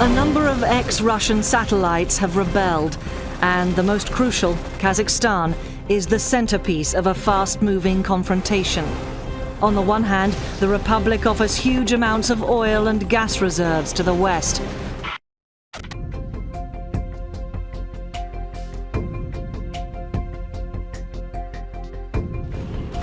A number of ex-Russian satellites have rebelled, and the most crucial, Kazakhstan, is the centerpiece of a fast-moving confrontation. On the one hand, the Republic offers huge amounts of oil and gas reserves to the west.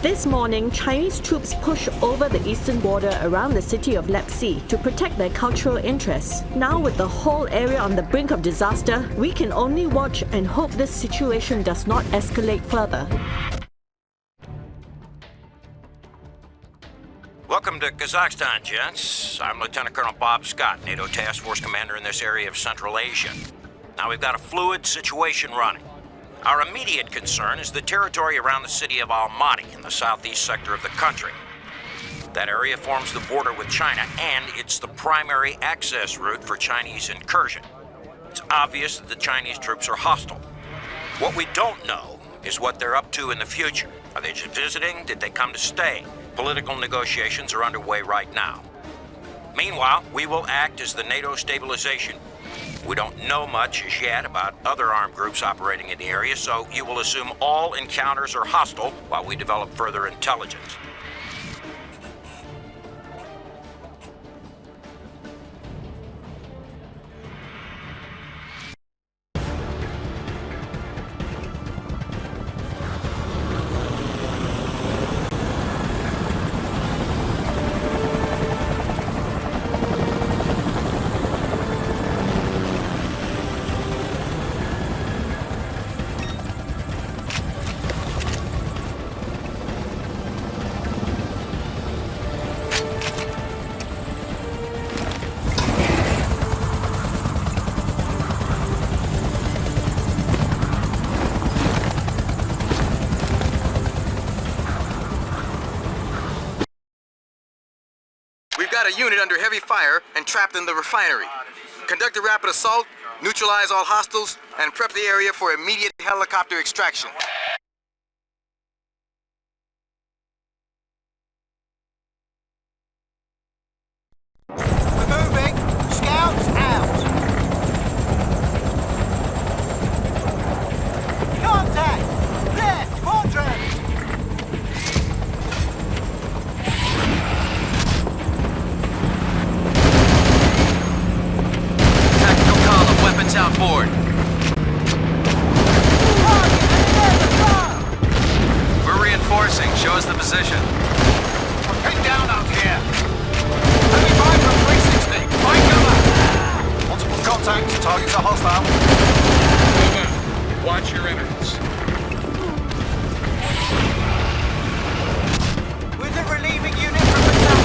This morning, Chinese troops pushed over the eastern border around the city of Leipzig to protect their cultural interests. Now, with the whole area on the brink of disaster, we can only watch and hope this situation does not escalate further. Welcome to Kazakhstan, gents. I'm Lieutenant Colonel Bob Scott, NATO Task Force Commander in this area of Central Asia. Now, we've got a fluid situation running. Our immediate concern is the territory around the city of Almaty in the southeast sector of the country. That area forms the border with China, and it's the primary access route for Chinese incursion. It's obvious that the Chinese troops are hostile. What we don't know is what they're up to in the future. Are they just visiting? Did they come to stay? Political negotiations are underway right now. Meanwhile, we will act as the NATO stabilization. We don't know much as yet about other armed groups operating in the area, so you will assume all encounters are hostile while we develop further intelligence. We've got a unit under heavy fire and trapped in the refinery. Conduct a rapid assault, neutralize all hostiles, and prep the area for immediate helicopter extraction. We're moving! Scouts out! Contact! Left quadrant! Weapons outboard. We're reinforcing. Show us the position. We're pinned down out here. Heavy fire from 360. Find cover. Multiple contact. Targets are hostile. Over. Watch your enemies. With a relieving unit from the top.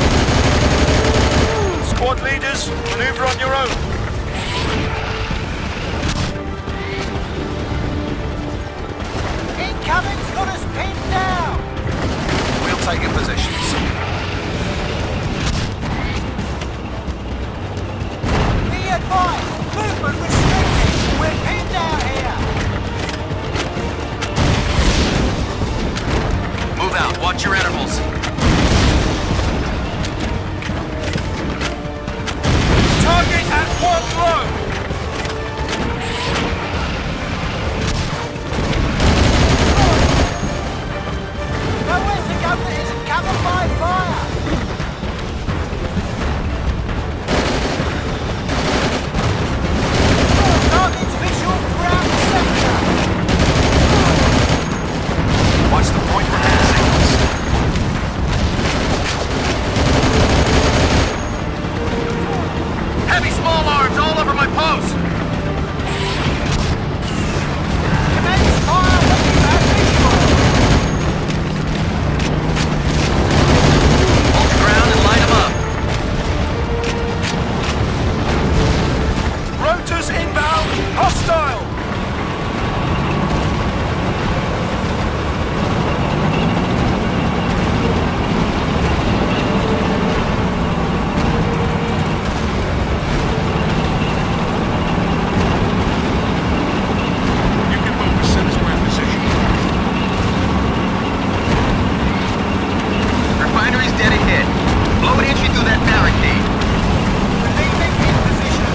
Squad leaders, maneuver on your own. Incoming's got us pinned down! We'll take your positions. Be advised! Movement restricted! We're pinned down here! Move out. Watch your intervals. Target at one blow! Nowhere to go that isn't covered by fire! Targets visual throughout the sector! Watch the point for hand signals. Heavy small arms all over my post! Commence fire when you have visual! Rotors inbound, hostile! You can move as soon as we're in position. Refinery's dead ahead. Blow an entry through that barricade. Relieving in position.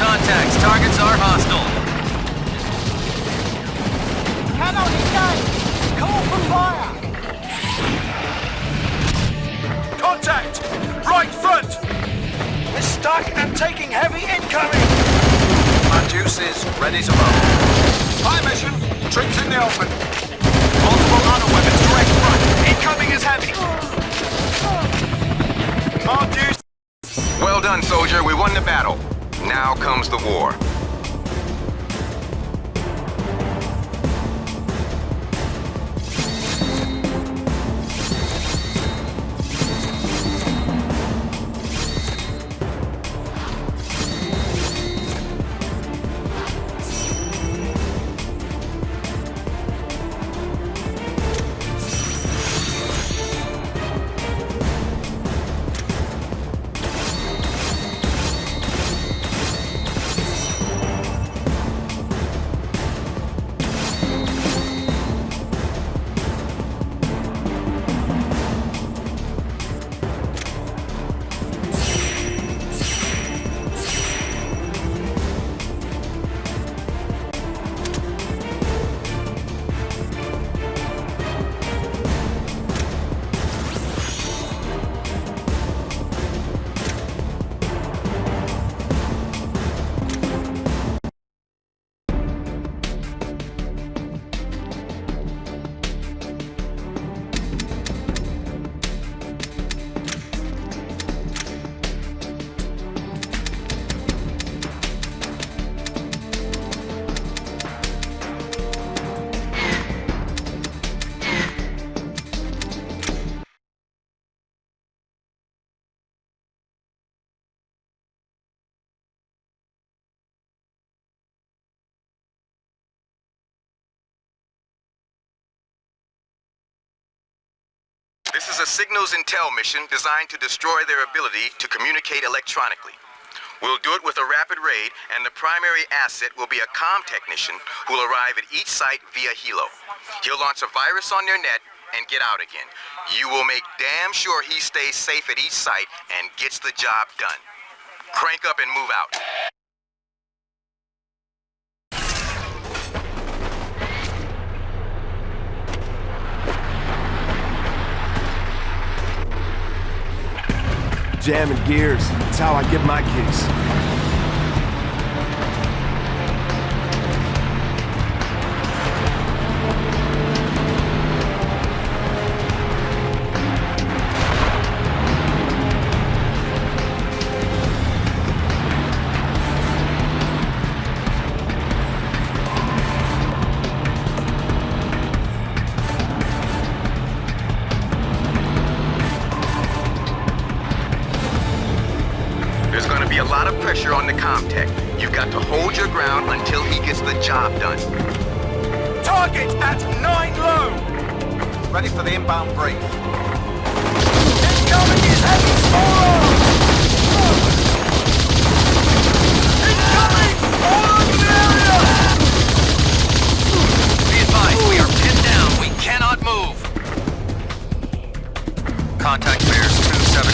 contacts. Targets are hostile. Canal engaged! Call for fire! Contact! Right front! We're stuck and taking heavy incoming! Our juices ready to roll. High mission! Troops in the open! Multiple auto weapons direct front! Incoming is heavy! Mark you! Well done, soldier. We won the battle. Now comes the war. This is a signals intel mission designed to destroy their ability to communicate electronically. We'll do it with a rapid raid, and the primary asset will be a comm technician who will arrive at each site via helo. He'll launch a virus on their net and get out again. You will make damn sure he stays safe at each site and gets the job done. Crank up and move out. Jamming gears. That's how I get my kicks. There's gonna be a lot of pressure on the comm tech. You've got to hold your ground until he gets the job done. Target at 9 low! Ready for the inbound brief. Incoming is heavy storm! Incoming! All over the area! Be advised, we are pinned down. We cannot move. Contact bears 270.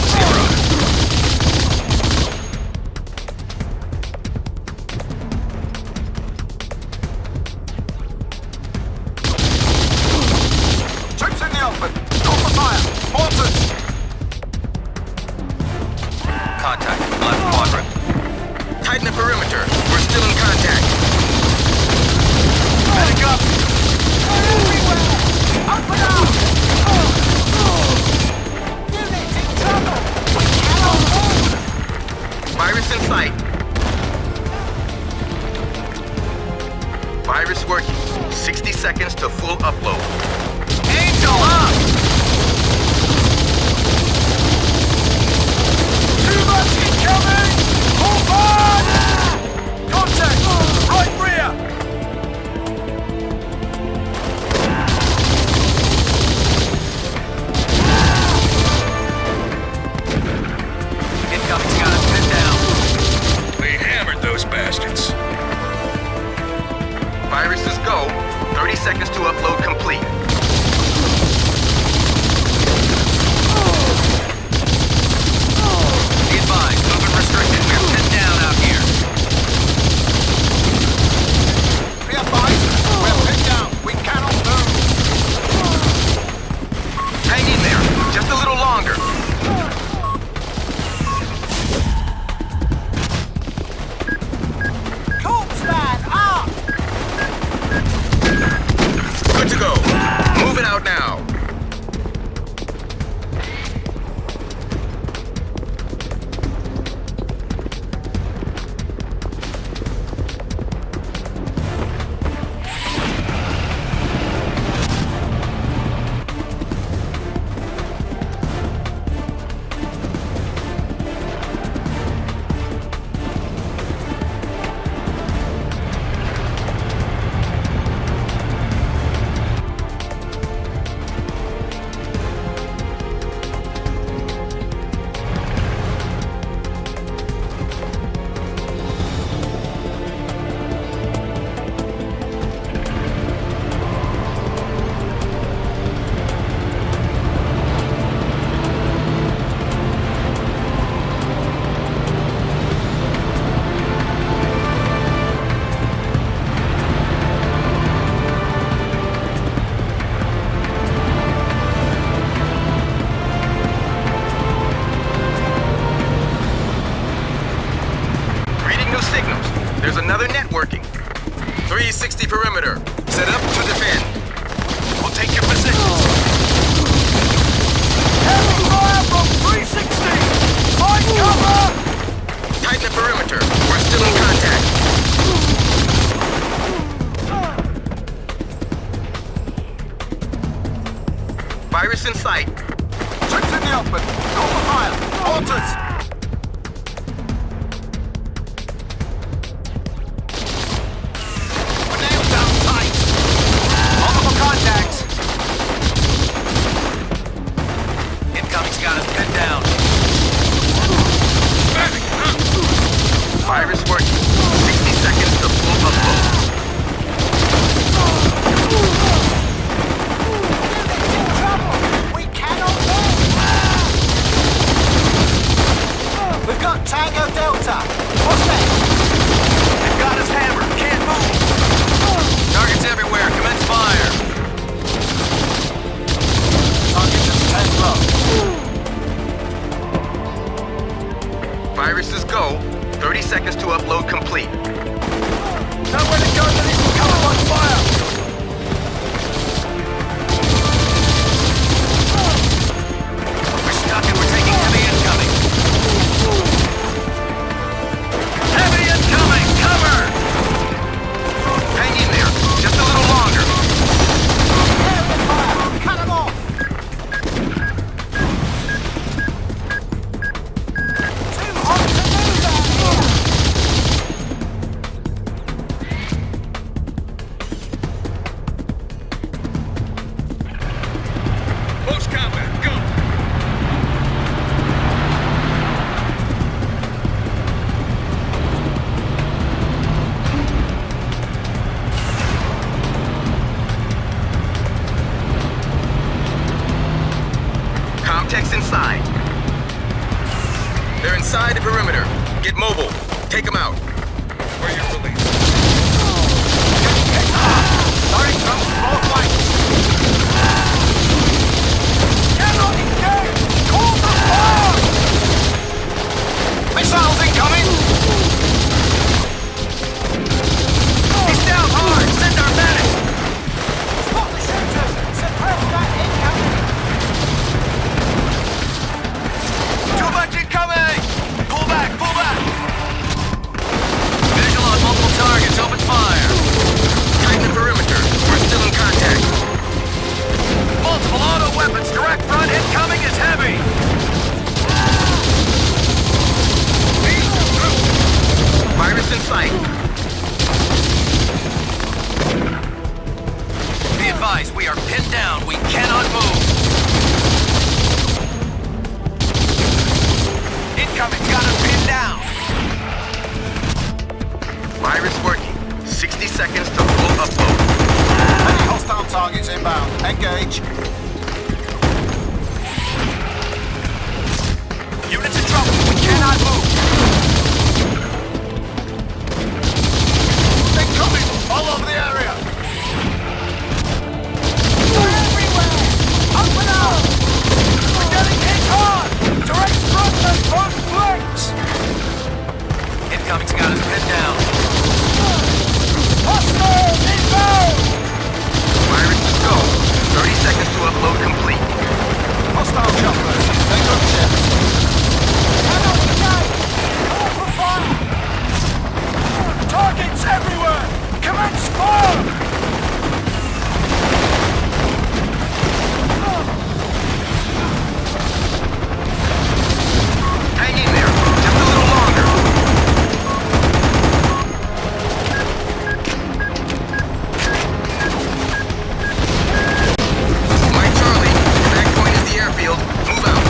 Virus in sight. Troops in the open. Call for fire. Mortars. We're nailed down tight. Multiple contacts. Incoming's got us pinned down. Virus working. 60 seconds to full upload. We cannot move! We've got Tango Delta. What's next? They've got us hammered. Can't move. Targets everywhere. Commence fire. Targets at 10 low. Viruses go. 30 seconds to upload complete. Nowhere to go, but it's coming on fire! We're stuck and we're taking heavy incoming. Heavy incoming! Cover! Hang in there. Just a little longer. Enemy fire! Cut them off! Too hot to move down here! Close combat. Go. Comtech's inside. They're inside the perimeter. Get mobile. Take them out. For your release. Starting from both flanks. Cannot engage! Call for fire! Missiles incoming! He's down hard! Send our medic! Spot the shooters! Suppress that incoming! Too much incoming! Pull back! Pull back! Visual on multiple targets. Open fire! Tighten the perimeter. We're still in contact. Multiple auto weapons, direct front incoming is heavy! Virus in sight. Be advised, we are pinned down. We cannot move. Incoming's got us pinned down. Virus working. 60 seconds to full upload. Any hostile targets inbound. Engage. Units in trouble. We cannot move. They're coming all over the area. They're everywhere. Open up. We're getting hit hard. Direct front and both flanks. Incoming's got us pinned down. Hostiles inbound. Viruses go. 30 seconds to upload complete. Hostile choppers. They got ships. Cannot engage. Call for fire. Targets everywhere. Commence fire. Hang in there. Just a little longer. Mike Charlie, your back point is the airfield. Move out.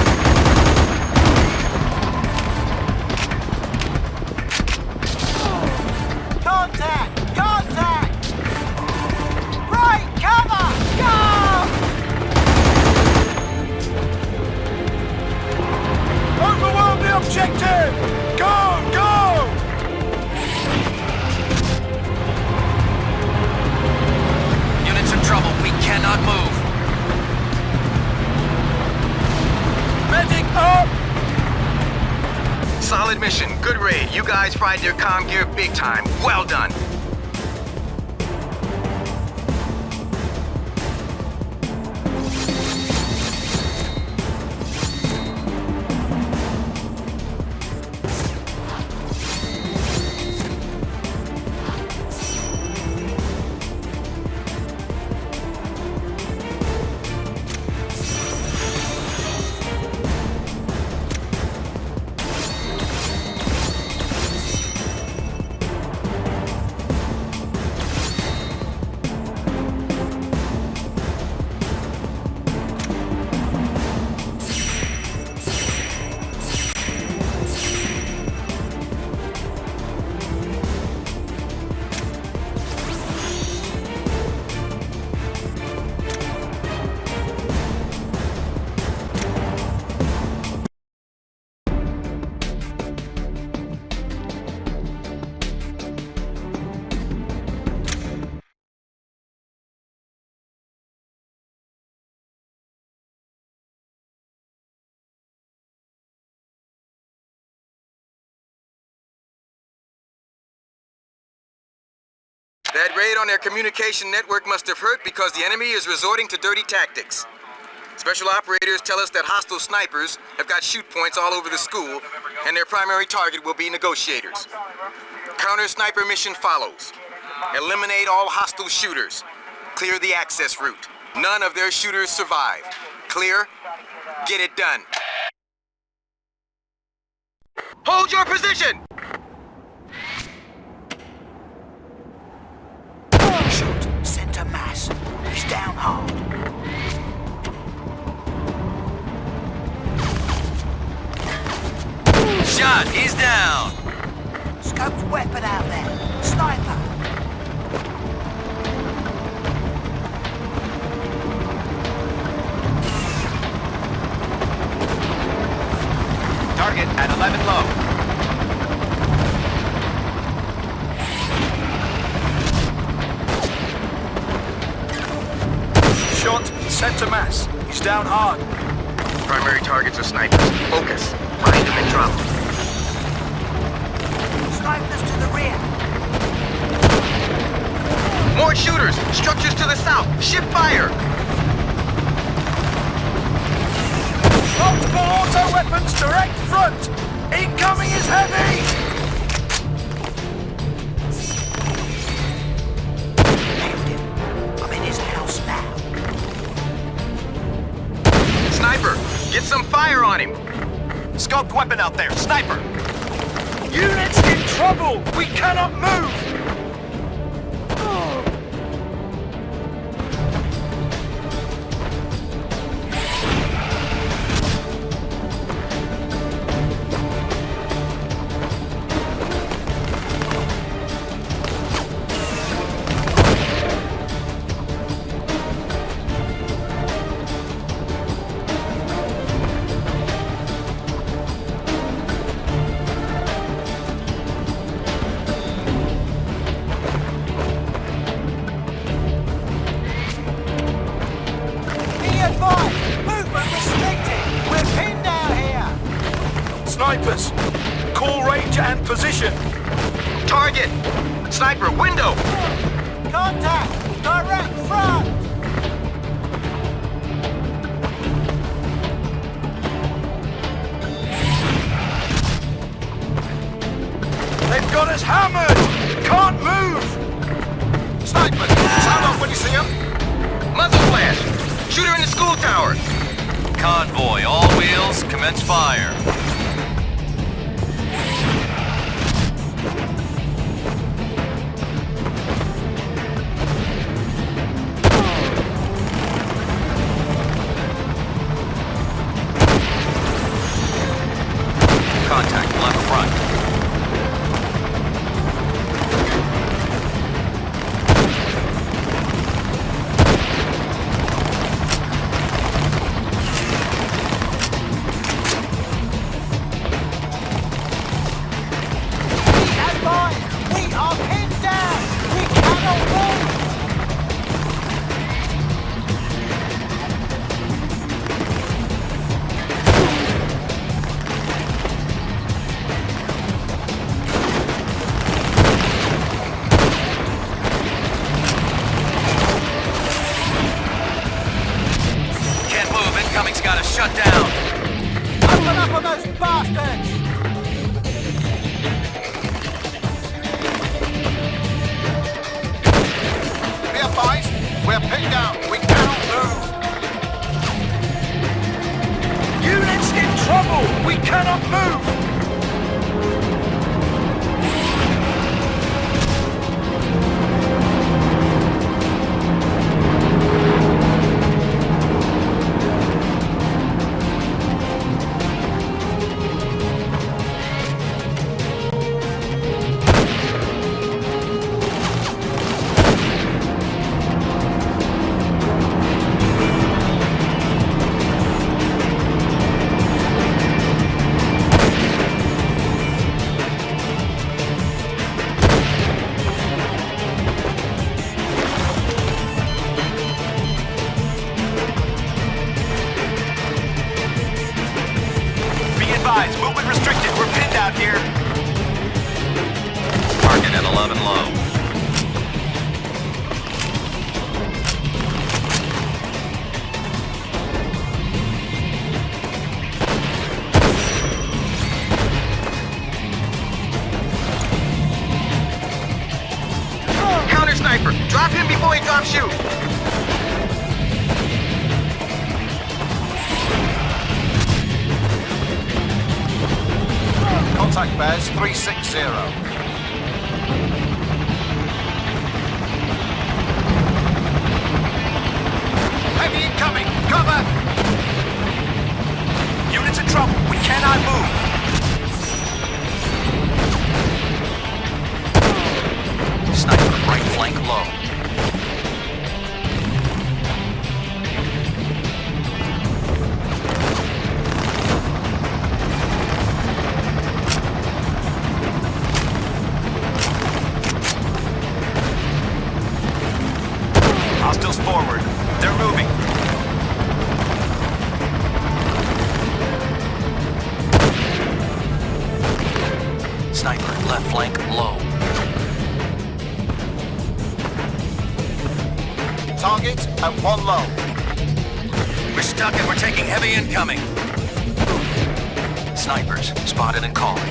Contact! Contact! Right, cover! Go! Overwhelm the objective! Go! Go! Units in trouble. We cannot move. Medic up! Solid mission. Good raid. You guys fried their comm gear big time. Well done. That raid on their communication network must have hurt because the enemy is resorting to dirty tactics. Special operators tell us that hostile snipers have got shoot points all over the school, and their primary target will be negotiators. Counter-sniper mission follows. Eliminate all hostile shooters. Clear the access route. None of their shooters survive. Clear? Get it done. Hold your position! Shoot, center mass. He's down hard. Shot, he's down. Scoped weapon out there. Sniper. Target at 11 low. Shot, center mass. He's down hard. Primary targets are snipers. Focus. Find them and drop them. Snipers to the rear. More shooters! Structures to the south! Ship fire! Multiple auto weapons direct front! Incoming is heavy! Nailed him. I'm in his house now. Sniper! Get some fire on him! Scoped weapon out there, sniper! Units in trouble! We cannot move! Snipers! Call range and position! Target! Sniper, window! Contact! Direct front! They've got us hammered! Can't move! Sniper! Sound off when you see him! Muzzle flash! Shooter in the school tower! Convoy, all wheels, commence fire. Contact left front. We are pinned down! We cannot move! Can't move, incoming's got us shut down. Open up on those bastards! Be advised, we're pinned down. We cannot move. Units in trouble. We cannot move. Movement restricted. We're pinned out here. Target at 11 low. Sharpshoot! Contact bears 360. Heavy incoming! Cover! Units in trouble. We cannot move. Sniper, right flank low. Hostiles forward. They're moving. Sniper, left flank low. Target at 1 low. We're stuck and we're taking heavy incoming. Snipers, spotted and calling.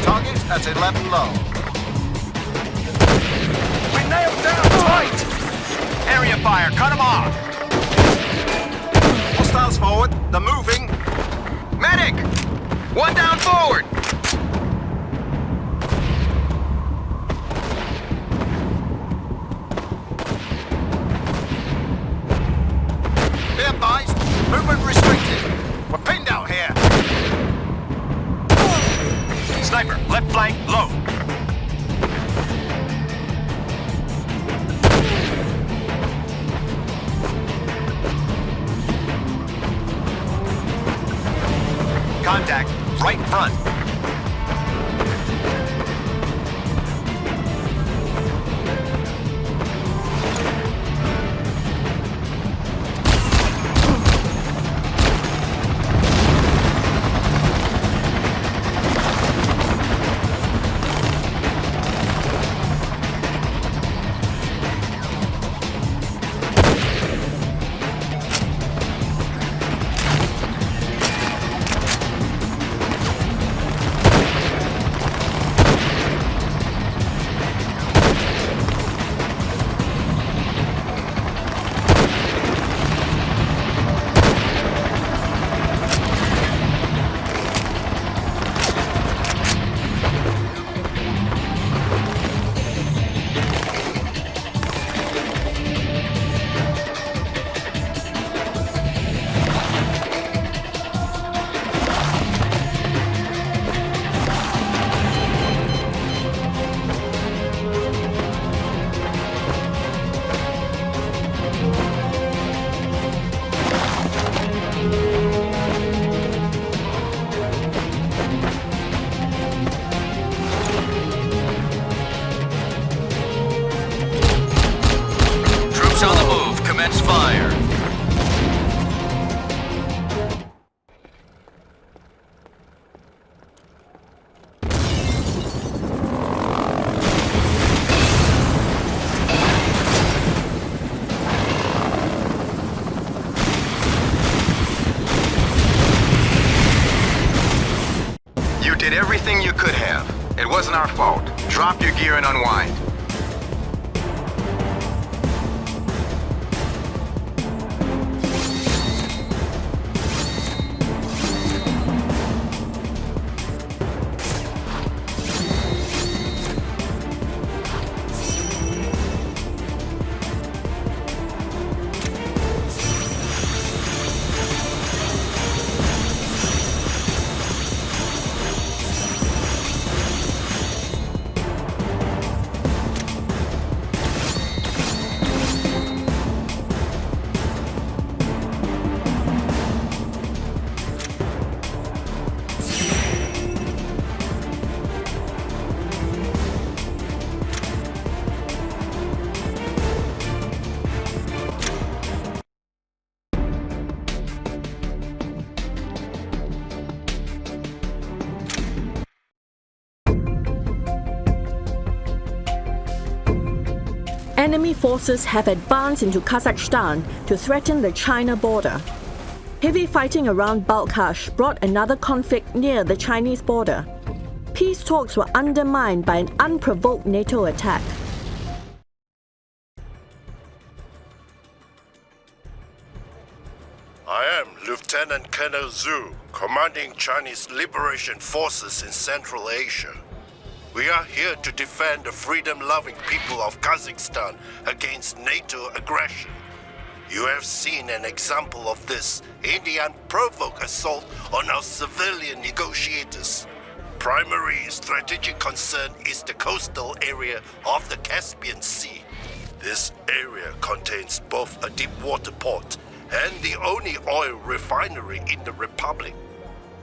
Target at 11 low. We nailed down tight. Area fire. Cut them off. Hostiles forward. They're moving. Medic! One down forward! Be advised. Movement restricted. We're pinned out here. Sniper, left flank low. Contact, right front. On the move, commence fire. You did everything you could have. It wasn't our fault. Drop your gear and unwind. Enemy forces have advanced into Kazakhstan to threaten the China border. Heavy fighting around Balkhash brought another conflict near the Chinese border. Peace talks were undermined by an unprovoked NATO attack. I am Lieutenant Colonel Zhu, commanding Chinese Liberation Forces in Central Asia. We are here to defend the freedom-loving people of Kazakhstan against NATO aggression. You have seen an example of this in the unprovoked assault on our civilian negotiators. Primary strategic concern is the coastal area of the Caspian Sea. This area contains both a deep water port and the only oil refinery in the Republic.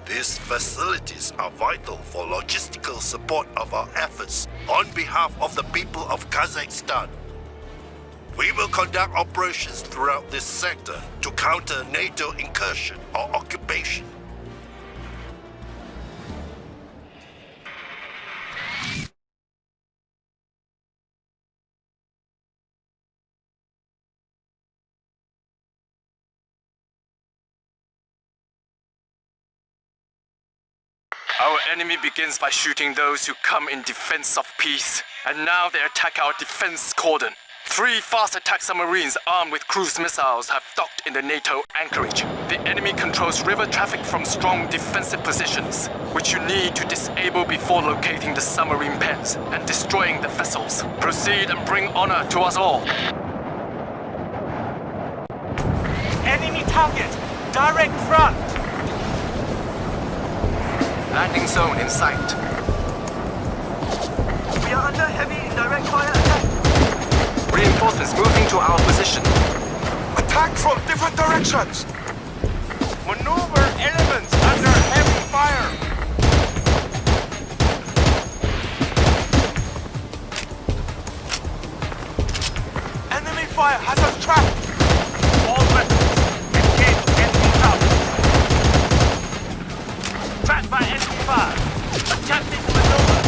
These facilities are vital for logistical support of our efforts on behalf of the people of Kazakhstan. We will conduct operations throughout this sector to counter NATO incursion or occupation. Our enemy begins by shooting those who come in defense of peace, and now they attack our defense cordon. 3 fast attack submarines armed with cruise missiles have docked in the NATO anchorage. The enemy controls river traffic from strong defensive positions, which you need to disable before locating the submarine pens and destroying the vessels. Proceed and bring honor to us all. Enemy target! Direct front! Landing zone in sight. We are under heavy indirect fire attack! Reinforcements moving to our position. Attack from different directions! Maneuver elements under heavy fire! Enemy fire has us trapped! All weapons, engage enemy towers! Trapped by enemy fire! Attempting to maneuver!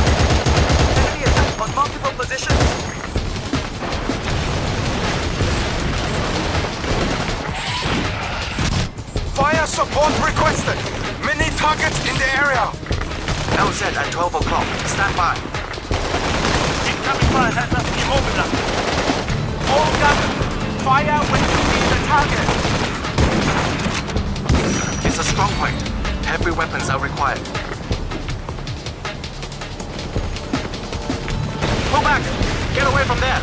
Enemy attack on multiple positions! Fire support requested! Many targets in the area! LZ at 12 o'clock. Stand by. Incoming fire has us immobilized! All gunners, fire when you see the target! It's a strong point. Heavy weapons are required. Pull back! Get away from there!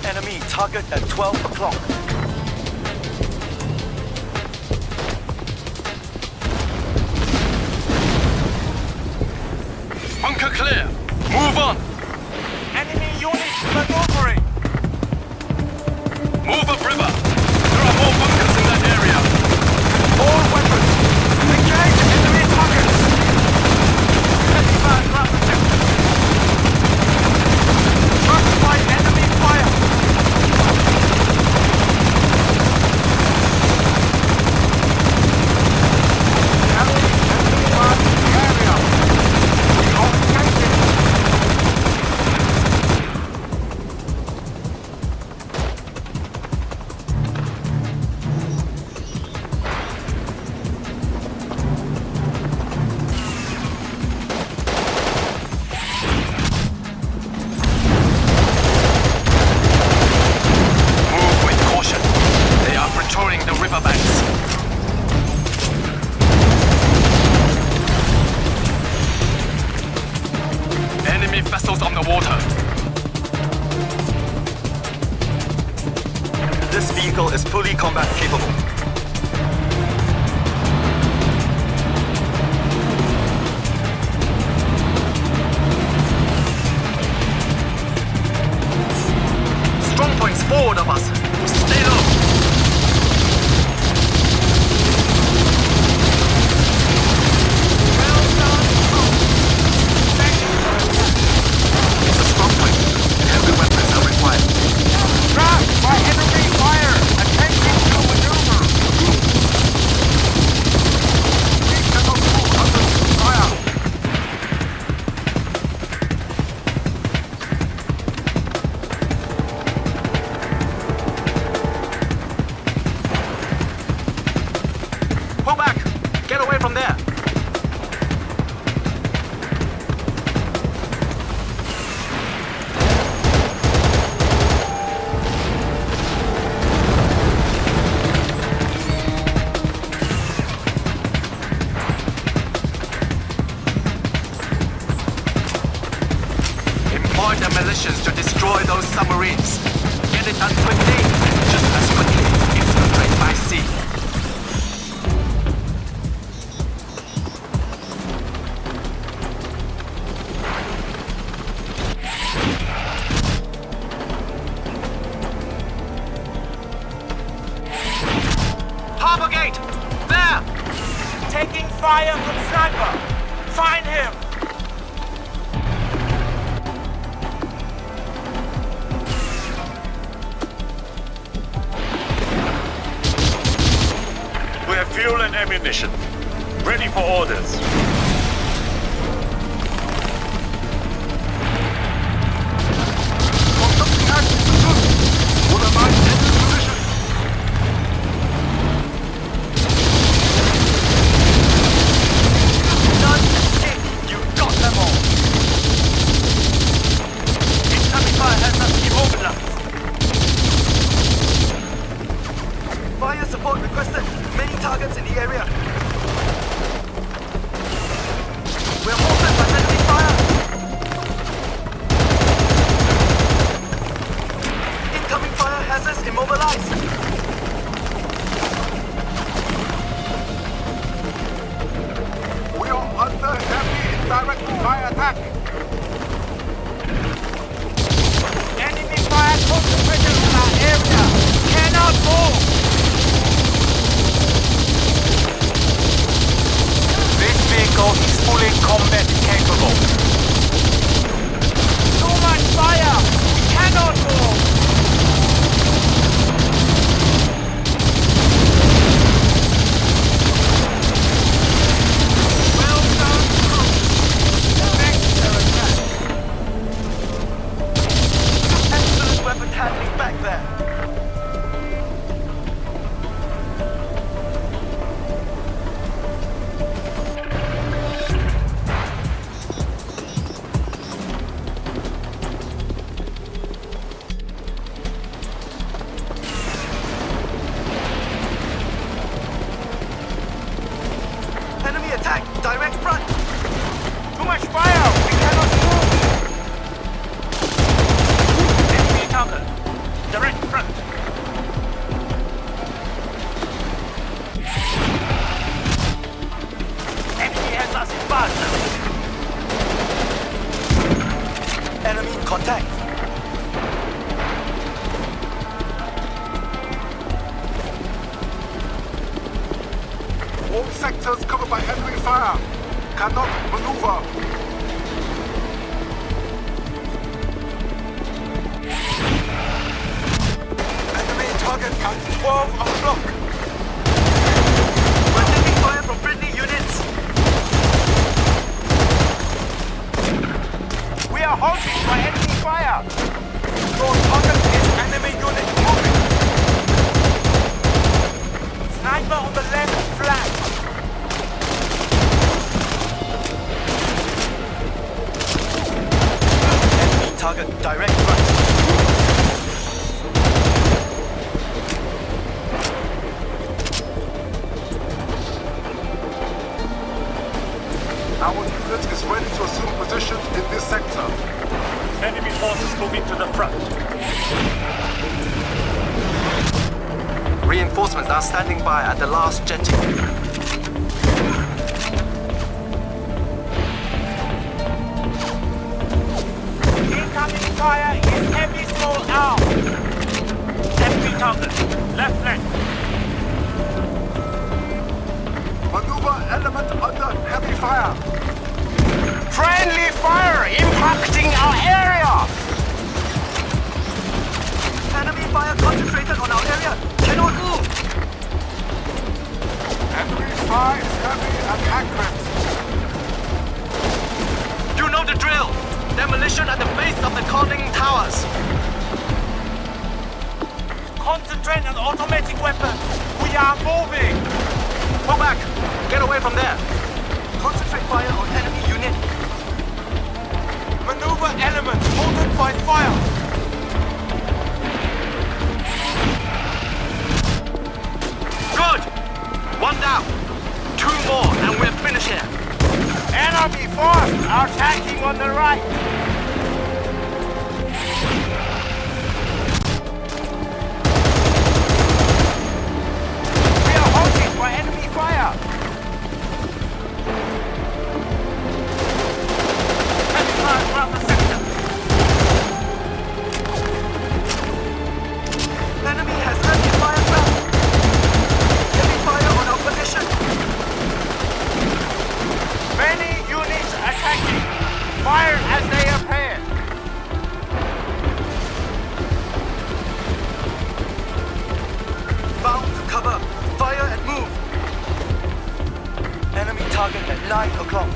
Enemy target at 12 o'clock. Bunker clear! Move on! Enemy units maneuvering! Move upriver! There are more bunkers in that area! All weapons! Engage enemy targets! Heavy fire ground protection! Trapped by enemy fire! Enemy marked area! We are engaging! Move with caution. They are patrolling the riverbanks. Enemy vessels on the water. This vehicle is fully combat capable. Strong points forward of us. Stay low. It's a strong point. Heavy weapons are required. Trapped by enemy fire! Attempting to maneuver! demolitions to destroy those submarines. Get it done quickly, and just as quickly, infiltrate by sea. Harbor gate! There! Taking fire from sniper! Find him! We have fuel and ammunition. Ready for orders. Conducting action pursuit. Order mine in position. None escape! You got them all! Incoming fire has us immobilized. Fire support requested. Many targets in the area. We're halted by enemy fire. Incoming fire has us immobilized. We are under heavy direct fire attack. Enemy fire concentrated in our area. Cannot move. This vehicle is fully combat capable. Too much fire! We cannot move! Well done, crew! Thanks for their attack. Excellent weapon handling back there. Enemy attack! Direct front! Too much fire! We cannot move! Enemy counter! Direct front! Enemy has us in bad! Enemy in contact! All sectors covered by enemy fire. Cannot maneuver. Enemy target count 12 on block! We're taking fire from friendly units! We are halted by enemy fire! Your target is enemy unit moving! Sniper on the left flank! Enemy target direct front! Our unit is ready to assume position in this sector. Enemy forces moving to the front. Reinforcements are standing by at the last jetty. Incoming fire is heavy small arm. Enemy target, left flank. Maneuver element under heavy fire. Friendly fire impacting our area. Enemy fire concentrated on our area. Cannot move. Enemy fire is heavy and accurate. You know the drill! Demolition at the base of the conning towers. Concentrate on automatic weapons. We are moving. Pull back! Get away from there! Concentrate fire on enemy unit. Maneuver elements halted by fire. Good! One down. Two more and we're finished here. Enemy force are attacking on the right. Fire as they appear. Bound to cover. Fire and move. Enemy target at 9 o'clock.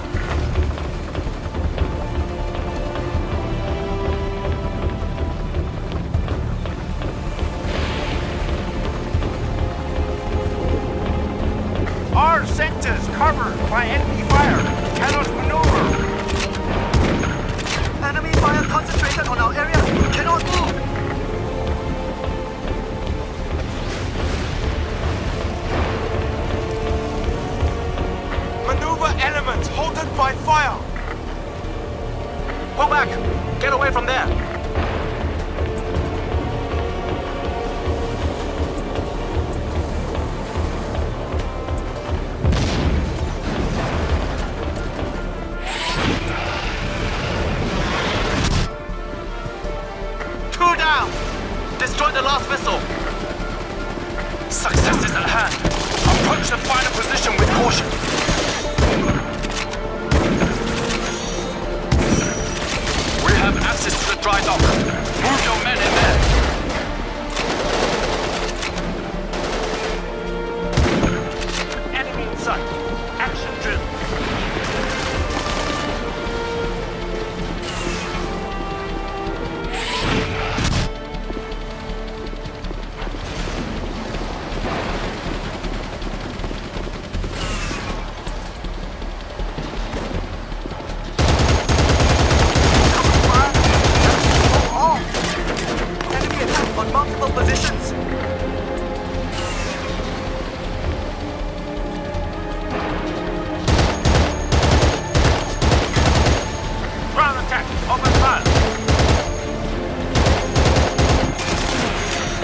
Our sectors covered by enemy fire. Cannot maneuver. Enemy fire concentrated on our area. Cannot move. Maneuver elements halted by fire. Pull back. Get away from there. Two down. Destroy the last missile. Success is at hand. Approach the final position with caution. We have access to the dry dock. Move your men in there. Enemy in sight. Action drill. Enemy attack on multiple positions. Ground attack. Open fire.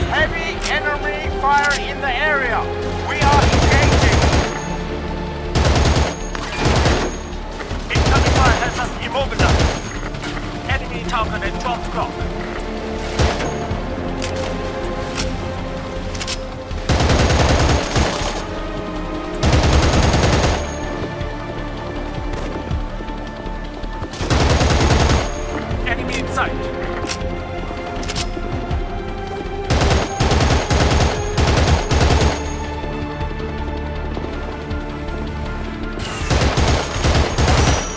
Heavy enemy fire in the area. We are engaging. Incoming fire has us immobilized. Enemy target at 12 o'clock. Enemy in sight.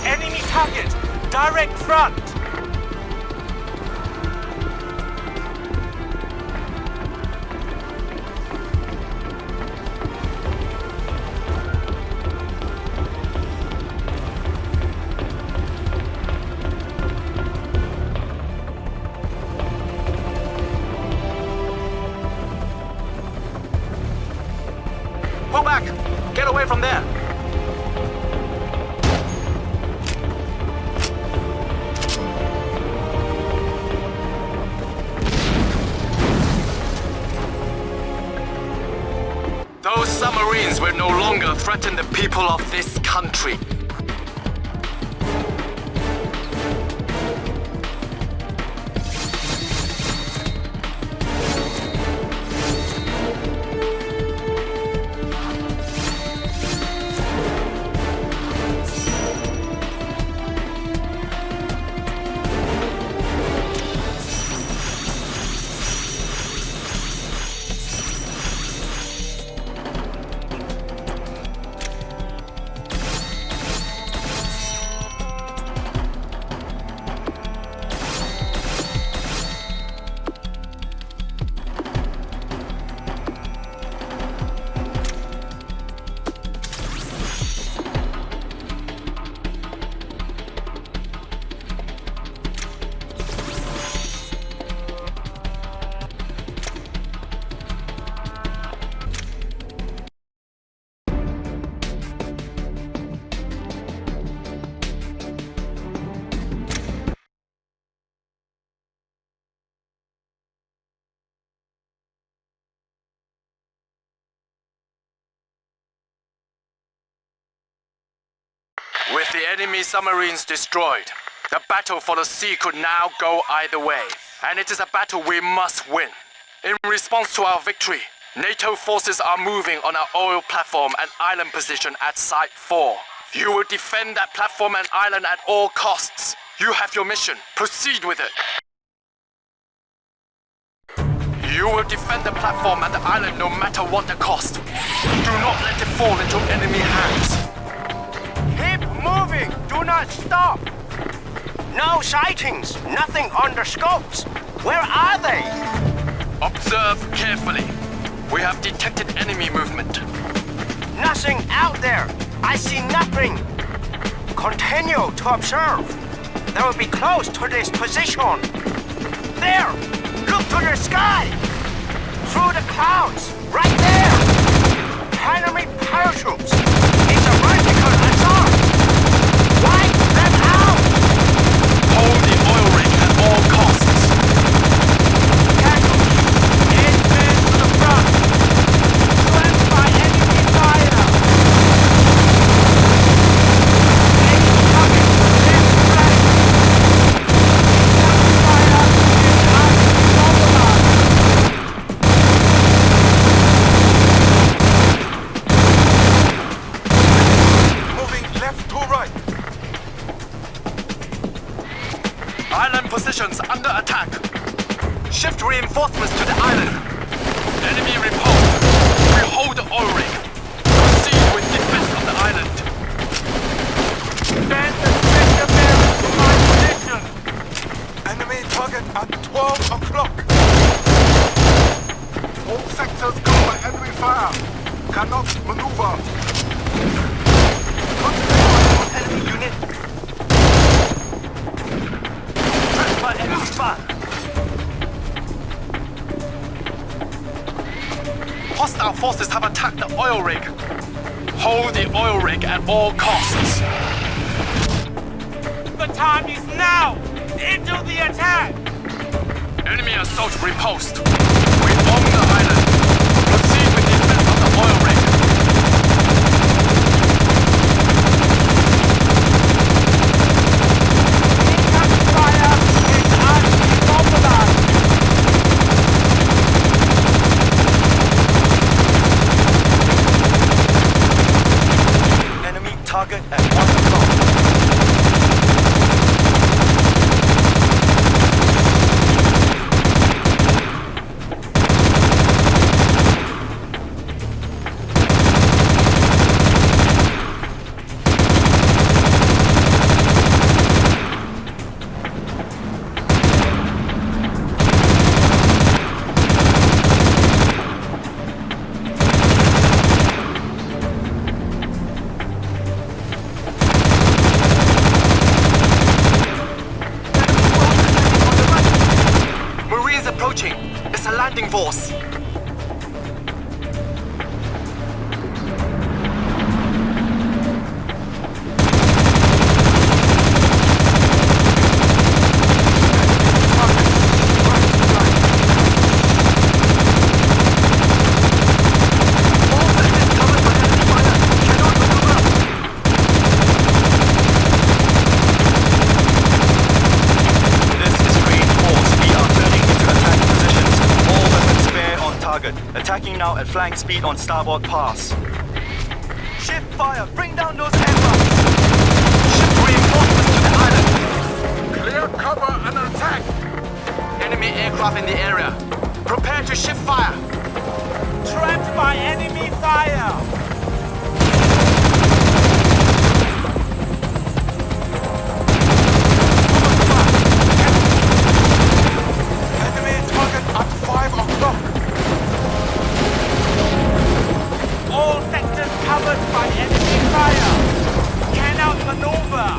Enemy target. Direct front. Pull back. Get away from there. Those submarines will no longer threaten the people of this country. With the enemy submarines destroyed, the battle for the sea could now go either way. And it is a battle we must win. In response to our victory, NATO forces are moving on our oil platform and island position at Site 4. You will defend that platform and island at all costs. You have your mission. Proceed with it. You will defend the platform and the island no matter what the cost. Do not let it fall into enemy hands. Keep moving! Do not stop! No sightings! Nothing on the scopes! Where are they? Observe carefully. We have detected enemy movement. Nothing out there! I see nothing! Continue to observe. They will be close to this position. There! Look to the sky! Through the clouds! Right there! Enemy parachutes! It's a vertical assault! Wipe them out! Hold the oil rig at all costs. Casualties! 8 men to the front! Swept by enemy fire! Enemy target! Left flank! Fire is unstoppable! Moving left to right. Island positions under attack. Shift reinforcements to the island. Enemy repulsed. We hold the oil rig. Proceed with defense of the island. Send the special bearers to my position! Enemy target at 12 o'clock. All sectors covered by enemy fire. Cannot maneuver. Concentrate on enemy unit. Trapped by enemy fire! Hostile forces have attacked the oil rig. Hold the oil rig at all costs. The time is now! Into the attack! Enemy assault repulsed. We own the island. Proceed with defense of the oil rig. Incoming fire is unstoppable! Enemy target at 1 o'clock. Marines approaching. It's a landing force. Attacking now at flank speed on starboard pass. Shift fire! Bring down those aircraft! Shift reinforcements to the island. Clear cover and attack! Enemy aircraft in the area. Prepare to shift fire. Trapped by enemy fire! Enemy target at 5 o'clock. All sectors covered by enemy fire! Cannot maneuver!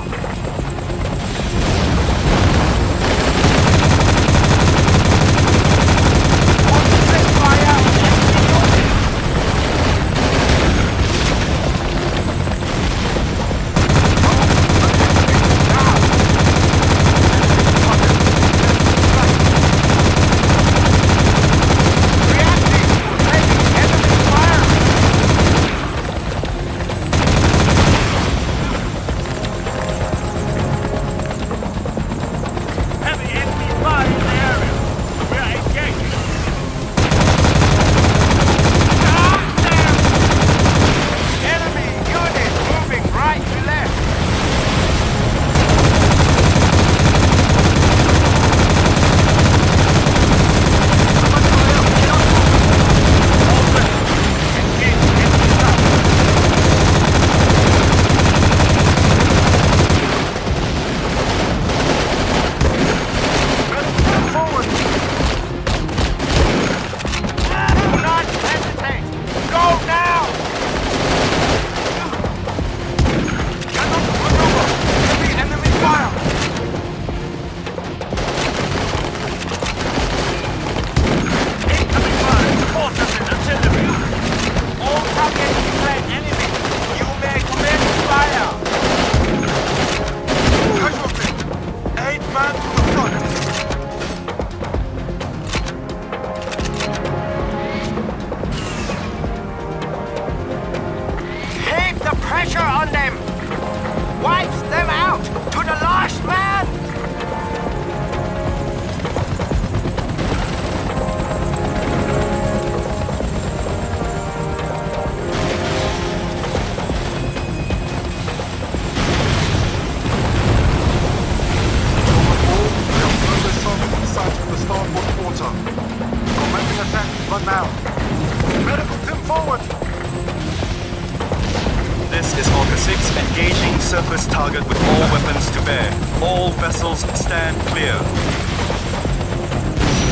surface target with all weapons to bear. All vessels stand clear.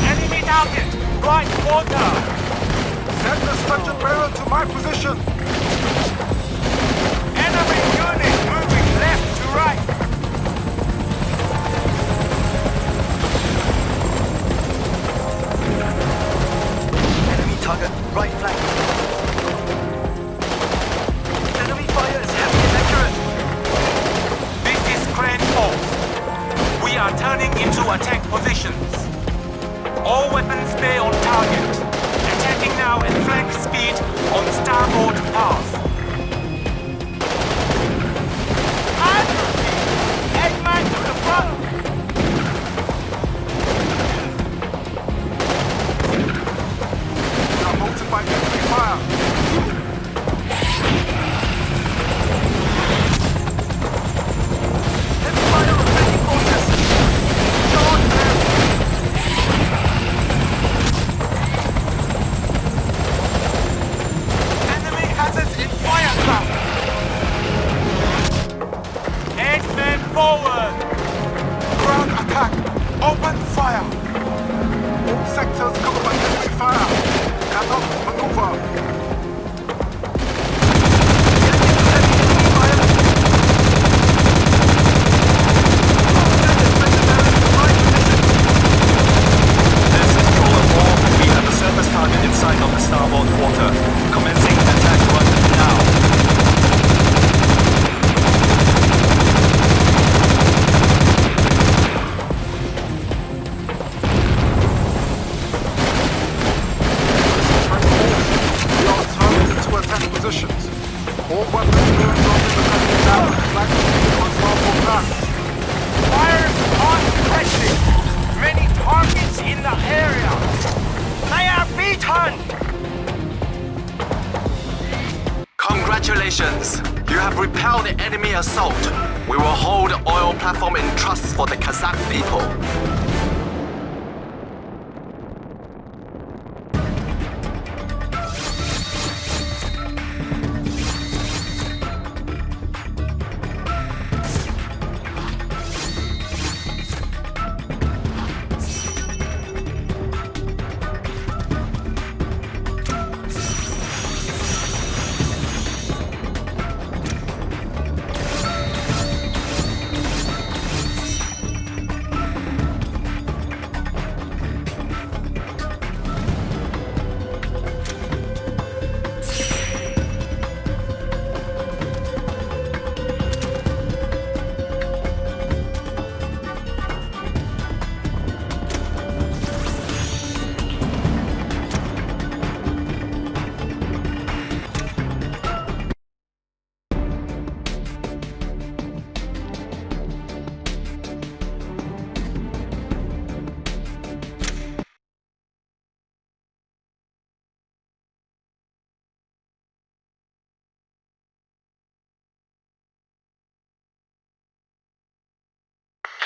Enemy target! Right quarter! Send the stretcher barrel to my position. Enemy unit moving left to right! Enemy target, right flank. Enemy fire is heavy and accurate. This is Grand Force. We are turning into attack positions. All weapons stay on target. Attacking now at flank speed on starboard path. Eggman to the front! We are bolted by enemy fire. Heavy fire of enemy forces. Charge them. Enemy has us in fire trap! Eggman forward! Ground attack. Open fire. All sectors covered by enemy fire. Cannot maneuver. This is Trawler 4. We have a surface target in sight on the starboard quarter. Commencing attack run now. We are targeted to attack positions. All weapons being dropped in the country now. Flag on starboard path. Fire on pressing! Many targets in the area! They are beaten! Congratulations! You have repelled the enemy assault. We will hold the oil platform in trust for the Kazakh people.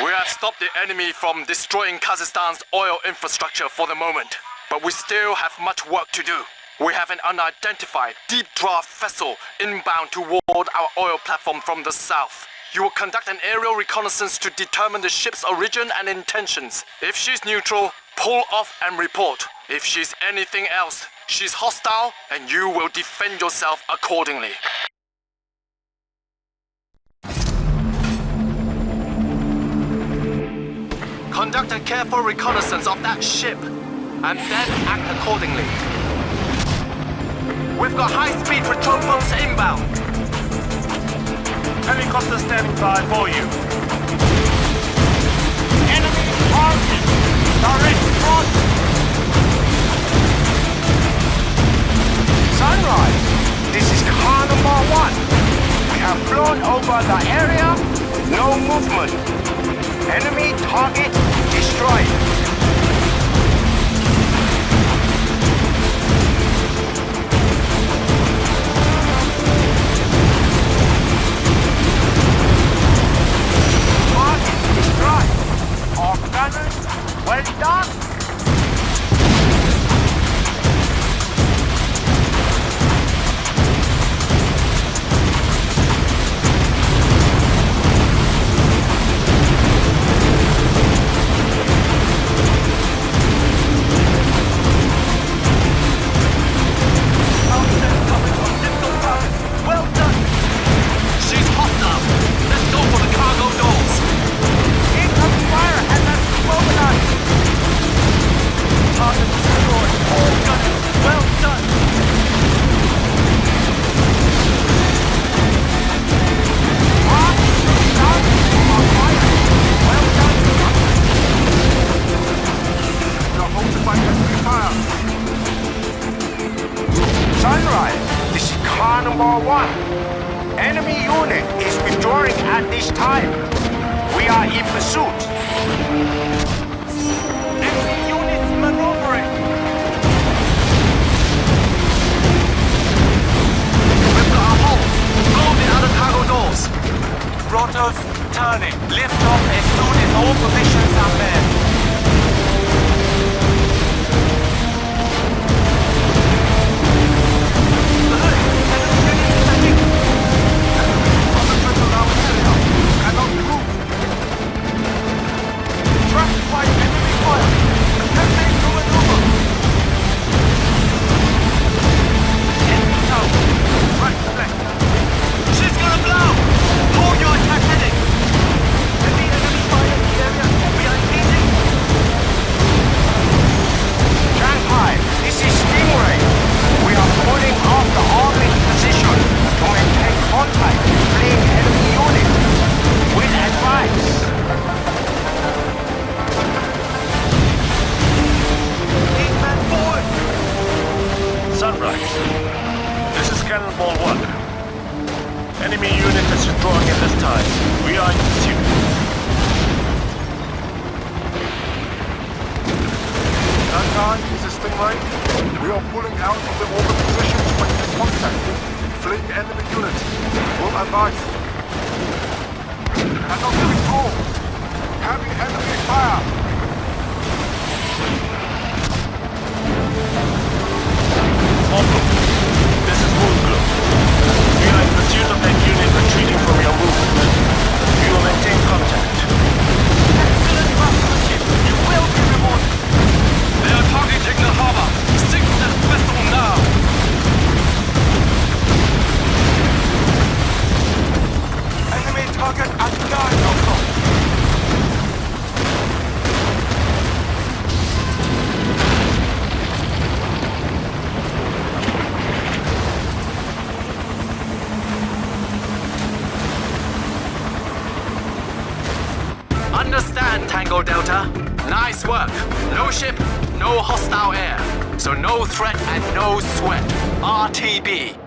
We have stopped the enemy from destroying Kazakhstan's oil infrastructure for the moment, but we still have much work to do. We have an unidentified deep draft vessel inbound toward our oil platform from the south. You will conduct an aerial reconnaissance to determine the ship's origin and intentions. If she's neutral, pull off and report. If she's anything else, she's hostile and you will defend yourself accordingly. Conduct a careful reconnaissance of that ship, and then act accordingly. We've got high-speed patrol boats inbound. Helicopter standing by for you. Enemy target! Direct front! Sunrise! This is car number 1. We have flown over the area. No movement. Enemy target destroyed. Target destroyed. All gunners, well done. At this time, we are in pursuit. Enemy units maneuvering. We've got a hole. Blow the other cargo doors. Rotors turning. Lift off as soon as all positions are manned. We are pulling out of the open positions when in contact. Fleeing enemy units. Will advise. Cannot withdraw. Having enemy fire. Otto, this is Moonglow. We are in pursuit of that unit retreating from your movement. We will maintain contact. Excellent craftsmanship. You will be rewarded. They are targeting the harbor. Sink that vessel now. Enemy target at 9 o'clock. Understand, Tango Delta. Nice work. No ship, no hostile air. So no threat and no sweat. RTB.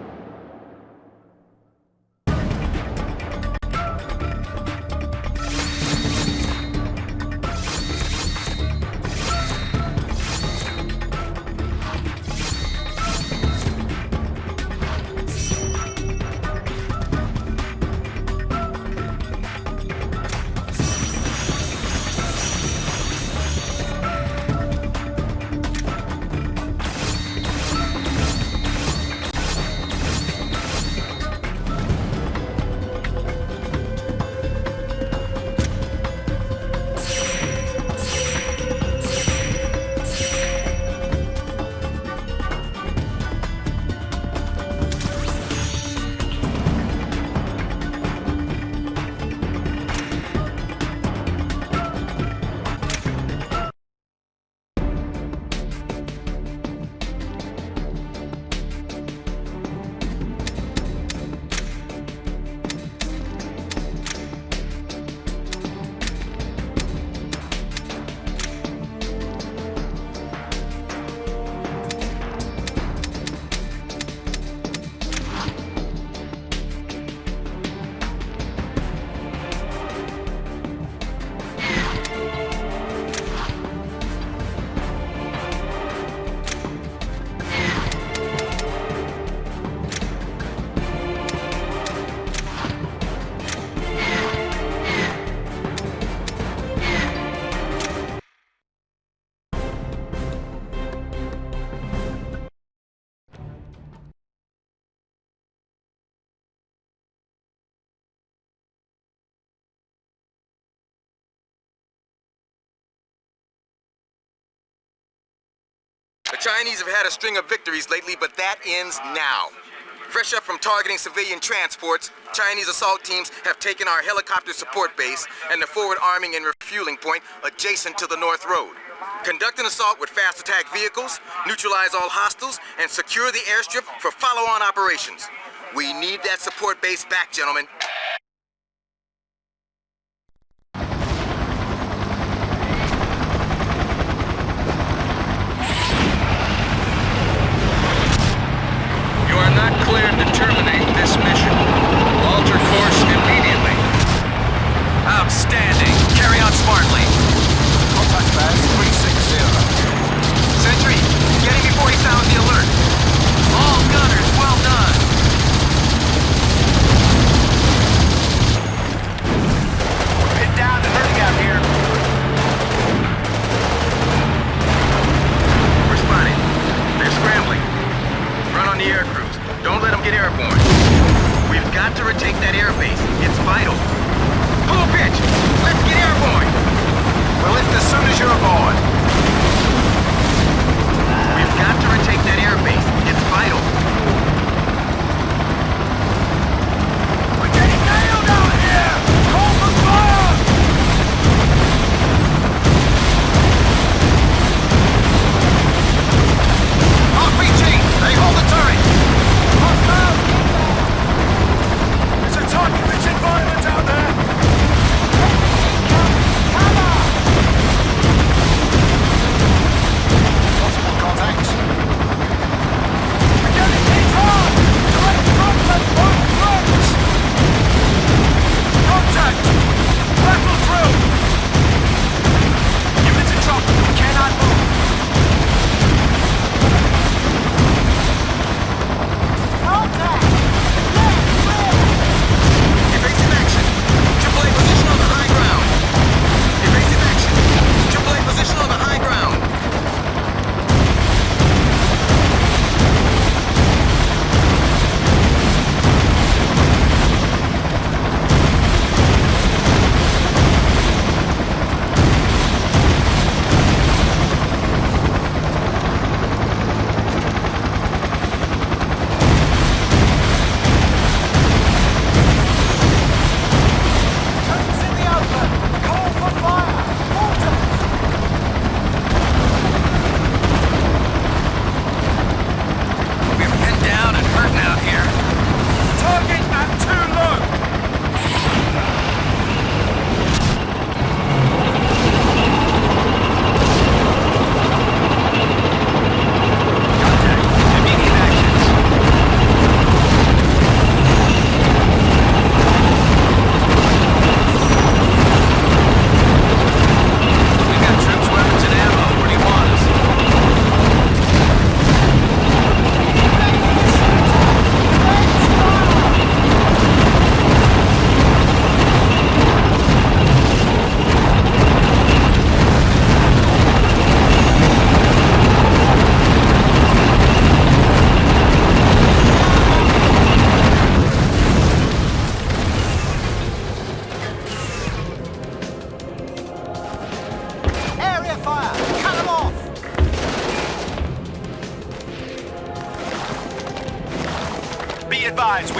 The Chinese have had a string of victories lately, but that ends now. Fresh up from targeting civilian transports, Chinese assault teams have taken our helicopter support base and the forward arming and refueling point adjacent to the North Road. Conduct an assault with fast attack vehicles, neutralize all hostiles, and secure the airstrip for follow-on operations. We need that support base back, gentlemen. You are not cleared to terminate this mission. Alter course immediately.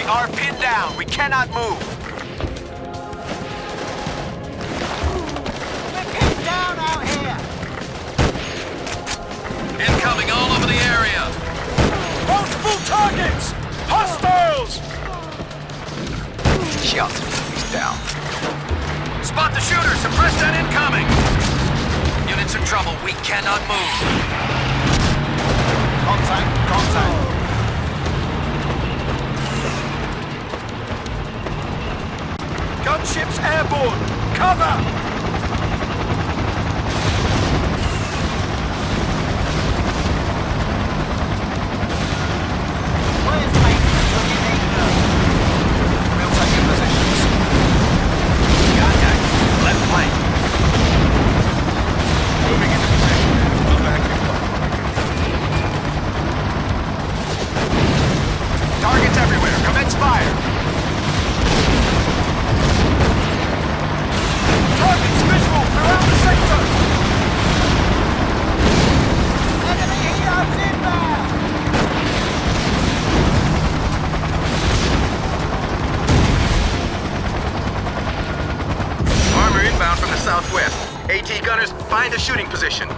are pinned down. We cannot move. We're pinned down out here. Incoming all over the area. Multiple targets! Hostiles! Shot. He's down. Spot the shooter! Suppress that incoming! Units in trouble. We cannot move. Contact. Contact. Gunships airborne! Cover! We'll take your positions. Contact. Left flank. Moving into position. Move back. Targets everywhere. Commence fire. Targets visual throughout the sector. Enemy heroes inbound. Armor inbound from the southwest. AT gunners, find a shooting position.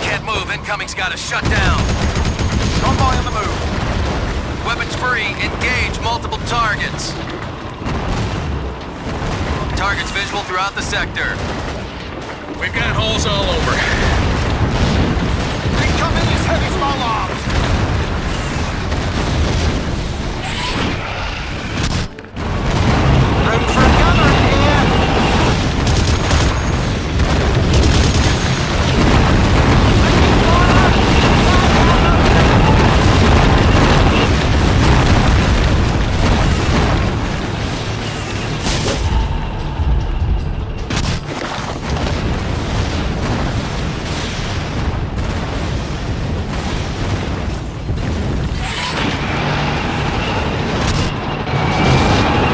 Can't move. Incoming's got us shut down. Convoy on the move. Weapons free. Engage multiple targets. Targets visual throughout the sector. We've got holes all over. Incoming is heavy small arms. Room for a gunner in here.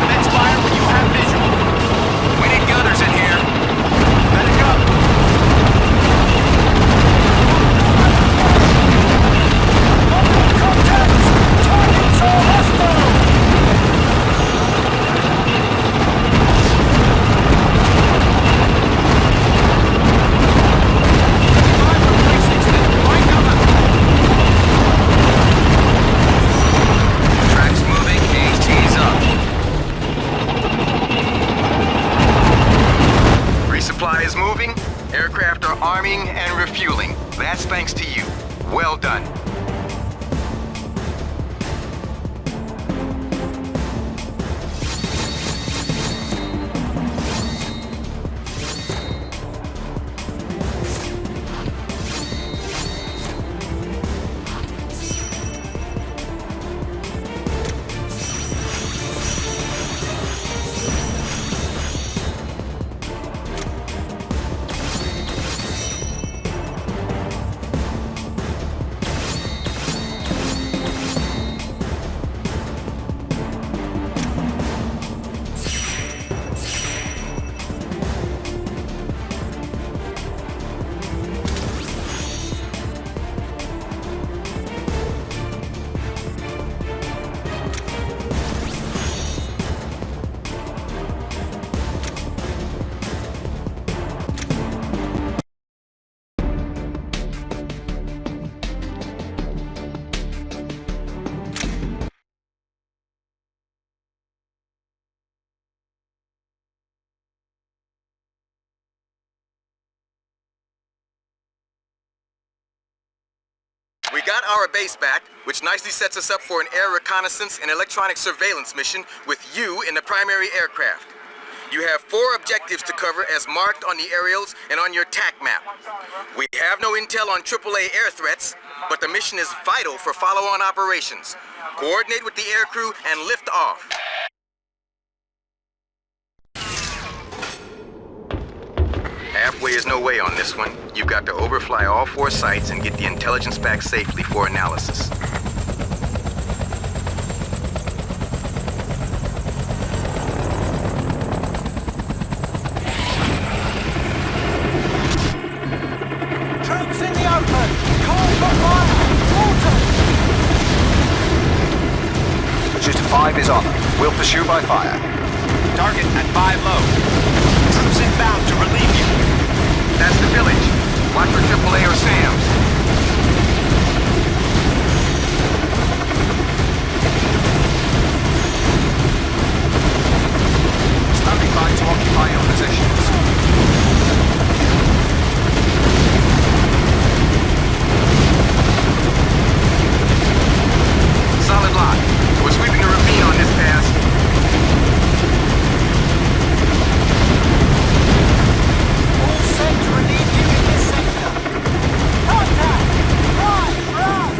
Commence fire when you have visual. We need gunners in here. Medic up. Contacts! Targets are hostile! Tracks moving, AT's up. Resupply is moving. Aircraft are arming and refueling. That's thanks to you. Well done. We got our base back, which nicely sets us up for an air reconnaissance and electronic surveillance mission with you in the primary aircraft. You have 4 objectives to cover as marked on the aerials and on your TAC map. We have no intel on AAA air threats, but the mission is vital for follow-on operations. Coordinate with the aircrew and lift off. Halfway is no way on this one. You've got to overfly all 4 sites and get the intelligence back safely for analysis. Troops in the open! Call for fire! Water! 5 is on. We'll pursue by fire. Target at 5 low. Troops inbound to relieve you. That's the village. Watch for AAA or SAMs. Standing by to occupy your positions. Solid lock. We're sweeping the ravine on this pass. All set to relieve you in this sector. Contact! Run!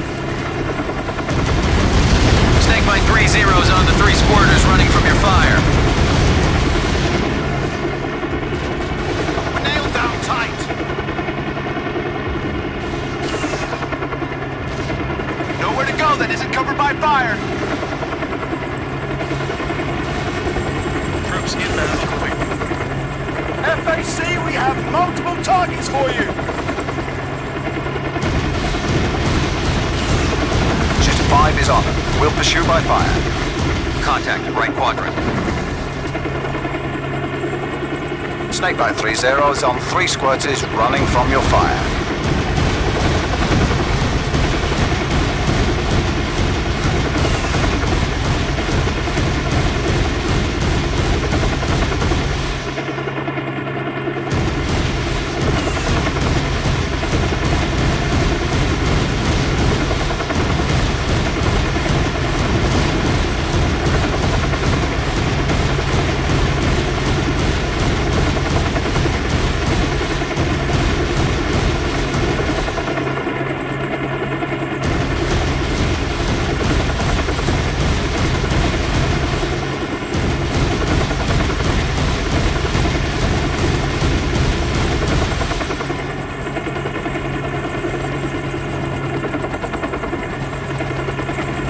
Snake by 3 zeros on the 3 squirters running from your fire. We're nailed down tight. Nowhere to go that isn't covered by fire. Troops inbound quickly. FAC, we have multiple targets for you. Shooter 5 is on. We'll pursue by fire. Contact, right quadrant. Snake by 3 zeros on 3 squirters running from your fire.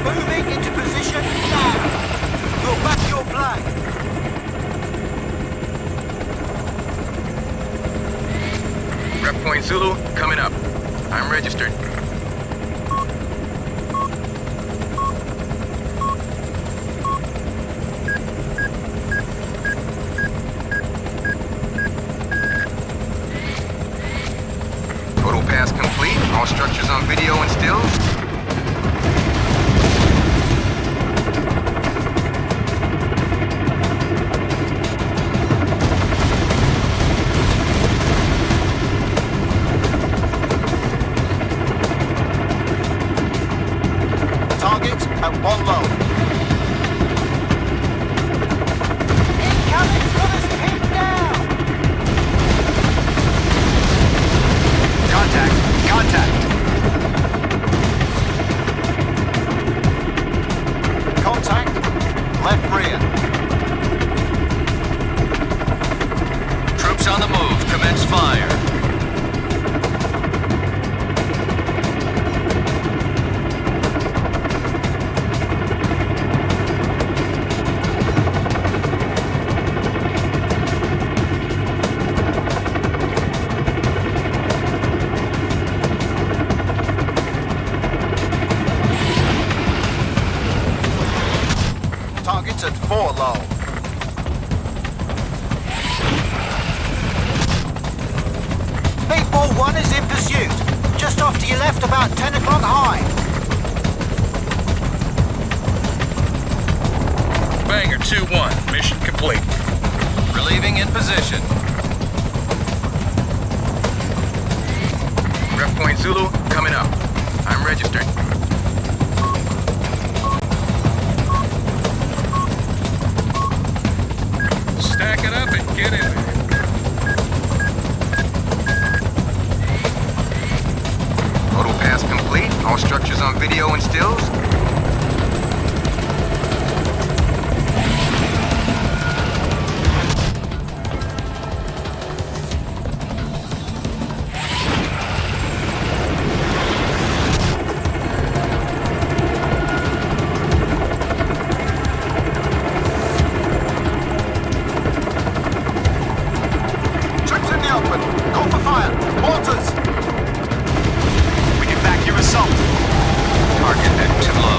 Moving into position now. We'll back your play. Rep Point Zulu, coming up. I'm registered. Total pass complete. All structures on video and stills. Target at 1 low. Incoming's got us pinned down. Contact! Contact! Contact! Left rear. Troops on the move. Commence fire. Targets at 4 low. Meatball 1 is in pursuit. Just off to your left about 10 o'clock high. Banger 2-1. Mission complete. Relieving in position. Rep Point Zulu, coming up. I'm registered. Stack it up and get in there. Total pass complete. All structures on video and stills. Target at 2 low.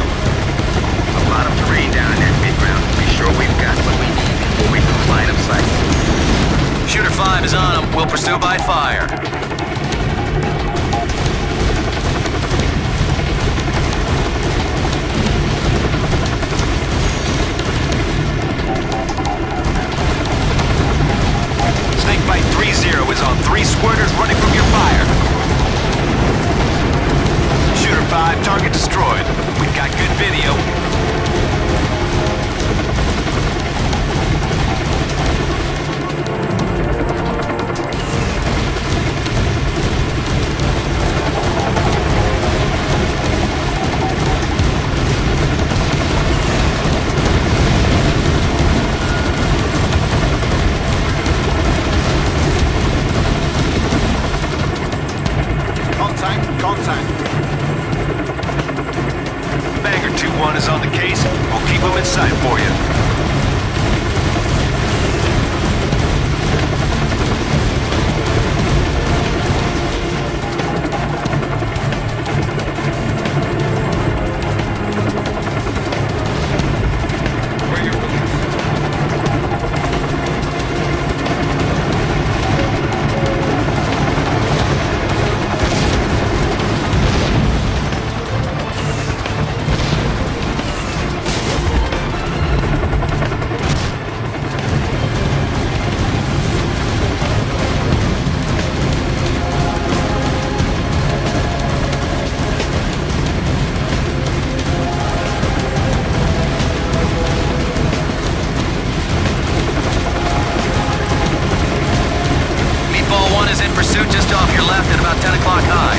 Shooter 5 is on him. We'll pursue by fire. Snakebite 3-0 is on 3 squirters running from your fire. Shooter 5, target destroyed. We've got good video. Contact. Banger 2-1 is on the case. We'll keep him in sight for you. Pursuit just off your left at about 10 o'clock high.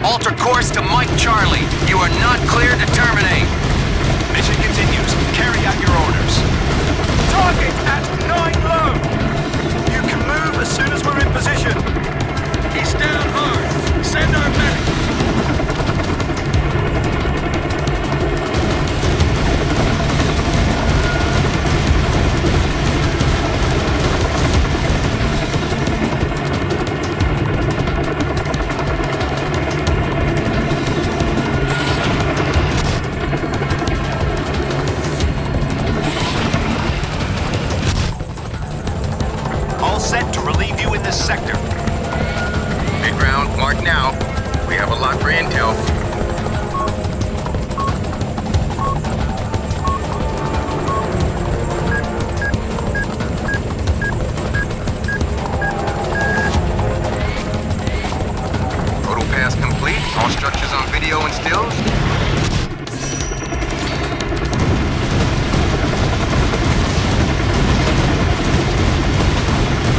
Alter course to Mike Charlie. You are not cleared to terminate. Mission continues. Carry out your orders. Target at 9 low. You can move as soon as we're in position. He's down hard. Send our medic. Set to relieve you in this sector. Mid-round, mark now. We have a lot for intel. Total pass complete. All structures on video and stills.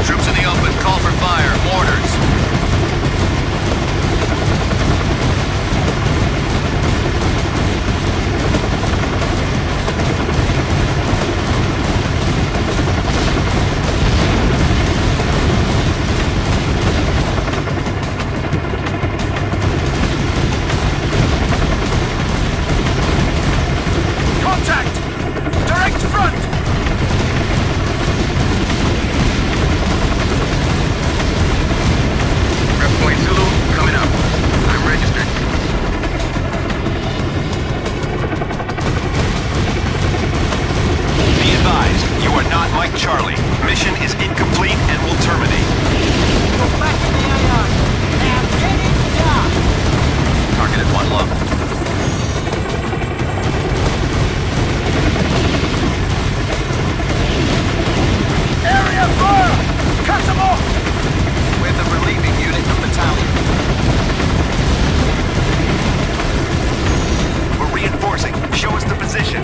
Troops in the open, call for fire. Mortars. Contact! Direct front! Point Zulu, coming up. I'm registered. Be advised, you are not Mike Charlie. Mission is incomplete and will terminate. Go back in the AR. Now get it done! Target at 1 low. Area fire! Cut them off! We're the relieving unit of battalion. We're reinforcing. Show us the position.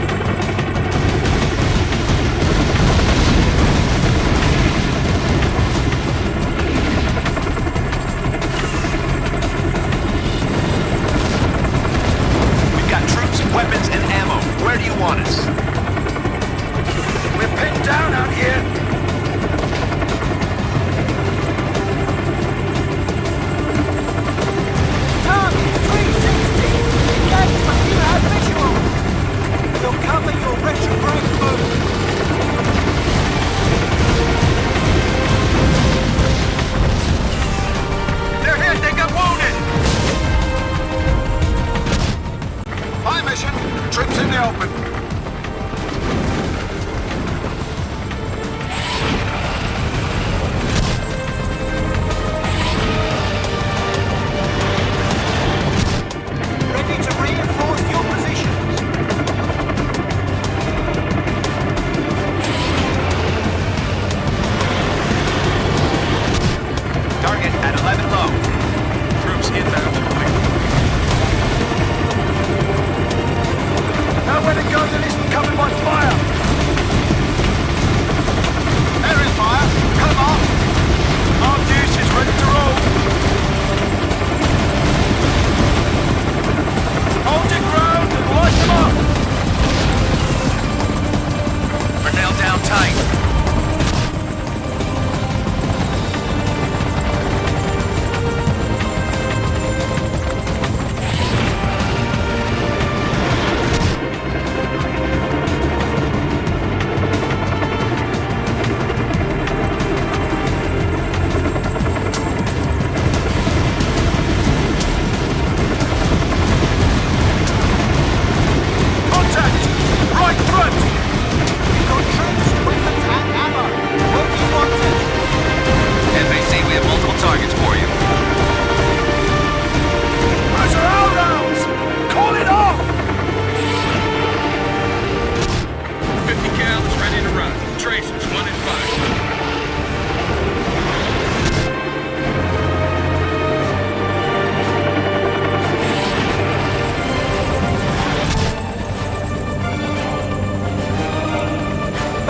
We've got troops, weapons, and ammo. Where do you want us? We're pinned down out here. Cover your retrograde move.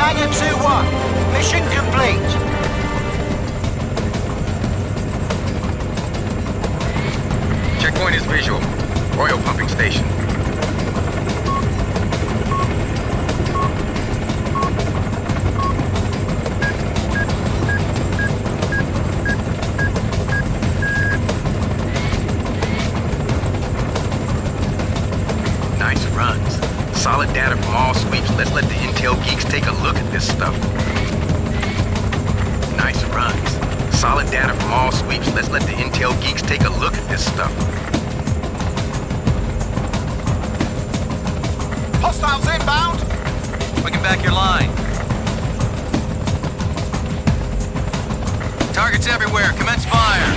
Banger 2-1. Mission complete. Checkpoint is visual. Oil pumping station. Nice runs. Solid data from all sweeps. Let's let the intel geeks take a look at this stuff. Nice runs. Solid data from all sweeps. Let's let the intel geeks take a look at this stuff. Hostiles inbound! Looking back your line. Targets everywhere. Commence fire.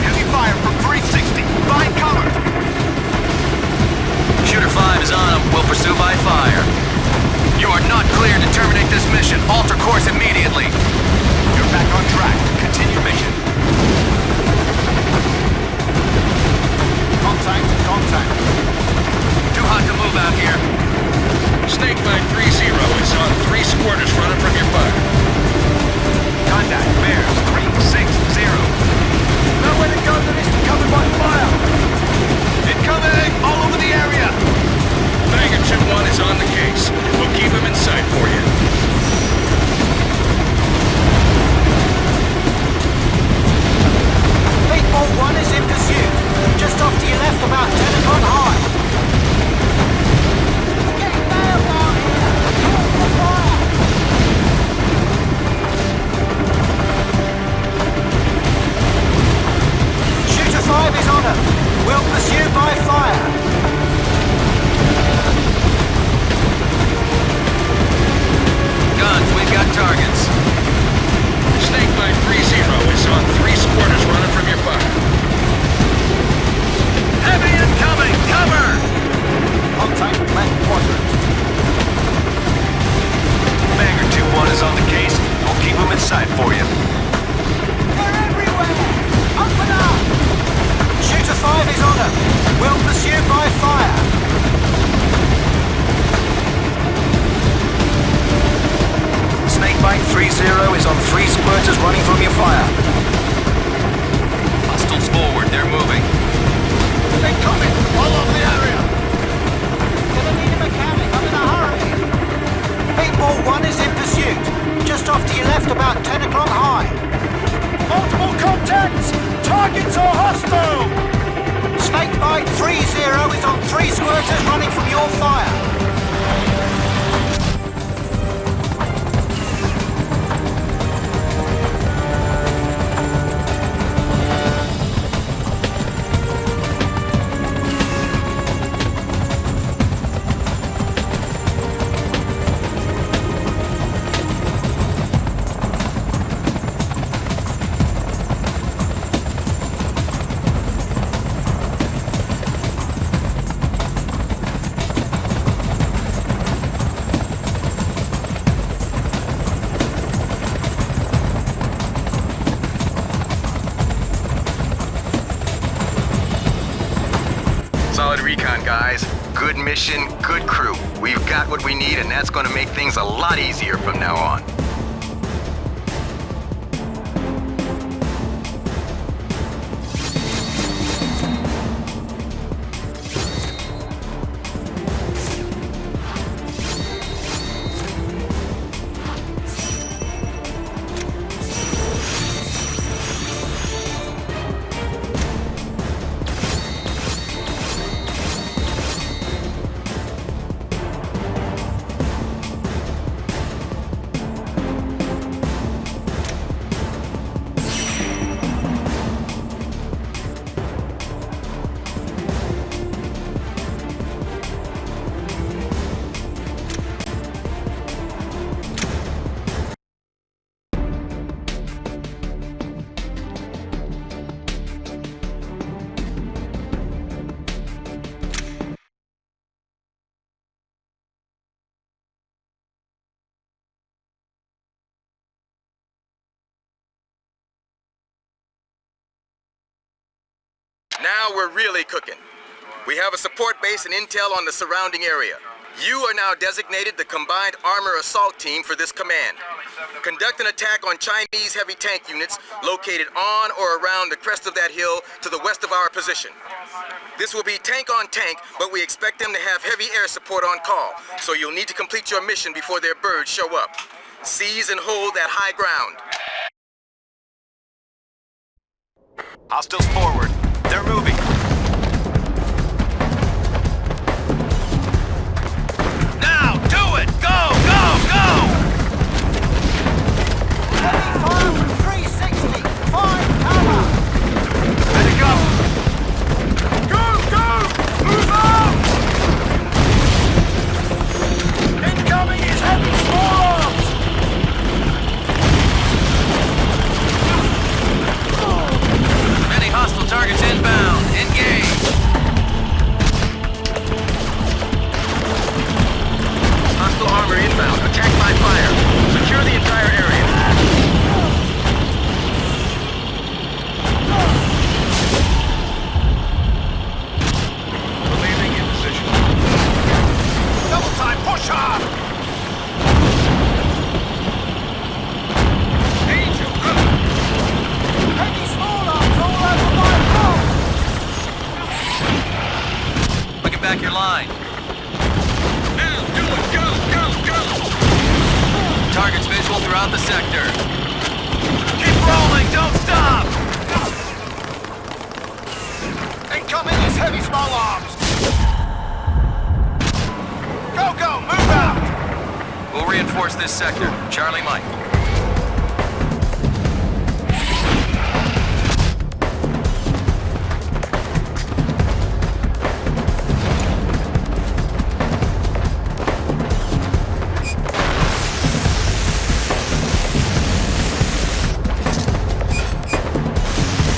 Heavy fire from 360. Find cover! Shooter 5 is on him. We'll pursue by fire. You are not cleared to terminate this mission. Alter course immediately. You're back on track. Continue mission. Contact. Too hot to move out here. Snakebite 3-0 is on 3 squirters running from your fire. Contact, Bears 360. Nowhere to go that isn't covered by fire. Incoming! All over the area! Banger 2-1 is on the case. We'll keep him in sight for you. 8-1 is in pursuit. Just off to your left about 10 o'clock high. Getting nailed down here. Call for fire. Shooter 5 is on him. We'll pursue by fire. Guns, we've got targets. Snakebite 3-0 is on 3 squirters running from your fire. Heavy incoming! Cover! Contact left quadrant. Banger 2-1 is on the case. We'll keep him in sight for you. They're everywhere. Open up. Shooter 5 is on him. We'll pursue by fire. Snakebite 3-0 is on 3 squirters running from your fire. Hostiles forward. They're moving. They're coming! All over the area! Gonna need a mechanic. I'm in a hurry. 8-1 is in pursuit. Just off to your left about 10 o'clock high. Multiple contacts! Targets are hostile! Snakebite 3-0 is on 3 squirters running from your fire. Solid recon, guys. Good mission, good crew. We've got what we need, and that's going to make things a lot easier from now on. Now we're really cooking. We have a support base and intel on the surrounding area. You are now designated the Combined Armor Assault Team for this command. Conduct an attack on Chinese heavy tank units located on or around the crest of that hill to the west of our position. This will be tank on tank, but we expect them to have heavy air support on call, so you'll need to complete your mission before their birds show up. Seize and hold that high ground. Hostiles forward. They're moving. Now, do it! Go, go, go! Heavy fire from 360! Find cover! Medic up! Go, go! Move out! Incoming is heavy small arms! Many hostile targets inbound. Engage. Hostile armor inbound. Attack by fire. Secure the entire area. Relieving in position. Double time, push hard! Angel, Heavy small arms all over my front! Looking back your line. Now, do it! Go, go, go! Targets visual throughout the sector. keep rolling, don't stop! Incoming is heavy small arms! Go, go, move out! We'll reinforce this sector. Charlie Mike.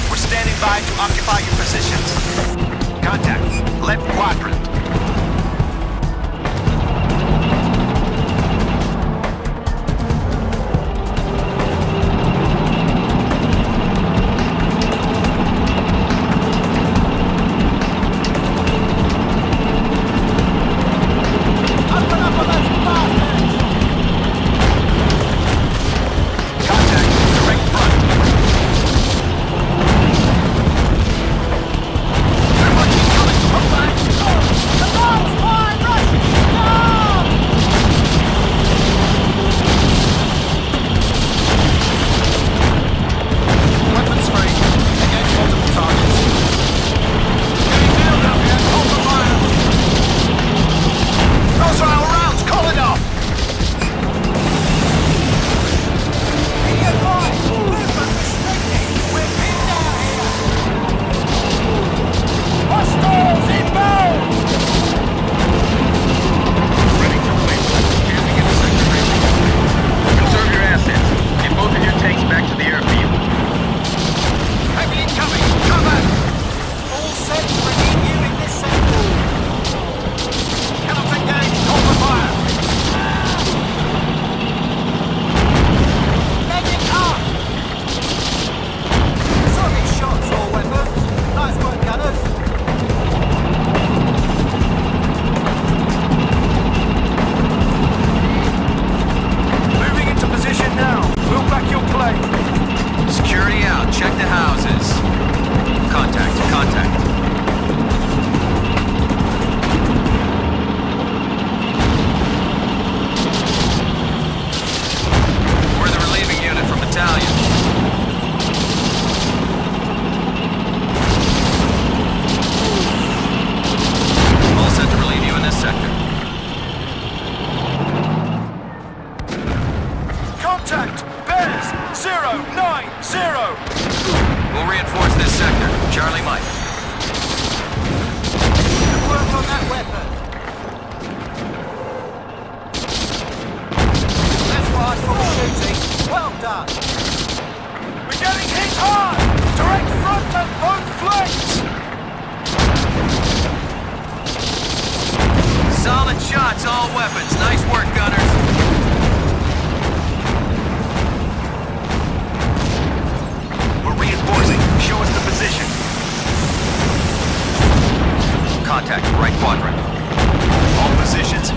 We're standing by to occupy your positions. Contact, left quadrant. Open up on those bastards! Contact, direct front. They're much incoming. Hold back. The bomb's flying Russian! No! Weapons free. Against multiple targets. Getting nailed up here. Hold the fire. Those are our rounds. Call it off. Idiot boy! Movement restricted! We're pinned down here! Hostiles inbound! Ready to win. Standing in the sector railing. Conserve your assets. Get both of your tanks back to the airfield. Heavy incoming. Cover. All set to relieve you in this sector. Cannot engage. Hold the fire. Medic up! Sorry shots, all weapons. Nice work, gunners. Moving into position now. We'll back your plane. Security out. Check the houses. Contact. Contact. We're the relieving unit from battalion. All set to relieve you in this sector. Contact. Bears 090. We'll reinforce this sector. Charlie Mike. Good work on that weapon. That's what I call shooting. Well done. We're getting hit hard. Direct front and both flanks. Solid shots, all weapons. Nice work, gunners. We're reinforcing. Show us the position. Contact, right quadrant. All positions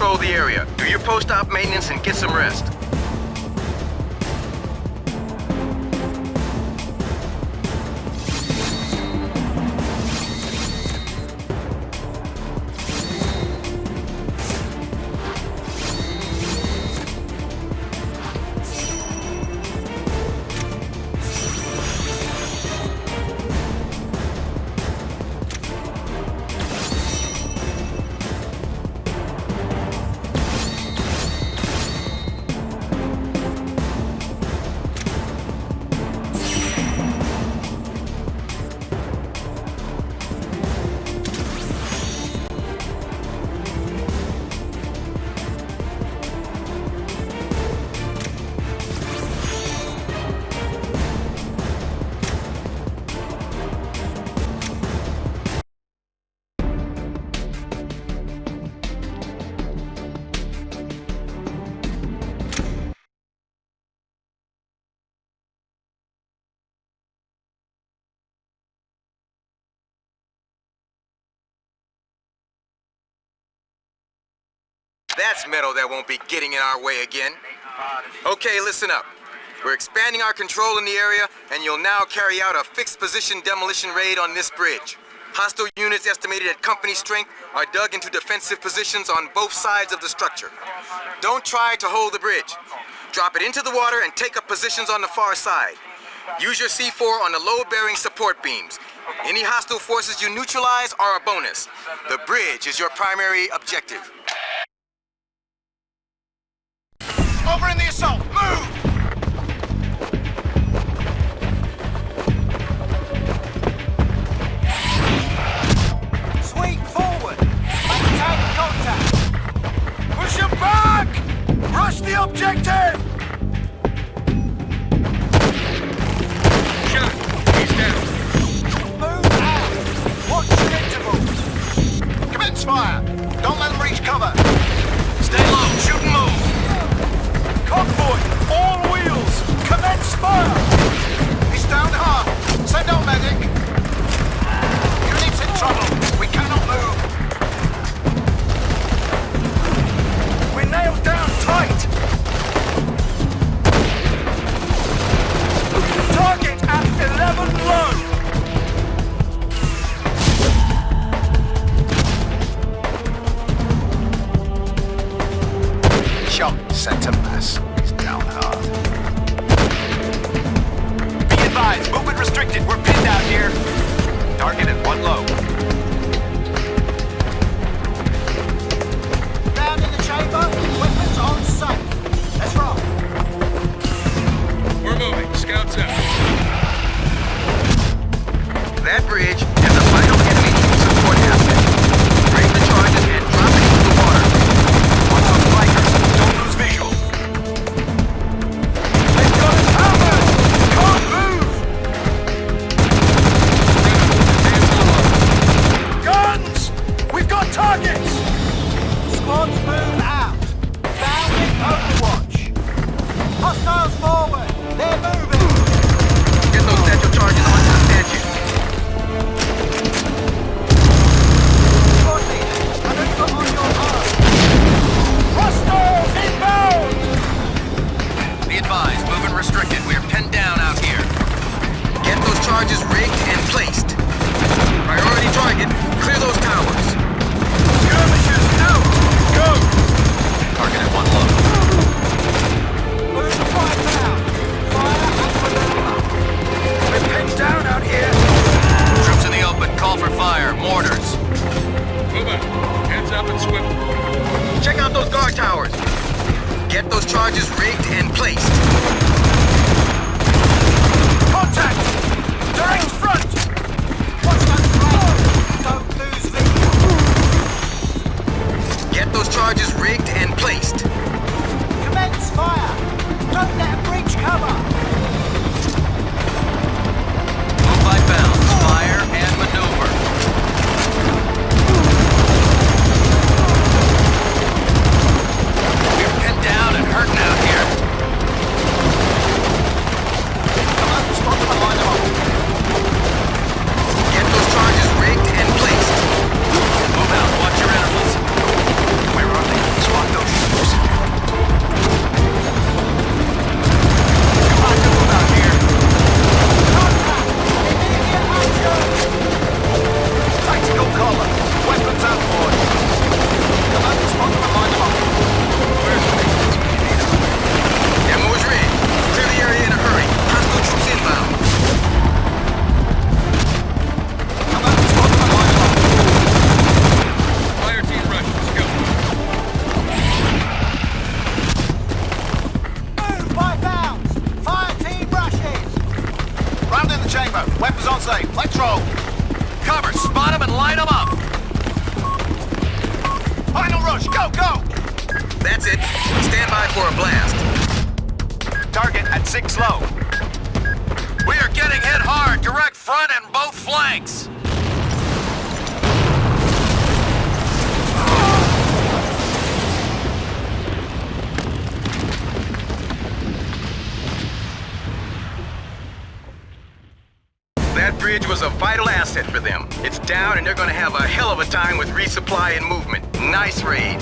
control the area. Do your post-op maintenance and get some rest. That's metal that won't be getting in our way again. Okay, listen up. We're expanding our control in the area, and you'll now carry out a fixed position demolition raid on this bridge. Hostile units estimated at company strength are dug into defensive positions on both sides of the structure. Don't try to hold the bridge. Drop it into the water and take up positions on the far side. Use your C4 on the load-bearing support beams. Any hostile forces you neutralize are a bonus. The bridge is your primary objective. Over in the assault! Move! Sweep forward! Maintain contact! Push him back! Rush the objective! Shot! He's down. Move out! Watch your intervals! Commence fire! Don't let them reach cover! Stay low! Shoot and move! Convoy! All wheels! Commence fire! He's down hard! Send out medic! Units in trouble! We cannot move! We're nailed down tight! Target at 11 low! Shot center mass. He's down hard. Be advised, movement restricted. We're pinned out here. Target at 1 low. Down in the chamber. Weapons on site. Let's roll. We're moving. Scouts out. That bridge is a vital enemy support asset. Break the charges and drop it into the water. Watch those fighters. Don't lose visual. They've got us hammered! Can't move! Guns! We've got targets! Squads move out. Down in Overwatch. Hostiles forward. They're moving. Get those satchel charges onto the statue. Squad leader, maneuver on your arm. Hostiles inbound! Be advised, movement restricted. We are pinned down out here. Get those charges rigged and placed. Priority target, clear those towers. Skirmishers out! Go! Target at 1 low. Move the fire down. Fire and maneuver. We're pinned down out here. Troops in the open, call for fire. Mortars. Move out. Hands up and swivel. Check out those guard towers. Get those charges rigged and placed. Contact! Direct front! Watch that fire! Don't lose visual. Get those charges rigged and placed. Let's roll! Cover, spot him and line him up! Final rush, go, go! That's it. Stand by for a blast. Target at 6 low. We are getting hit hard, direct front and both flanks! That bridge was a vital asset for them. It's down and they're gonna have a hell of a time with resupply and movement. Nice raid.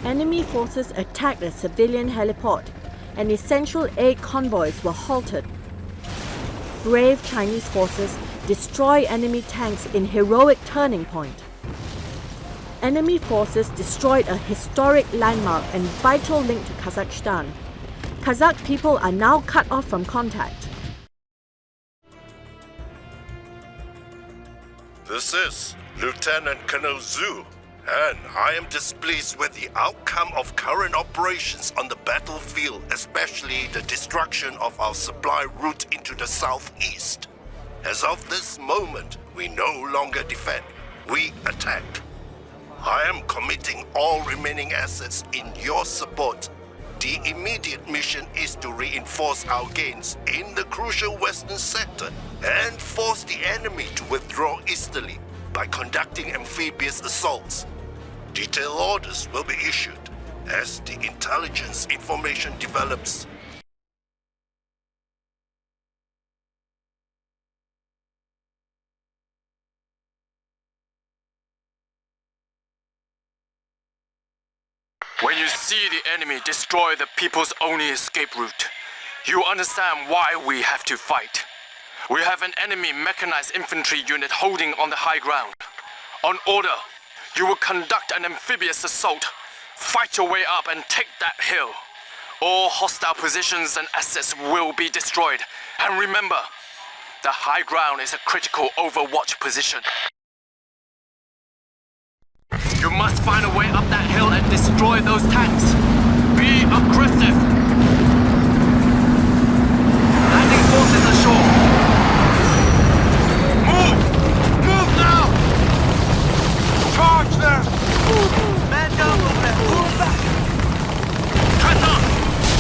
Enemy forces attacked a civilian heliport, and essential aid convoys were halted. Brave Chinese forces destroy enemy tanks in heroic turning point. Enemy forces destroyed a historic landmark and vital link to Kazakhstan. Kazakh people are now cut off from contact. This is Lieutenant Colonel Zhu, and I am displeased with the outcome of current operations on the battlefield, especially the destruction of our supply route into the southeast. As of this moment, we no longer defend, we attack. I am committing all remaining assets in your support. The immediate mission is to reinforce our gains in the crucial western sector and force the enemy to withdraw easterly by conducting amphibious assaults. Detailed orders will be issued as the intelligence information develops. When you see the enemy destroy the people's only escape route, you understand why we have to fight. We have an enemy mechanized infantry unit holding on the high ground. On order, you will conduct an amphibious assault, fight your way up and take that hill. All hostile positions and assets will be destroyed. And remember, the high ground is a critical overwatch position. You must find a way up that hill and destroy those tanks. Be aggressive. Landing forces ashore. Move! Move now! Charge there! Man down over there! Move back! Press on!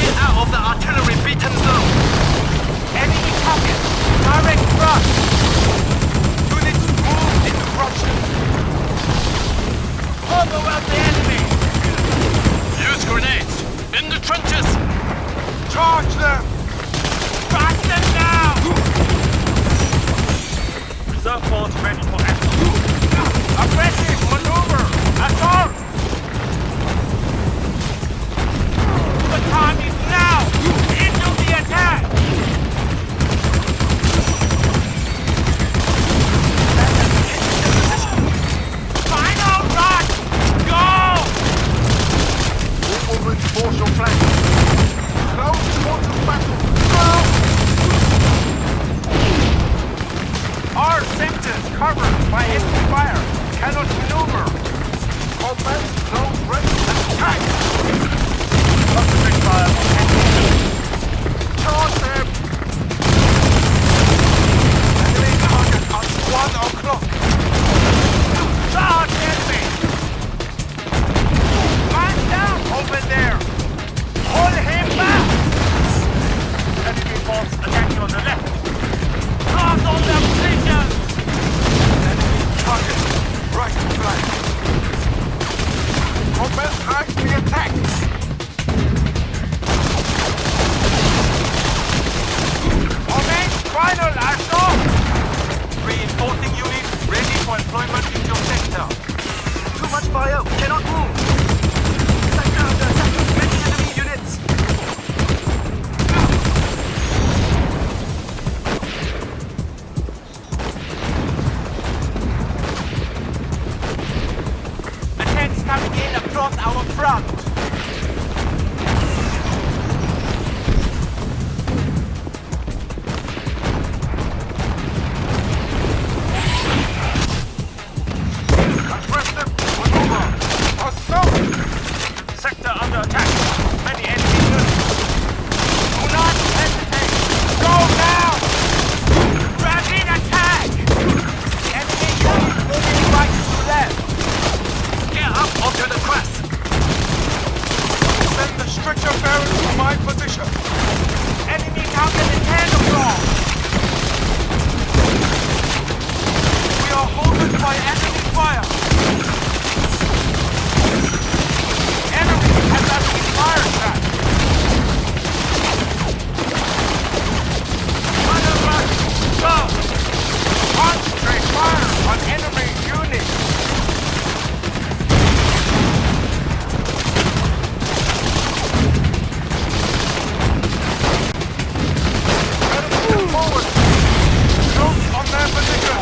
Get out of the artillery beaten zone! Enemy target! Direct thrust! Units move in direction! Overwhelm the enemy! Use grenades! In the trenches! Charge them! Strike them now! Reserve force ready for action. Aggressive maneuver! Assault! The time is now! Into the attack! Final rush! Go! We will reinforce your flank. Close towards the battle. Go! Our sectors covered by enemy fire cannot maneuver. Combat, close range, attack! Concentrate fire on enemy. Charge them! Enemy target at 1 o'clock. Charge enemy! Man down over there! Hold him back! Enemy force attacking on the left. right position. Enemy target in tandem floor. We are halted by enemy fire. Enemy has us in fire trap. Fire rush. Go. Concentrate fire on enemy units. Forward. Troops on their position.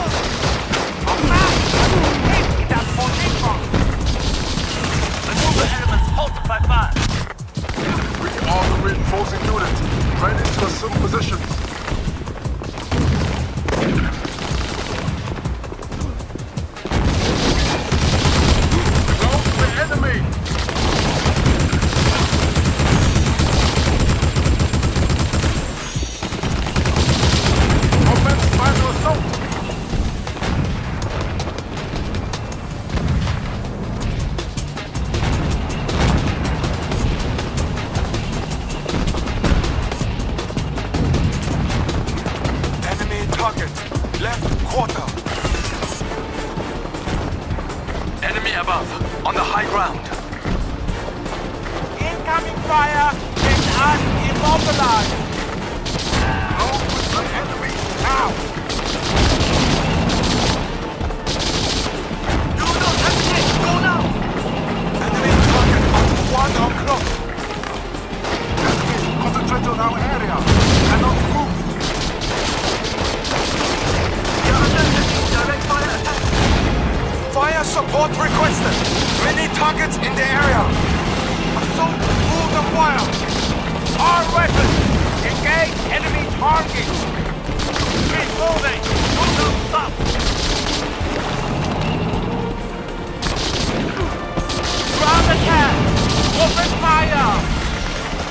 In that position. Maneuver elements halted by fire. We are the reinforcing unit. Ready to assume positions. Close the enemy. Commence final assault. Enemy target, left quarter. Enemy above, on the high ground. Incoming fire is unimmobilized. Go with the enemy now. Do not hesitate. Go now. Enemy target at 1 o'clock. Enemy concentrate on our area. Cannot move. We are under enemy direct fire attack. Fire support requested. Many targets in the area. Assault through the fire. All weapons. Engage enemy targets. Keep moving. Do not stop. Ground attack. Open fire.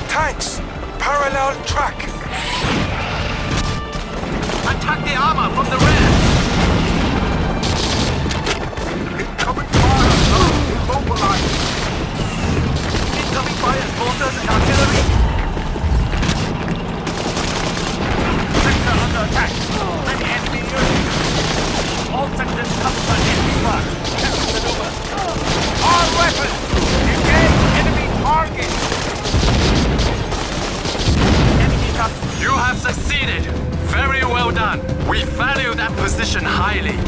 Tanks. Parallel track. Attack the armor from the rear. Incoming fire. Immobilized. Incoming fire mortars and artillery. Sector under attack. Many enemy units. All sectors covered by enemy fire. Capture maneuver. All weapons. Engage enemy target. Enemy target. You have succeeded. Very well done. We value that position highly.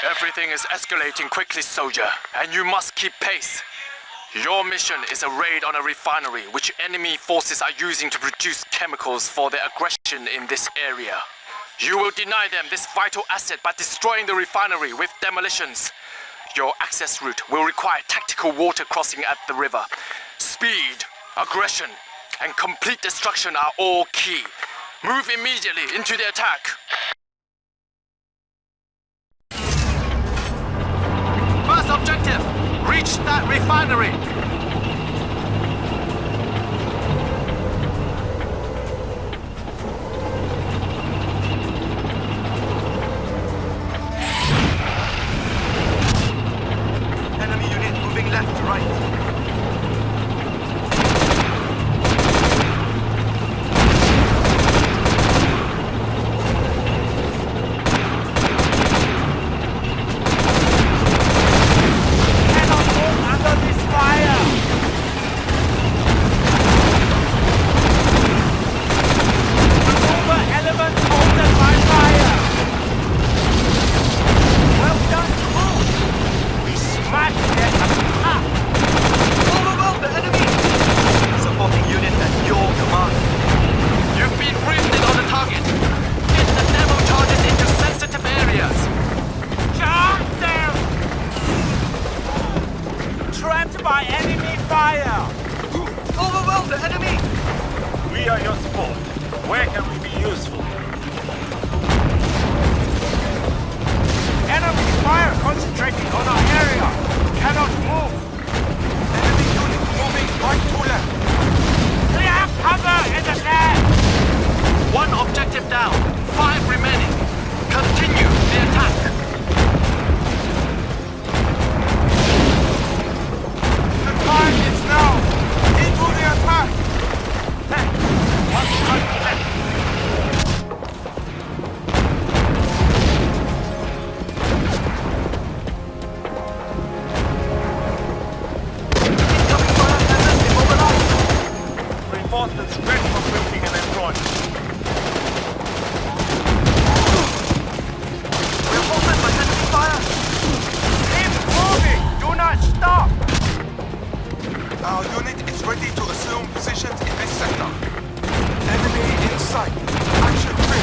Everything is escalating quickly, soldier, and you must keep pace. Your mission is a raid on a refinery which enemy forces are using to produce chemicals for their aggression in this area. You will deny them this vital asset by destroying the refinery with demolitions. Your access route will require tactical water crossing at the river. Speed, aggression, and complete destruction are all key. Move immediately into the attack. First objective, reach that refinery. Enemy unit moving left to right. sport. Where can we be useful? Enemy fire concentrating on our area. Cannot move. Enemy unit moving right to left. Clear cover in the air. One objective down. 5 remaining. Continue the attack. The time is now. Into the attack. Reinforcements ready for briefing and employment. Reinforcement by enemy fire. Keep moving. Do not stop. Our unit is ready to assume positions in this sector. Enemy in sight. Action 3.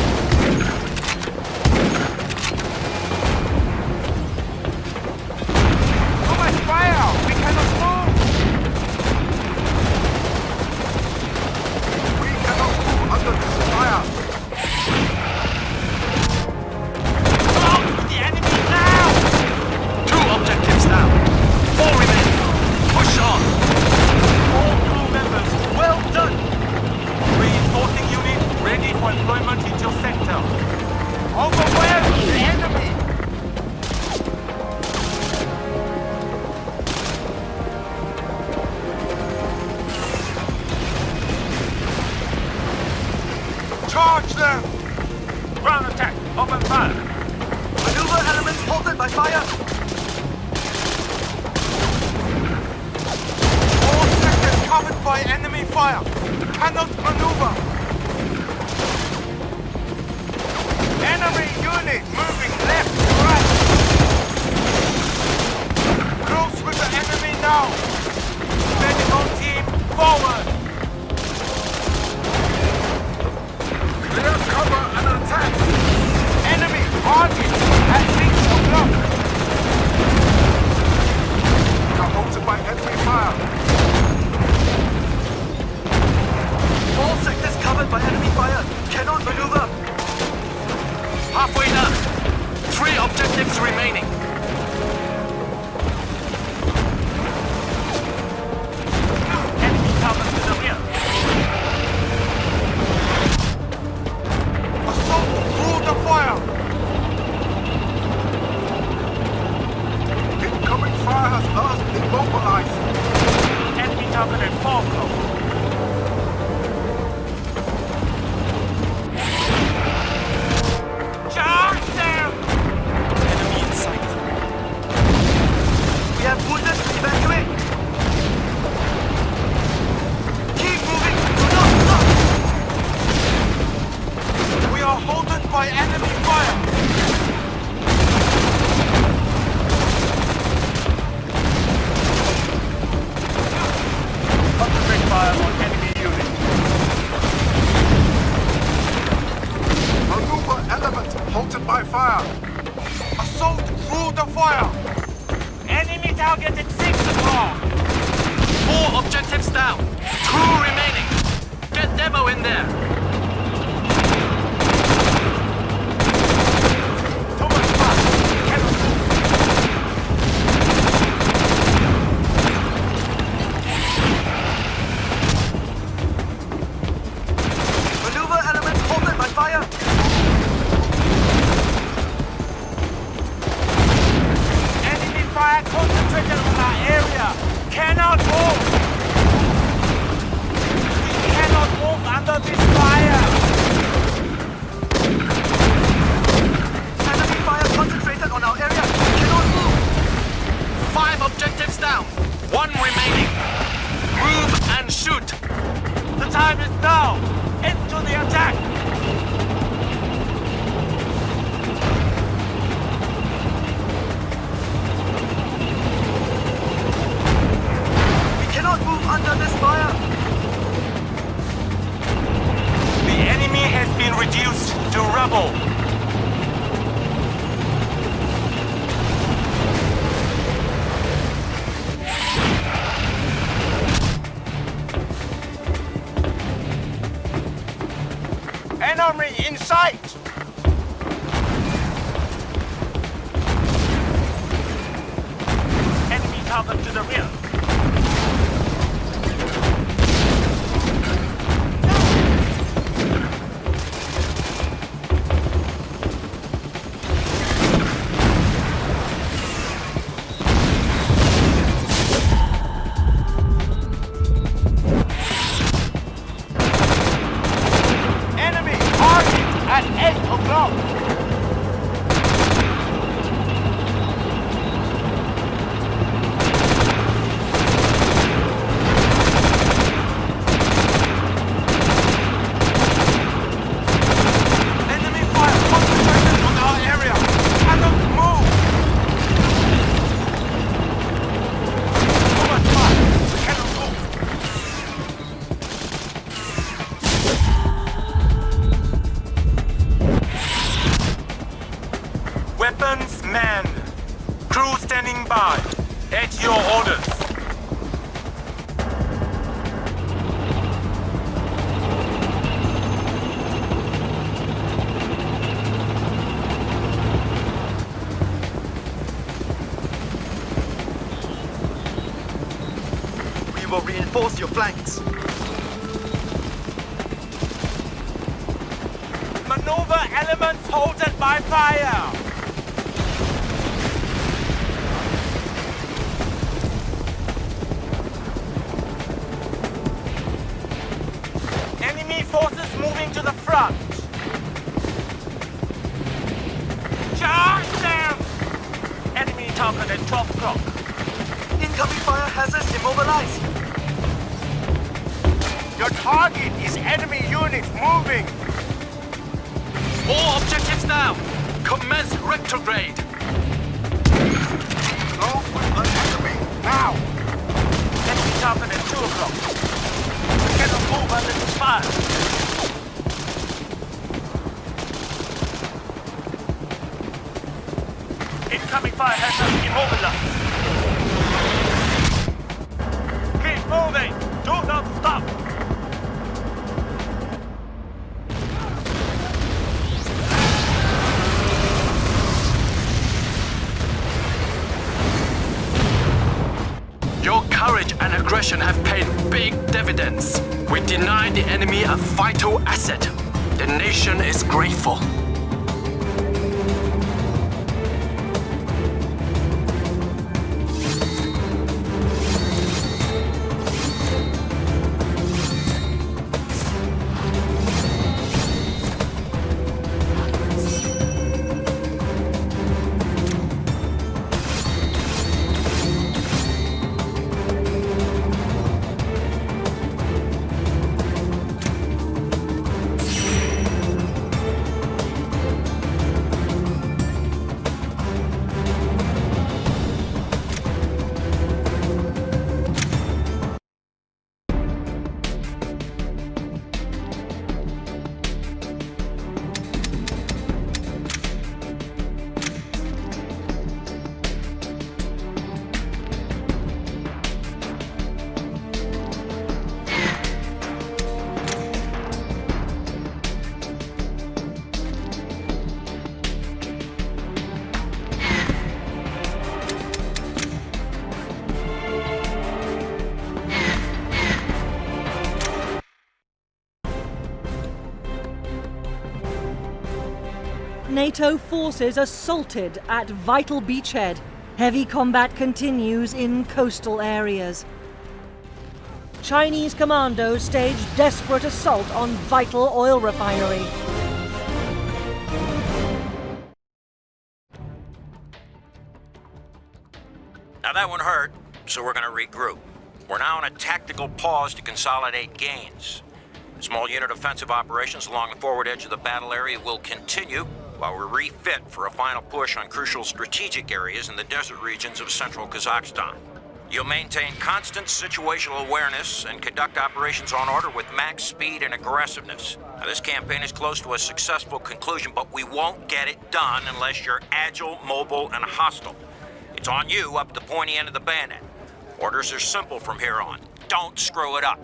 Too much fire. We cannot move. We cannot move under this fire. Stop the enemy now. 2 objectives down. 4 remaining. Push on. All crew members, well done. Reinforcing unit ready for employment in your sector. Overwhelm the enemy. Charge them! Ground attack, open fire. Maneuver elements halted by fire. All sectors covered by enemy fire. Cannot maneuver. Enemy unit moving left to right. Close with the enemy now. Medical team, forward. Clear cover and attack. Enemy target at 6 o'clock. We are halted by enemy fire. All sectors covered by enemy fire. Cannot maneuver. Halfway done. 3 objectives remaining. Enemy cover to the rear. Assault through the fire. Incoming fire has us immobilized. Enemy target at 4 o'clock. Charge them! Enemy in sight. We have wounded. Evacuate. Keep moving. Do not stop. We are halted by enemy fire. Concentrate fire on enemy unit. Maneuver element halted by fire. Assault through the fire. Enemy target at 6 o'clock. 4 objectives down. 2 remaining. Get Demo in there. Too much fire. Cannot move. Maneuver elements halted by fire. Enemy fire concentrated on our area. Cannot move. We cannot move under this fire. Enemy fire concentrated on our area. Cannot move. 5 objectives down. 1 remaining. Move and shoot. The time is now. Into the attack. We cannot move under this fire. The enemy has been reduced to rubble. Enemy in sight! Enemy target to the rear. Enemy target at 8 o'clock. Enemy fire concentrated on our area. Cannot move. Too much fire. We cannot move. Weapons manned. Crew standing by. At your orders. We will reinforce your flanks. Maneuver elements halted by fire. Enemy forces moving to the front. Charge them! Enemy target at 12 o'clock. Incoming fire hazards immobilized. Your target is enemy unit moving. All objectives down. Commence retrograde. Go with an enemy. Now! Enemy target at 2 o'clock. We cannot move under this fire. Incoming fire hazard immobilized. Keep moving! Do not stop! Your courage and aggression have paid big dividends. We denied the enemy a vital asset. The nation is grateful. NATO forces assaulted at vital beachhead. Heavy combat continues in coastal areas. Chinese commandos stage desperate assault on vital oil refinery. Now that one hurt, so we're gonna regroup. We're now on a tactical pause to consolidate gains. Small unit offensive operations along the forward edge of the battle area will continue while we refit for a final push on crucial strategic areas in the desert regions of central Kazakhstan. You'll maintain constant situational awareness and conduct operations on order with max speed and aggressiveness. Now, this campaign is close to a successful conclusion, but we won't get it done unless you're agile, mobile, and hostile. It's on you up at the pointy end of the bayonet. Orders are simple from here on. Don't screw it up.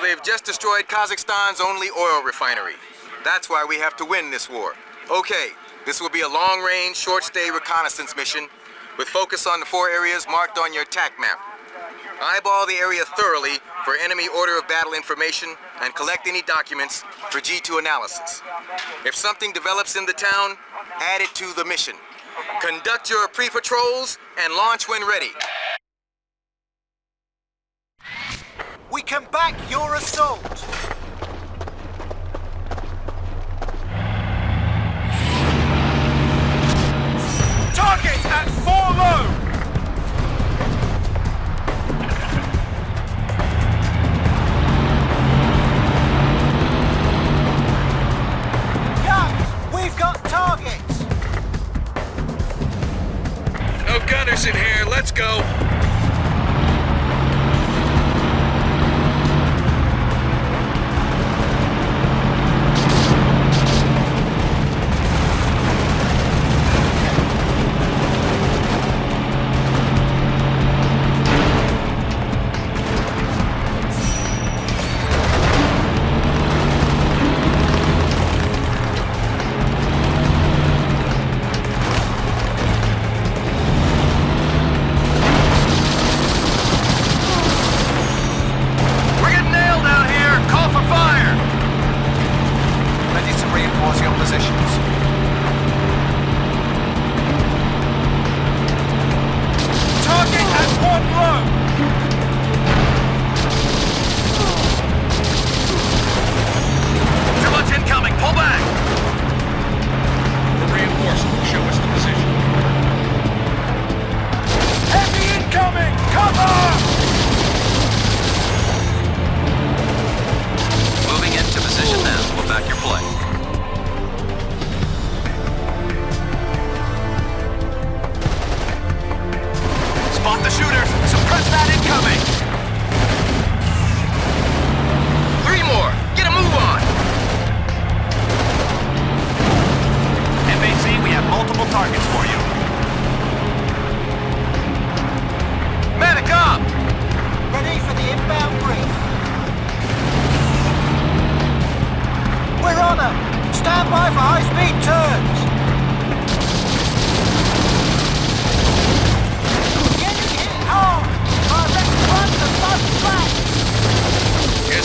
they've just destroyed Kazakhstan's only oil refinery. That's why we have to win this war. Okay, this will be a long-range, short-stay reconnaissance mission with focus on the 4 areas marked on your TAC map. Eyeball the area thoroughly for enemy order of battle information and collect any documents for G2 analysis. If something develops in the town, add it to the mission. Conduct your pre-patrols and launch when ready. We can back your assault! Target at 4 low! Guns, we've got targets! No gunners in here, let's go!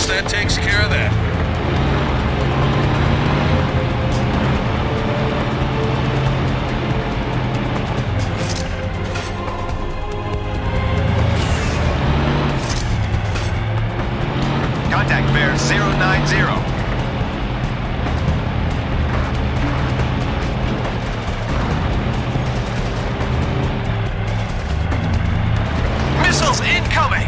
That takes care of that. Contact bear 090. Missiles incoming!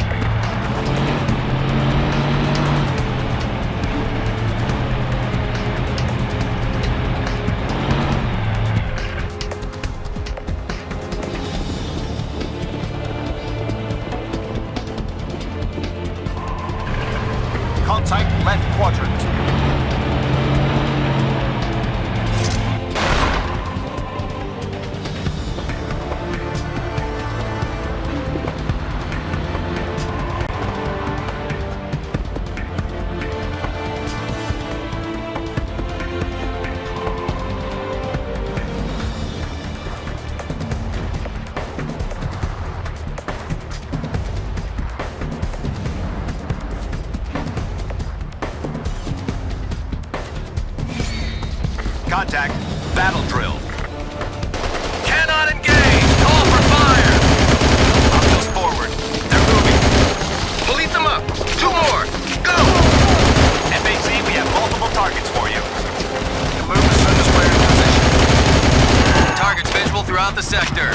Contact left quadrant. Contact, battle drill. Cannot engage! Call for fire! Hostiles forward. They're moving. Police them up! 2 more! Go! FAC, we have multiple targets for you. The move as soon as we're in position. Targets visual throughout the sector.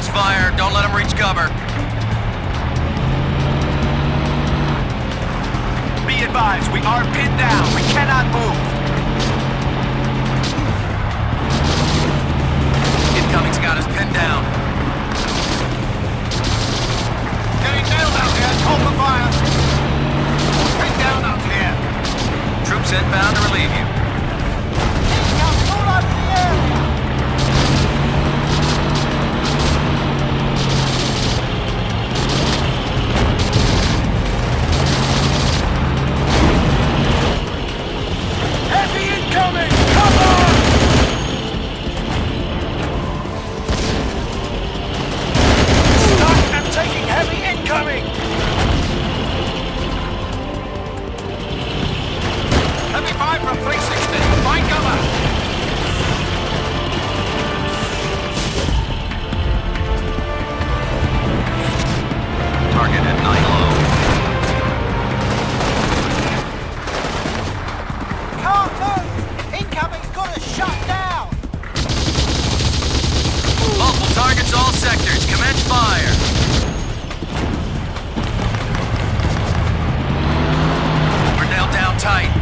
Fire, don't let them reach cover. Be advised, we are pinned down. We cannot move. Incoming's got us pinned down. Getting nailed out here. Call for fire. Pinned down fire! We're nailed down tight.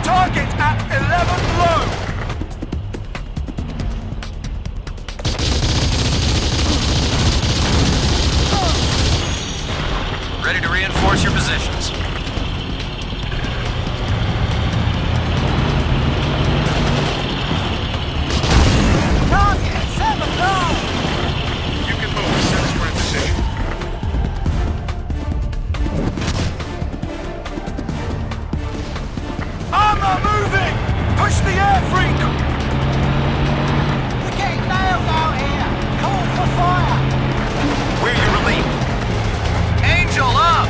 Target at 11 low. Ready to reinforce your positions. Target 7 low. You can move as soon as we're in position. Armor moving! Push the air freak! We're getting nailed out here! Call for fire! We're your relief. Angel up!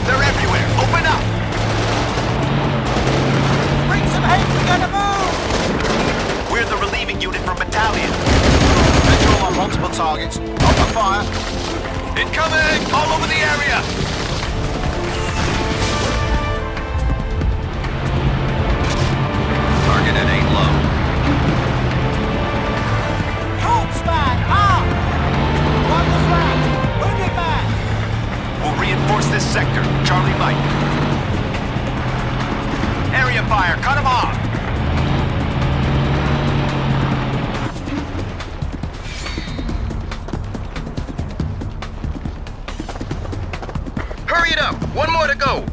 They're everywhere. Open up! Bring some heat, we gotta move! We're the relieving unit from battalion. Visual on multiple targets. Open fire. Incoming! All over the area! Target at 8 low. Coltsman, up! One was left. Wounded man! We'll reinforce this sector. Charlie Mike. Area fire. Cut them off. Hurry it up! One more to go!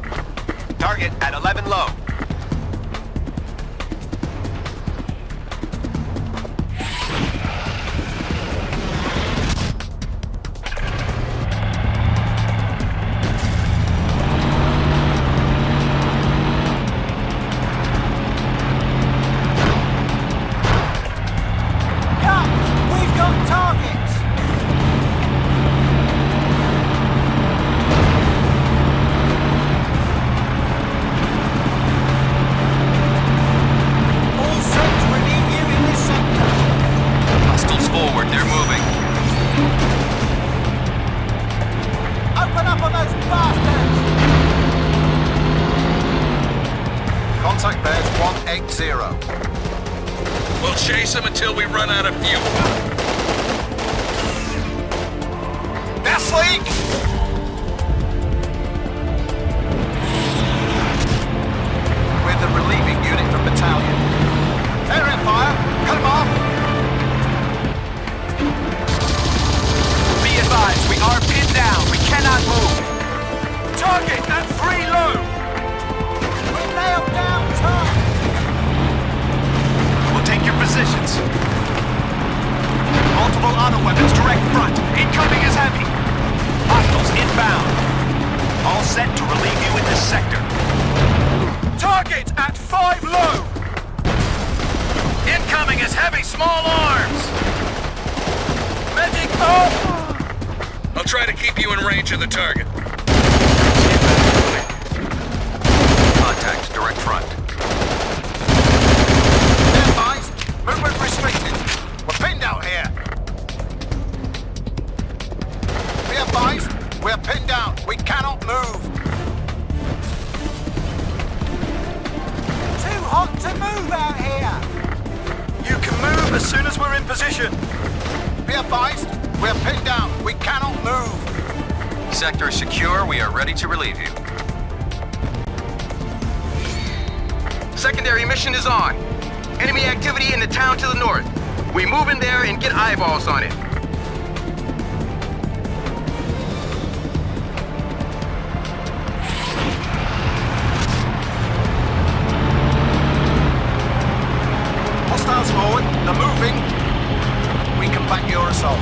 Target at 11 low. Cut! We've got targets! All set to relieve you in this sector. Hostiles forward. They're moving. Open up on those bastards! Contact bears 180. We'll chase them until we run out of fuel. Gas leak! We're the relieving unit from battalion. Area fire! Cut them off! Be advised, we are pinned down. We cannot move. Target at 3 low! We're nailed down tight! We'll take your positions. Multiple auto weapons direct front. Incoming is heavy. Hostiles inbound. All set to relieve you in this sector. Target at 5 low! Incoming is heavy small arms. Medic up! I'll try to keep you in range of the target. Contact direct front. Be advised, movement restricted. We're pinned out here. Be advised, we're pinned down. We cannot move. Too hot to move out here! You can move as soon as we're in position. Be advised, we're pinned down. We cannot move. Sector is secure. We are ready to relieve you. Secondary mission is on. Enemy activity in the town to the north. We move in there and get eyeballs on it. Hostiles forward. They're moving. We can back your assault.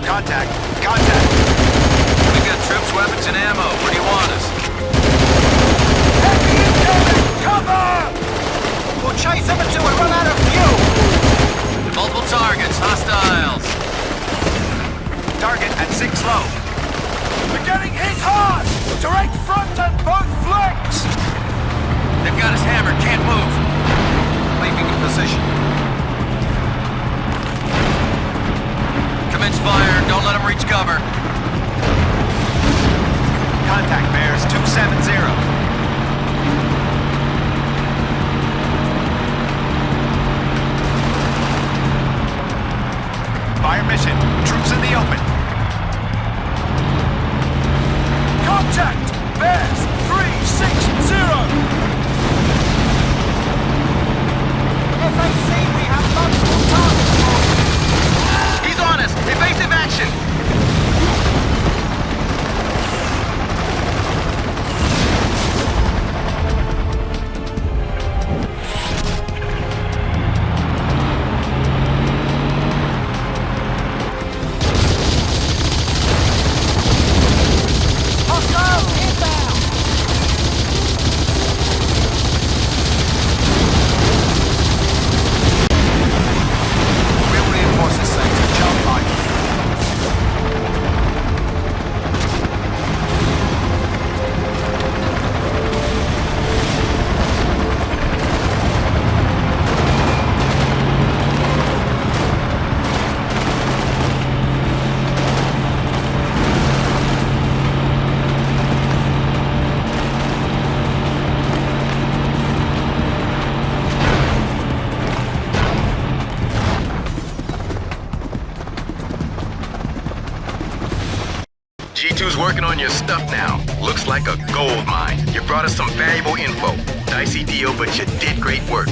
Contact. Contact. We've got troops, weapons, and ammo. Where do you want us? Heavy incoming! Cover! We'll chase them until we run out of fuel. Multiple targets. Hostiles. Target at 6 low. We're getting hit hard! Direct front and both flanks! They've got us hammered, can't move. Leaving in position. Commence fire, don't let them reach cover. Contact bears 270. Fire mission. Troops in the open. Contact! Bears 360! FAC, we have multiple targets. He's on us! Evasive action! G2's working on your stuff now. Looks like a gold mine. You brought us some valuable info. Dicey deal, but you did great work.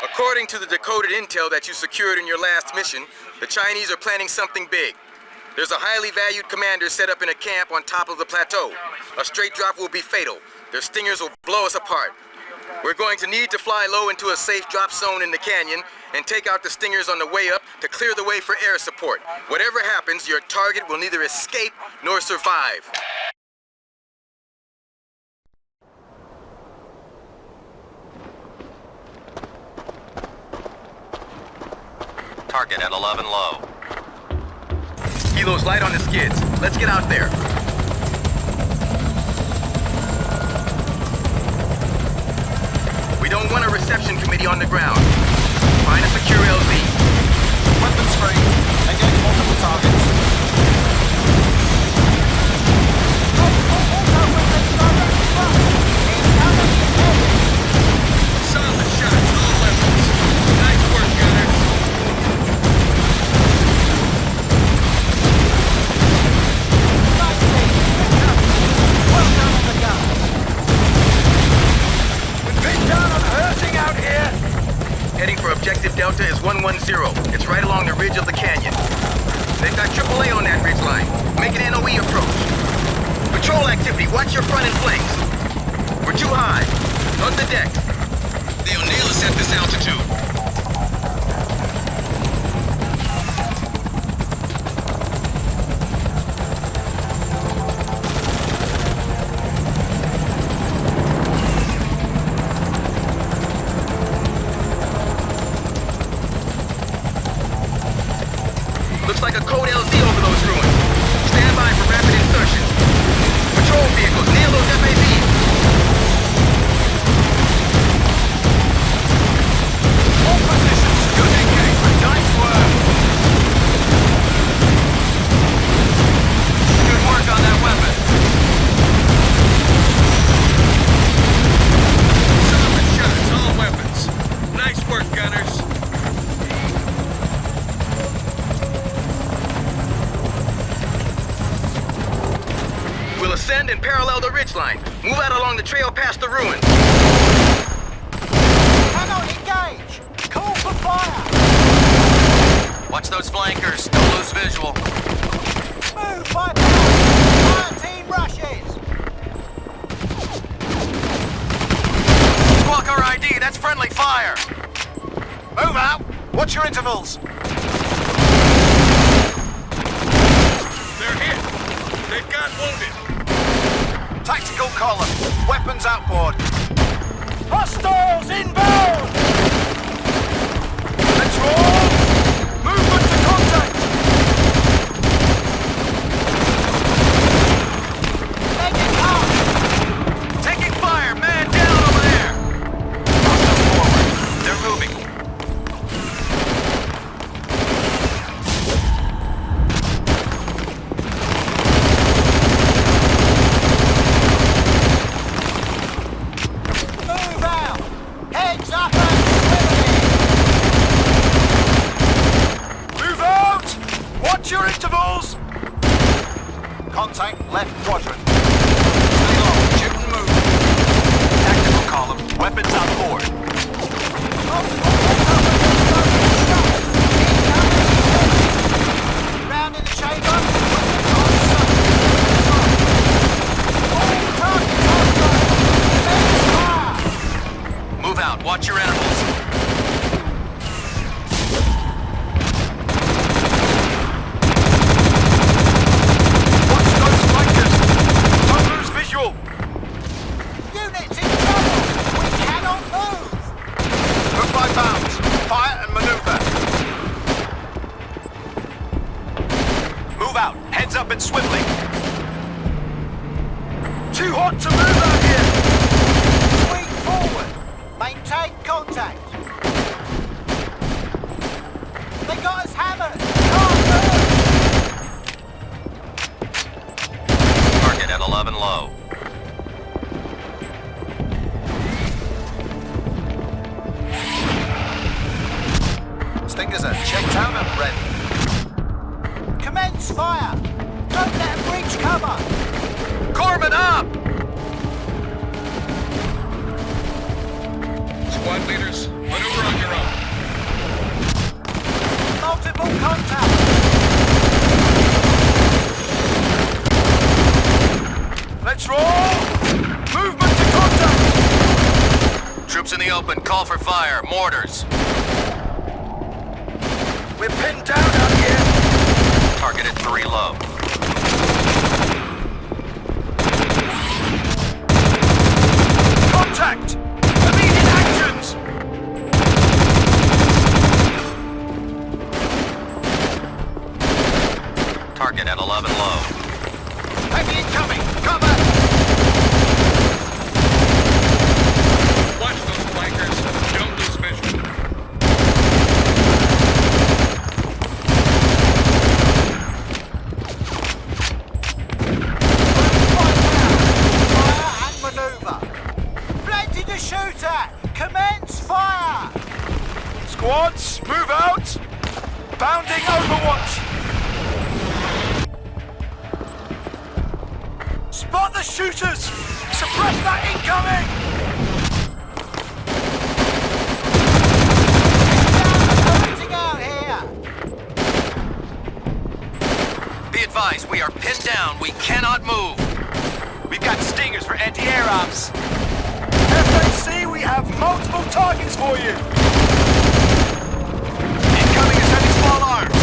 According to the decoded intel that you secured in your last mission, the Chinese are planning something big. There's a highly valued commander set up in a camp on top of the plateau. A straight drop will be fatal. Their stingers will blow us apart. We're going to need to fly low into a safe drop zone in the canyon and take out the stingers on the way up to clear the way for air support. Whatever happens, your target will neither escape nor survive. Target at 11 low. Kilo's light on the skids. Let's get out there. We don't want a reception committee on the ground. Find a secure LZ. Weapons free. Engage multiple targets. Solid shots, all levels. Nice work, gunner. Well done on the gun. We've been down on hurting out here. Heading for objective Delta is 110. It's right along the ridge of the canyon. They've got AAA on that ridge line. Make an NOE approach. Patrol activity, watch your front and flanks. We're too high. On the deck. The O'Neill is at this altitude. Looks like a code LZ over those ruins. Stand by for rapid insertion. Patrol vehicles, nail those FAVs. Descend and parallel the ridgeline. Move out along the trail past the ruins. Cannot engage! Call for fire! Watch those flankers. Don't lose visual. Move by power! Fire team rushes! Squawker ID, that's friendly fire. Move out! Watch your intervals! They're hit. They've got wounded. Tactical column. Weapons outboard. Hostiles inbound! Let's roll! Movement to contact! Make it up! Taking fire. Man down over there. Hostiles forward. They're moving. Move out! Heads up and swimming! Move out! Watch your intervals! Contact left quadrant. Stay low, shoot and move. Tactical column, weapons on board. Round in the chamber. All targets hostile. Commence fire! Move out. Watch your intervals. Watch those flankers! Don't lose visual! Units in trouble! We cannot move! Move by bounds. Fire and maneuver. Move out. Heads up and swiftly. Too hot to move out here! Swing forward! Maintain contact! They got us hammered! Can't move! Target at 11 low. Stingers are checked out and ready. Commence fire! Don't let them breach cover! Corpsman up! Squad leaders, maneuver on your own. Multiple contact! Let's roll! Movement to contact! Troops in the open. Call for fire. Mortars. We're pinned down out here! Target at 3 low. Contact! Immediate actions! Target at 11 low. Heavy incoming! Cover! Watch those flankers. Don't lose visual. Fire and maneuver! Plenty to shoot at! Commence fire! Squads, move out! Bounding overwatch! Spot the shooters! Suppress that incoming! Hurting out here! Be advised, we are pinned down. We cannot move. We've got stingers for anti-air arms. FAC, we have multiple targets for you. Incoming is heavy small arms.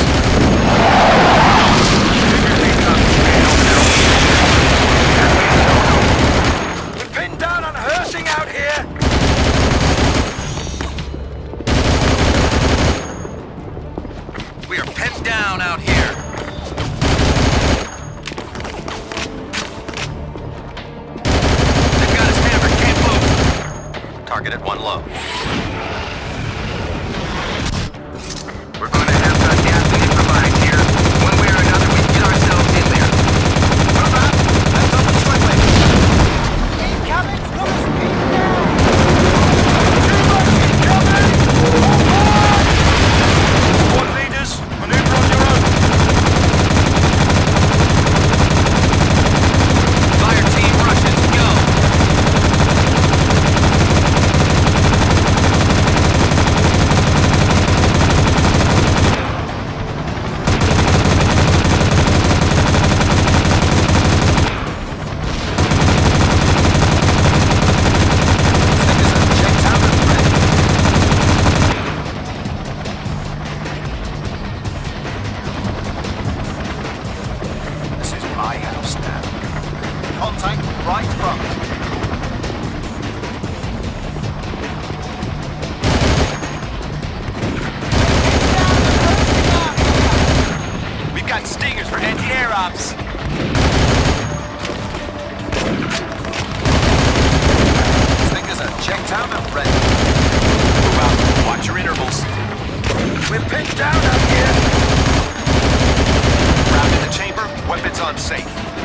We're pinned down on Hershing out here. We are pinned down out here. They've got us hammered. Can't move. Target at 1 low. We're going to have to gas and improvise here. One way or another, we get ourselves in there. Move out. Let's open quickly. Incoming! Got us pinned down! Too much incoming! Squad leaders, maneuver on your own. Fire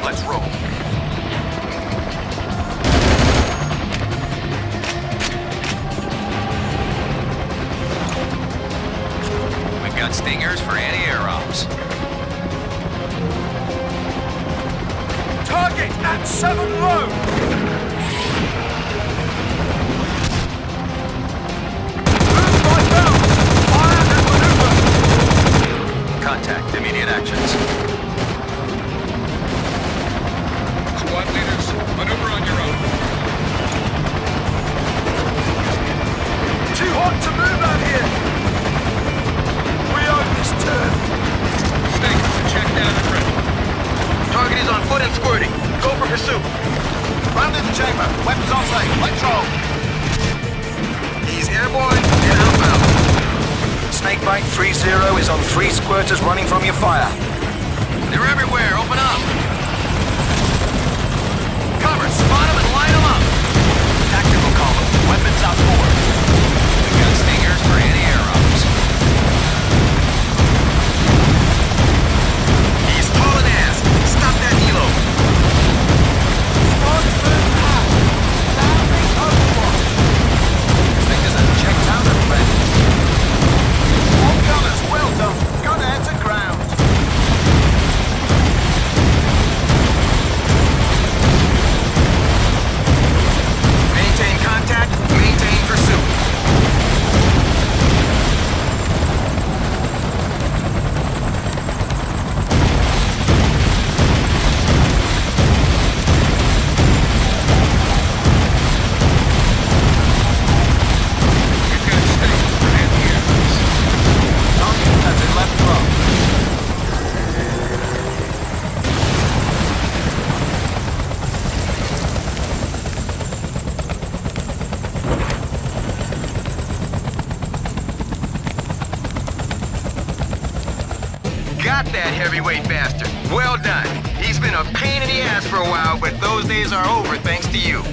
Let's roll. We've got stingers for anti-air ops. Target at 7 low! Move by bounce! Fire and maneuver! Contact, immediate actions. Squad leaders, maneuver on your own. Too hot to move out here! We own this turn! Snake, check down and ready. Target is on foot and squirting. Go for pursuit. Round in the chamber. Weapons on site. Let's roll. He's airborne and outbound. Snakebite 3-0 is on 3 squirters running from your fire. They're everywhere. Open up. Cover, spot them and line them up. Tactical column, weapons outboard. We've got stingers for anti-air ops. He's hauling ass. Stop that helo. Stingers have checked out already. All gunners, well done. Gun air to ground. Maintain contact. Maintain pursuit. We've got stakes for anti-air ops. Target has been left low. Got that heavyweight bastard. Well done. He's been a pain in the ass for a while, but those days are over thanks to you.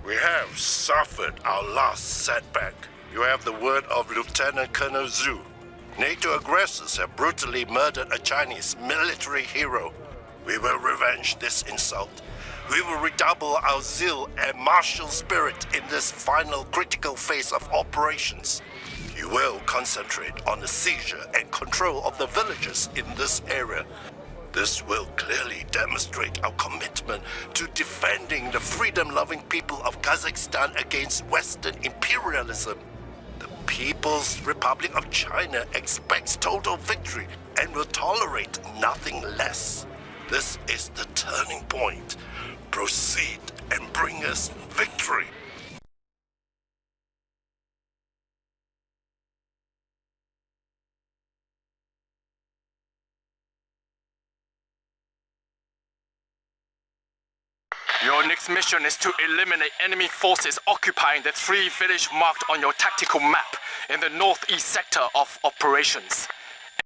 We have suffered our last setback. You have the word of Lieutenant Colonel Zhu. NATO aggressors have brutally murdered a Chinese military hero. We will revenge this insult. We will redouble our zeal and martial spirit in this final critical phase of operations. You will concentrate on the seizure and control of the villages in this area. This will clearly demonstrate our commitment to defending the freedom-loving people of Kazakhstan against Western imperialism. The People's Republic of China expects total victory and will tolerate nothing less. This is the turning point. Proceed and bring us victory. Your next mission is to eliminate enemy forces occupying the 3 villages marked on your tactical map in the northeast sector of operations.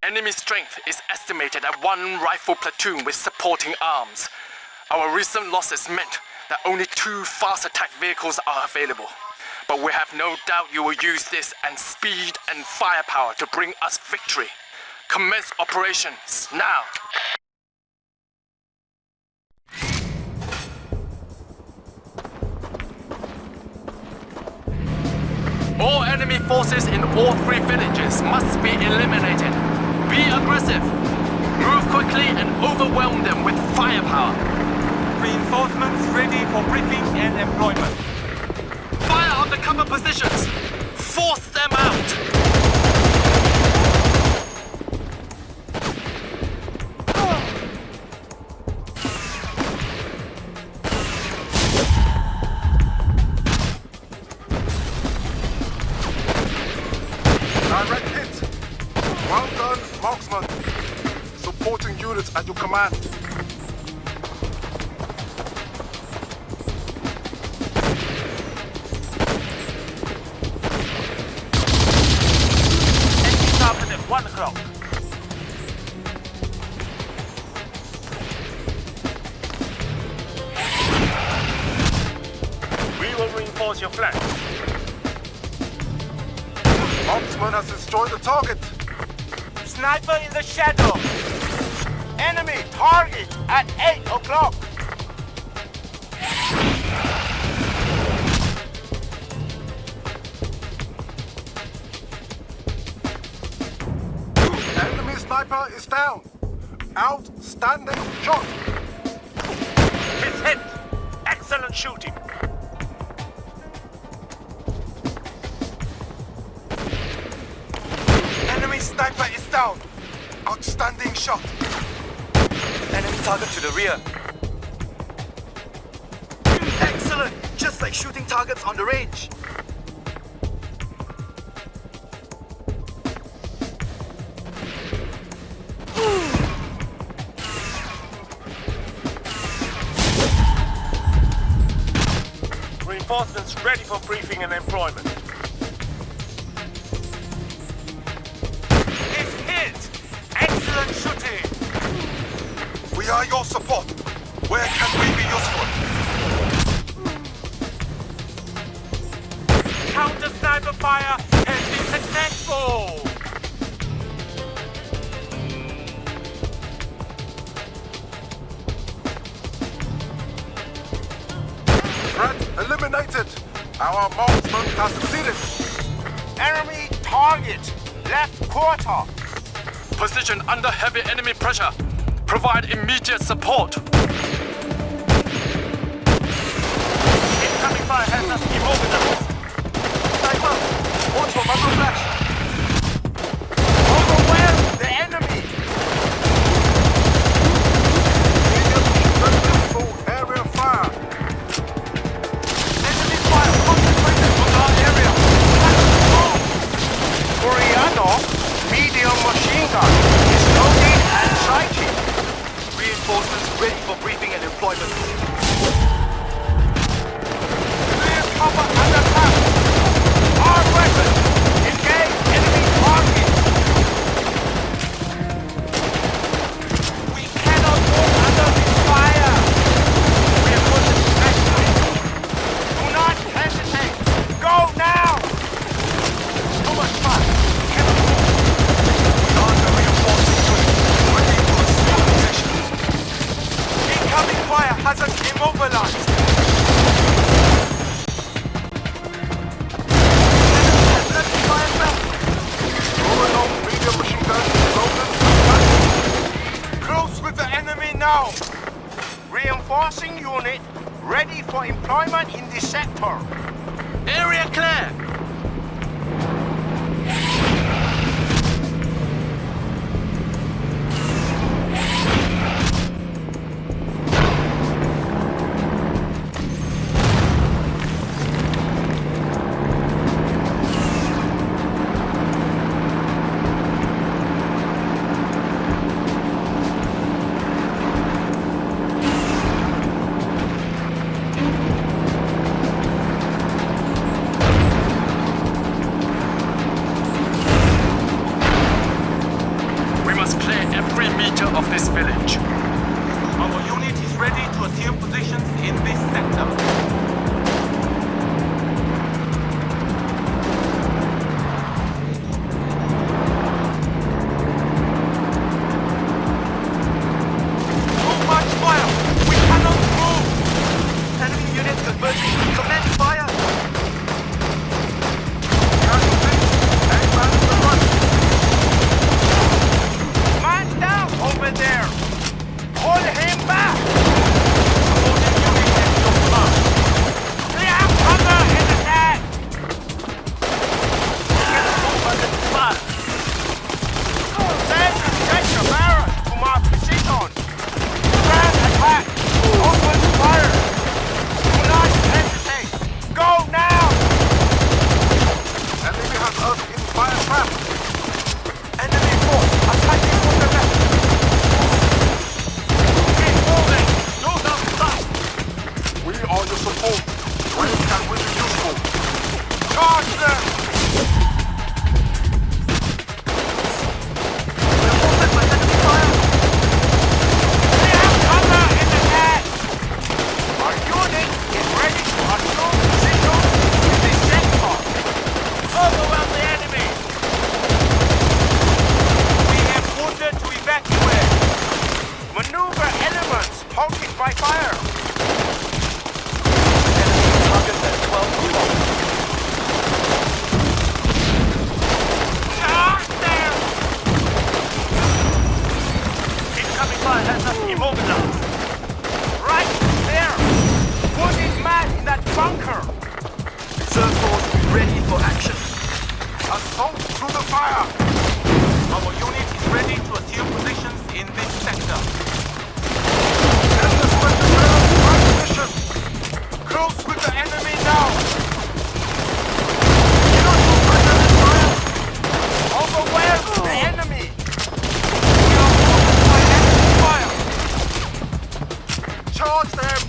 Enemy strength is estimated at 1 rifle platoon with supporting arms. Our recent losses meant that only 2 fast attack vehicles are available. But we have no doubt you will use this and speed and firepower to bring us victory. Commence operations now. All enemy forces in all 3 villages must be eliminated. Be aggressive. Move quickly and overwhelm them with firepower. Reinforcements ready for briefing and employment. Fire on the cover positions. Force them out. Direct hit. Well done, marksman. Supporting units at your command. Enemy target at 1 o'clock. We will reinforce your flank. Marksman has destroyed the target. Sniper in the shadow. Enemy target at 8 o'clock. Enemy sniper is down. Outstanding shot. His hit. Excellent shooting. Enemy sniper is down. Outstanding shot. Enemy target to the rear. Excellent. Just like shooting targets on the range. Reinforcements ready for briefing and employment. It's hit! Excellent shooting! We are your support. Where can we be useful? Counter sniper fire has been successful! Threat eliminated. Our marksman has succeeded. Enemy target! Left quarter! Position under heavy enemy pressure. Provide immediate support. Incoming fire has us immobilized. Sniper! Watch for muzzle flash! Overwhelm the enemy! Full area fire. Enemy fire concentrated on our area! Coreano, medium machine gun, is loaded and sighted. Reinforcements ready for briefing and employment. Clear cover and attack! Our weapons! Engage enemy target! We cannot walk under this fire! Reinforcements activate! Do not hesitate! Go now! Too much fire! Cannot move! We are the reinforcing unit, ready to assume positions. Incoming fire has us immobilized! Enemy fire back! Rolling on medium machine gun. Loaded. Close with the enemy now! Reinforcing unit ready for employment in this sector. Area clear. fire! Enemy target at 12 o'clock. There! Incoming fire has us immobilized. Right there! Wounded man in that bunker! Reserve force ready for action. Assault through the fire! Our unit is ready to assume positions in this sector. Send the spread to right position! Close with the enemy now! Cannot move under this fire! Overwhelm the enemy! We are wounded by enemy fire! Charge them!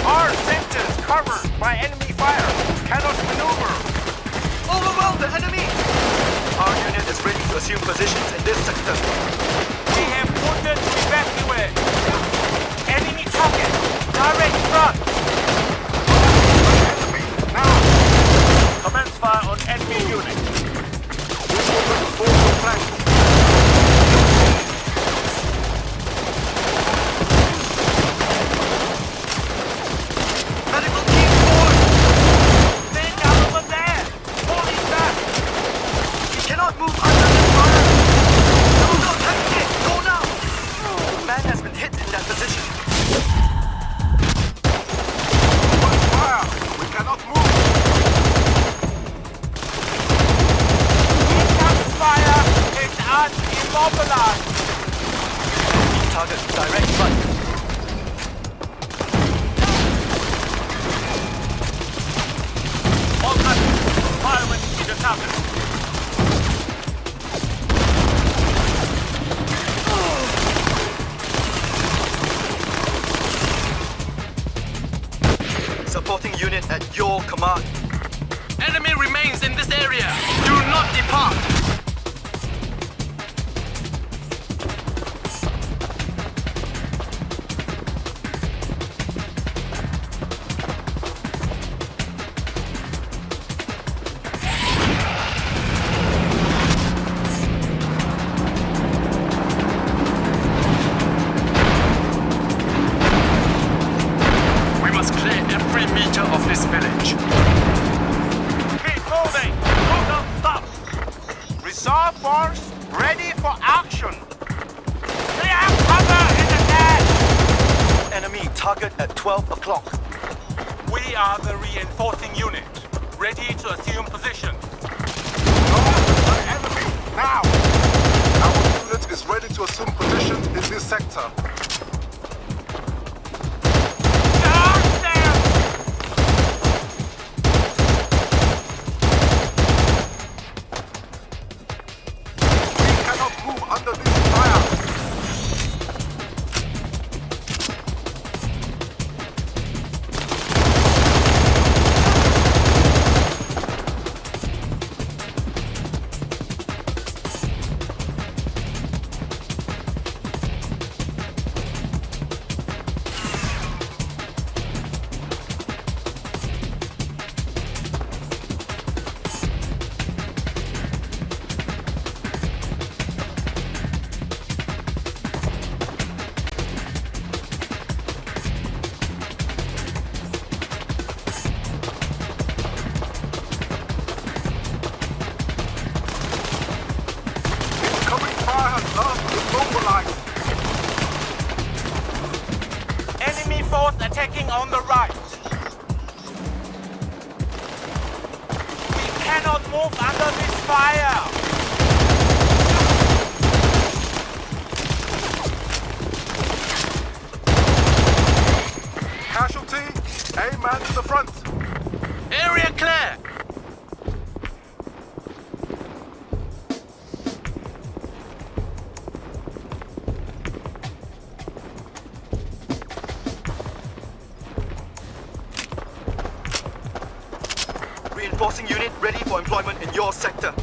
Our sectors covered by enemy fire! Cannot maneuver! Overwhelm the enemy! Our unit is ready to assume positions in this sector. We have wounded to evacuate! Enemy target! Direct front! Enemy, now! Commence fire on enemy unit. Forward flank! Medical team forward! Men down over there! Holding back! We cannot move under this fire! No, take it! Go now! Man has been hit in that position. Fire! We cannot move! Incoming fire is immobilized! Target direct front. All customers, firemen in the target. Supporting unit at your command. Enemy remains in this area. Do not depart. We must clear every meter of this village. Keep moving! Do not stop! Reserve force ready for action! Clear cover in the net! Enemy target at 12 o'clock. We are the reinforcing unit, ready to assume position. The enemy, now! Our unit is ready to assume position in this sector. Charge them! We cannot move under this fire! Incoming fire has now been mobilized. Enemy force attacking on the right. We cannot move under this fire. Casualty, a man to the front. Area clear. Reinforcing unit ready for employment in your sector.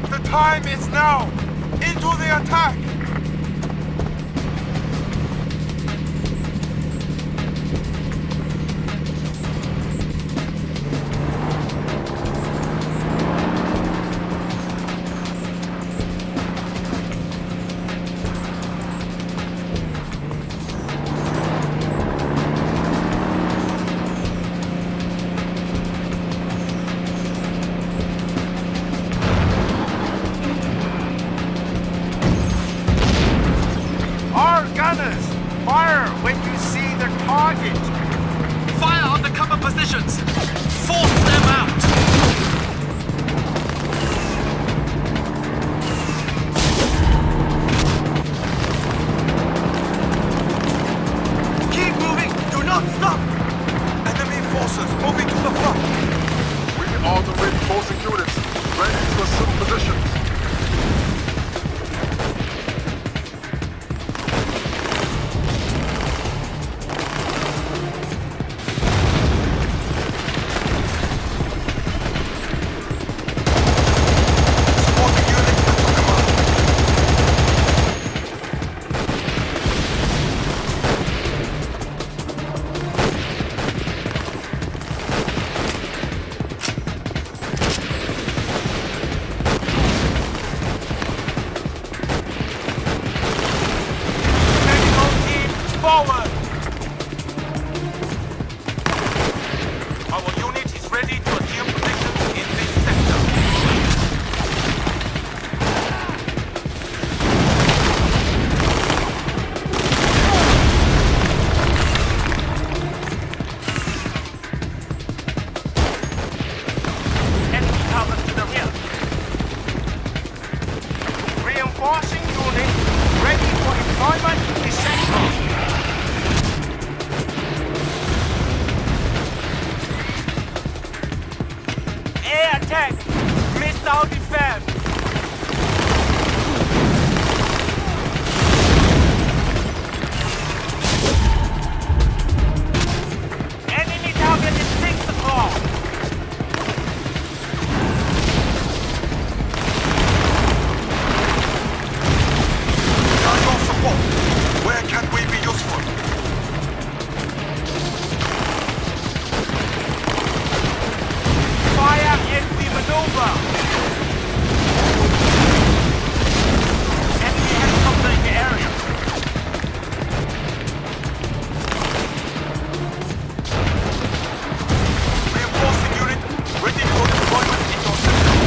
The time is now! Into the attack! target! Fire on the cover positions! Force them out! Keep moving! Do not stop! Enemy forces moving to the front. We are the reinforcing units, ready to assume positions. Reinforcing unit ready for employment essential. Air attack! Missile defense! Enemy target is 6 o'clock! Where can we be useful? Fire if we maneuver! Enemy helicopter in the area. Reinforcing unit, ready for deployment in your sector.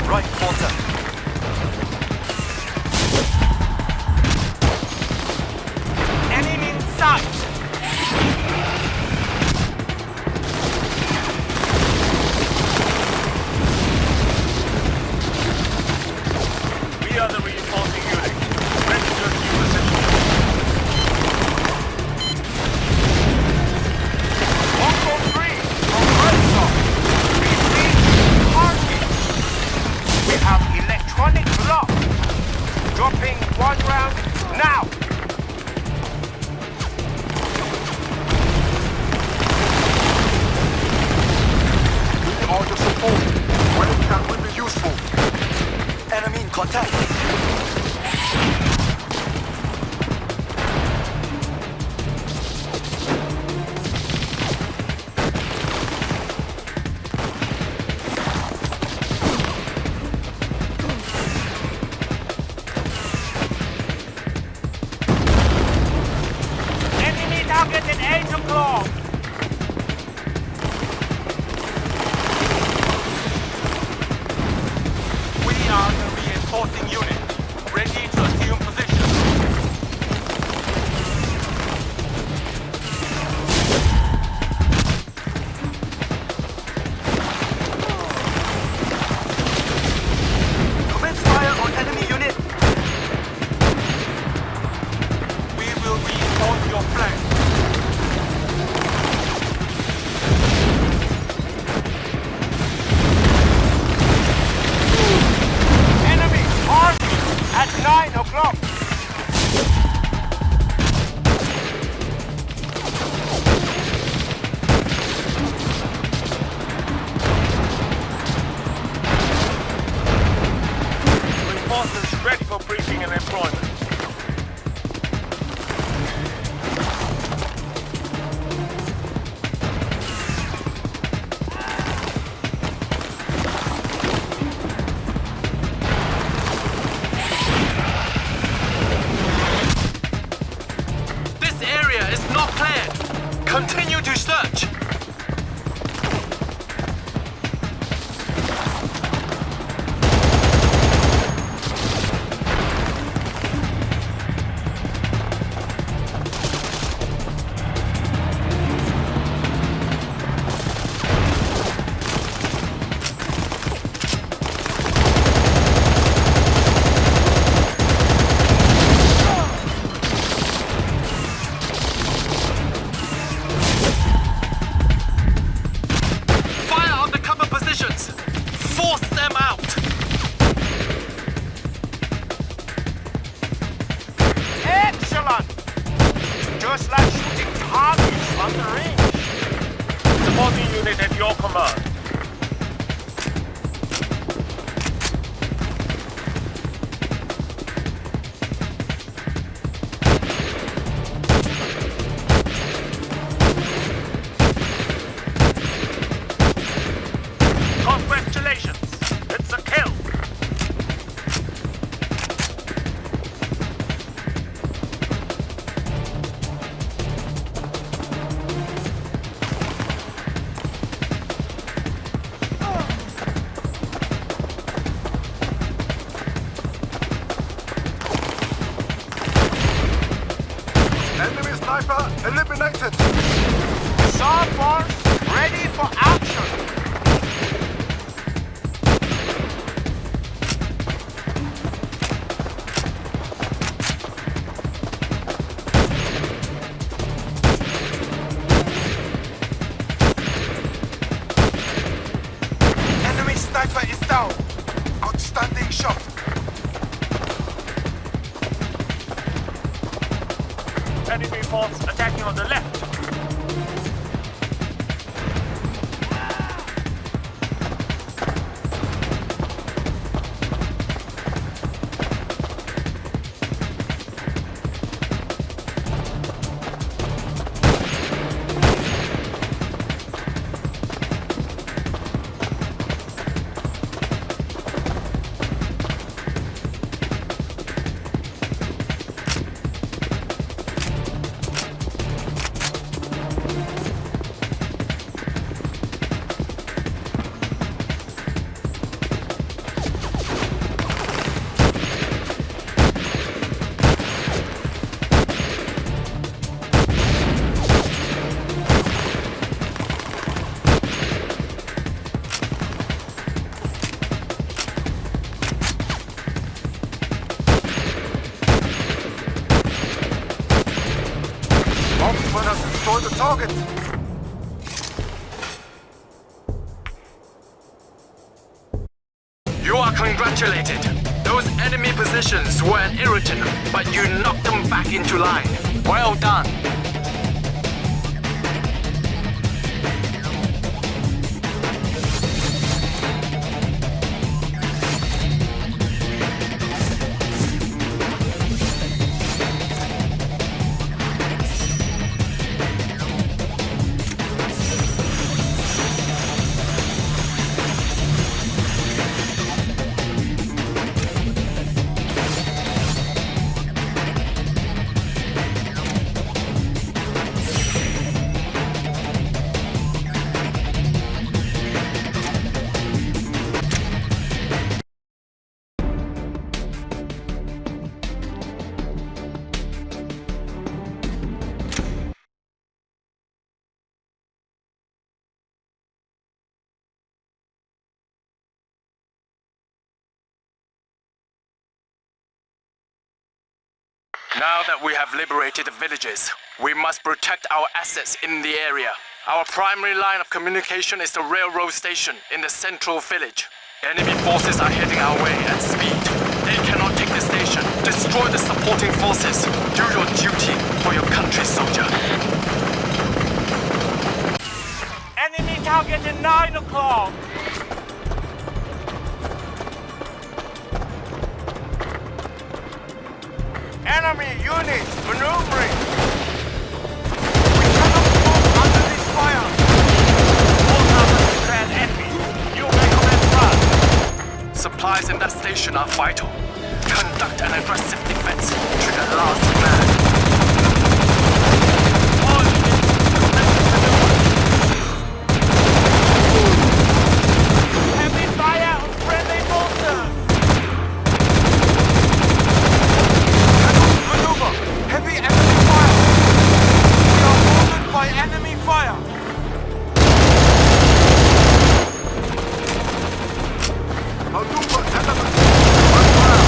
Right quarter. Enemy in sight! We are the reinforcing unit. Ready to assume position. 143 from Red. Receive target. We have electronic block. Dropping 1 round now. We are your support. Where can we be useful? Enemy in contact. Enemy target at 8 o'clock. We are the reinforcing unit. Ready to assume position. Commence fire on enemy unit. We will reinforce your flank. Targets on the range. Supporting unit at your command. Congratulations! It's a kill! Enemy sniper eliminated. Assault force ready for action! Enemy sniper is down. Outstanding shot. Enemy force attacking on the left. Bombsman has destroyed the target. You are congratulated. Those enemy positions were an irritant, but you knocked them back into line. Well done. Now that we have liberated the villages, we must protect our assets in the area. Our primary line of communication is the railroad station in the central village. Enemy forces are heading our way at speed. They cannot take the station. Destroy the supporting forces. Do your duty for your country, soldier. Enemy target at 9 o'clock! Enemy units maneuvering! We cannot move under this fire! All numbers declared enemy. You recommend run. Supplies in that station are vital. Conduct an aggressive defense to the last man. All units commence maneuver. Heavy fire on friendly forces! Heavy enemy fire! We are wounded by enemy fire! Maneuver elements! Fire!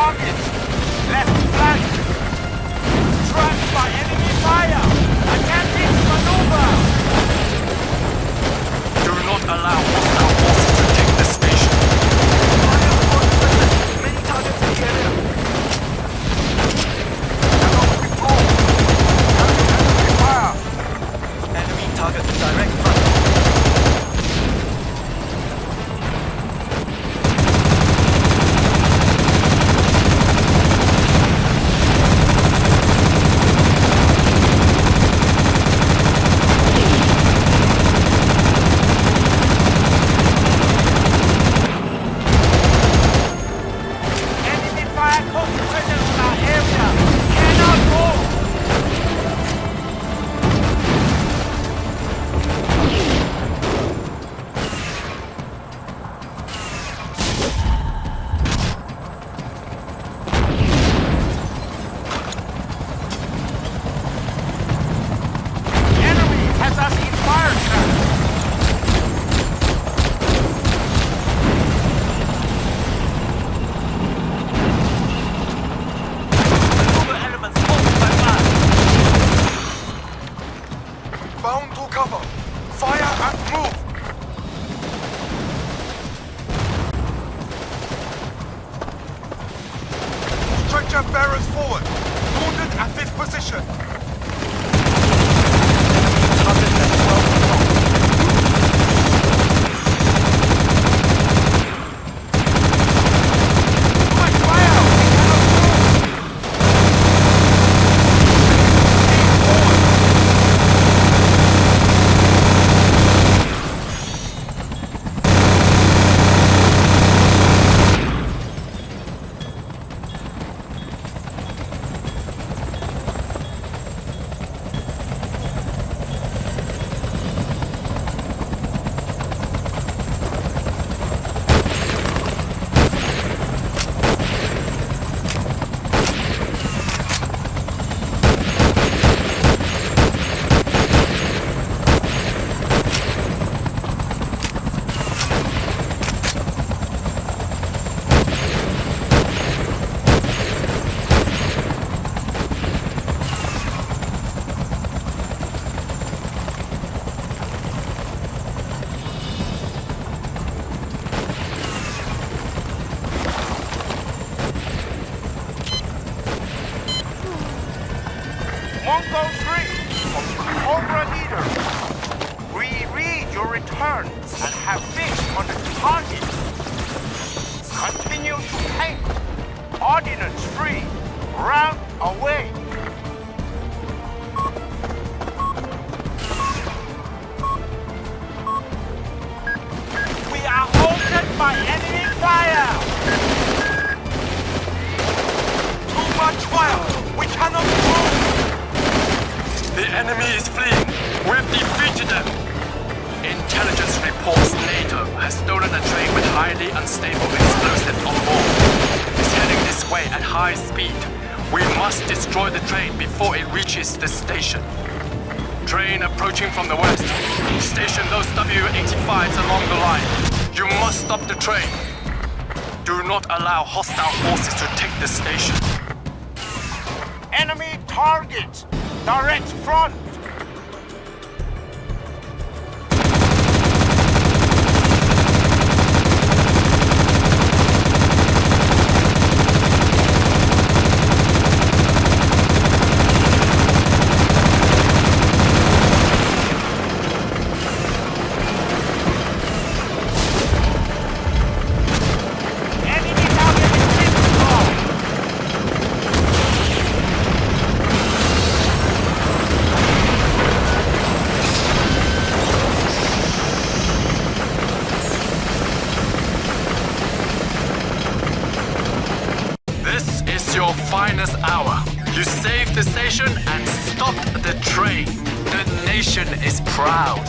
targets! Left flank! Trapped by enemy fire! I can't reach maneuver! Do not allow hostile forces to take the station. Many targets in the area! Enemy target in direct front. Enemy fire concentrated on our area. Cannot move. Enemy has us in fire trap. Maneuver elements halted by fire. Bound to cover. Fire and move. Stretcher bearers forward. Wounded at this position. Mongol 3 from Cobra Leader. We read your return and have fish on the target. Continue to paint. Ordnance free. Round away. We are halted by enemy fire. Too much fire. We cannot move. The enemy is fleeing. We've defeated them. Intelligence reports NATO has stolen a train with highly unstable explosive on board. It's heading this way at high speed. We must destroy the train before it reaches the station. Train approaching from the west. Station those W-85s along the line. You must stop the train. Do not allow hostile forces to take the station. Enemy targets. Direct front. Enemy target is visible. Your finest hour. You saved the station and stopped the train. The nation is proud.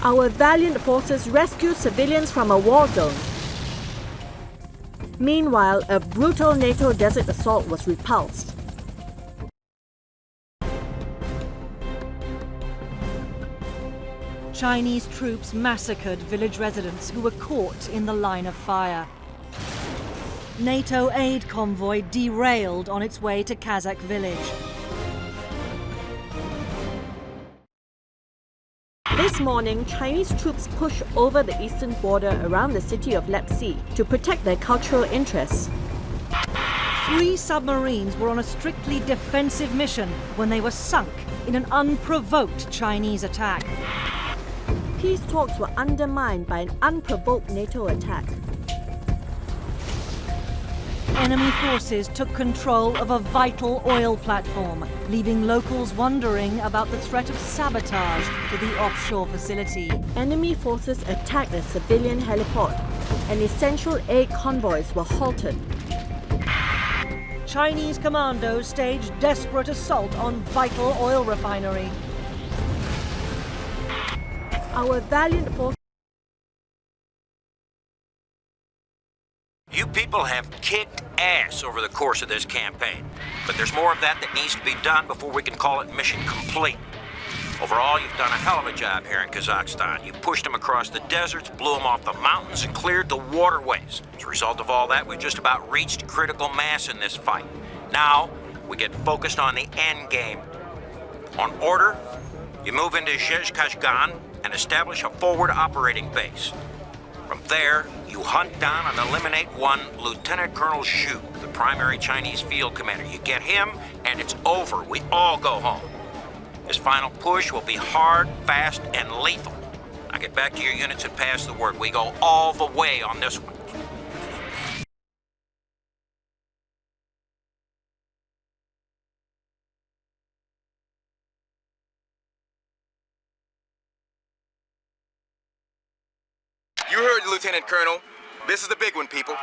Our valiant forces rescue civilians from a war zone. Meanwhile, a brutal NATO desert assault was repulsed. Chinese troops massacred village residents who were caught in the line of fire. NATO aid convoy derailed on its way to Kazakh village. This morning, Chinese troops pushed over the eastern border around the city of Leipzig to protect their cultural interests. 3 submarines were on a strictly defensive mission when they were sunk in an unprovoked Chinese attack. Peace talks were undermined by an unprovoked NATO attack. Enemy forces took control of a vital oil platform, leaving locals wondering about the threat of sabotage to the offshore facility. Enemy forces attacked a civilian heliport, and essential aid convoys were halted. Chinese commandos staged desperate assault on vital oil refinery. Our valiant forces. You people have kicked ass over the course of this campaign, but there's more of that needs to be done before we can call it mission complete. Overall, you've done a hell of a job here in Kazakhstan. You pushed them across the deserts, blew them off the mountains, and cleared the waterways. As a result of all that, we've just about reached critical mass in this fight. Now, we get focused on the end game. On order, you move into Zhezkazgan and establish a forward operating base. From there, you hunt down and eliminate one Lieutenant Colonel Xu, the primary Chinese field commander. You get him, and it's over. We all go home. This final push will be hard, fast, and lethal. Now get back to your units and pass the word. We go all the way on this one. You heard, Lieutenant Colonel. This is the big one, people.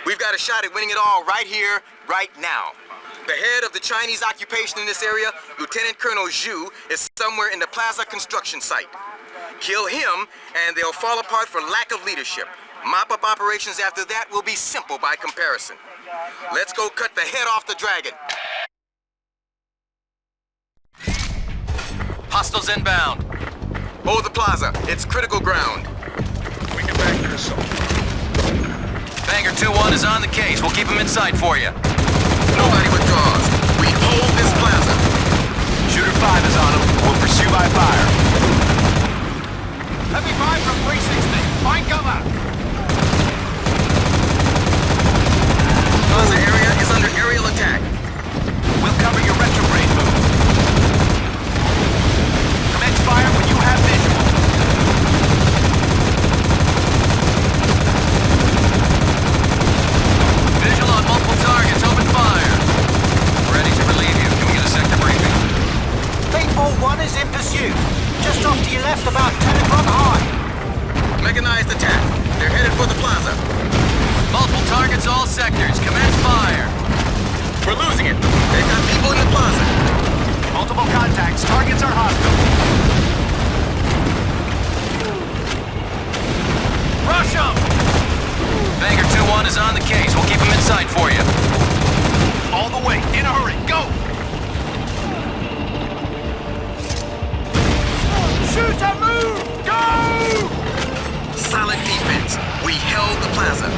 We've got a shot at winning it all right here, right now. The head of the Chinese occupation in this area, Lieutenant Colonel Xu, is somewhere in the Plaza construction site. Kill him, and they'll fall apart for lack of leadership. Mop-up operations after that will be simple by comparison. Let's go cut the head off the dragon. Hostiles inbound. Hold the plaza. It's critical ground. We can back the assault. Banger 2-1 is on the case. We'll keep him in sight for you. Nobody withdraws. We hold this plaza. Shooter 5 is on him. We'll pursue by fire. Heavy fire from 360. Find cover. Plaza area is under aerial attack. We'll cover your retrograde move. Commence fire when you have visual. Visual on multiple targets. Open fire. Ready to relieve you. Can we get a sector briefing? B-41 is in pursuit. Just off to your left, about 10 o'clock high. Mechanized attack. They're headed for the plaza. Multiple targets, all sectors. Commence fire. We're losing it. They've got people in the plaza. Multiple contacts. Targets are hostile. Rush them! Banger 2-1 is on the case. We'll keep him in sight for you. All the way. In a hurry. Go! Shoot and move! Go! Solid defense. We held the plaza.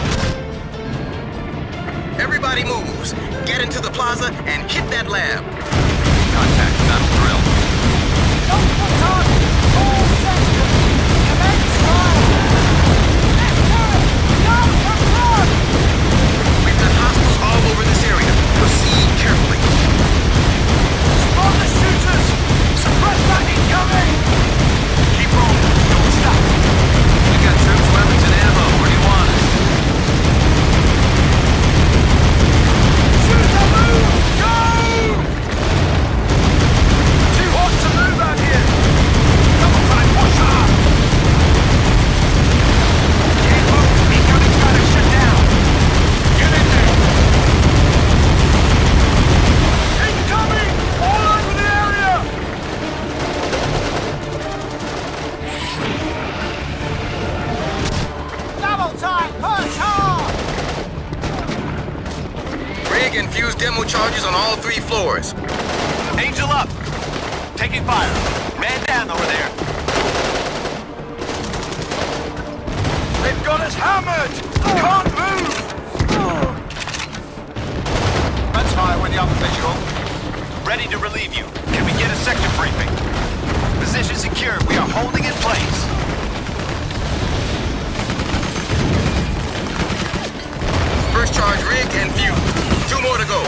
Everybody moves. Get into the plaza and hit that lab. Contact, battle drill. Multiple targets. All sectors. Commence fire. We've got hostiles all over this area. Proceed carefully. Spot the shooters! Suppress that incoming! Keep rolling. Don't stop. We've got troops, weapons, and ammo. Where do you want us? Shoot and move! Go! yours. Angel up. Taking fire. Man down over there. They've got us hammered. Can't move. That's fire with the upper visual. Ready to relieve you. Can we get a sector briefing? Position secure. We are holding in place. First charge rigged and fused. 2 more to go.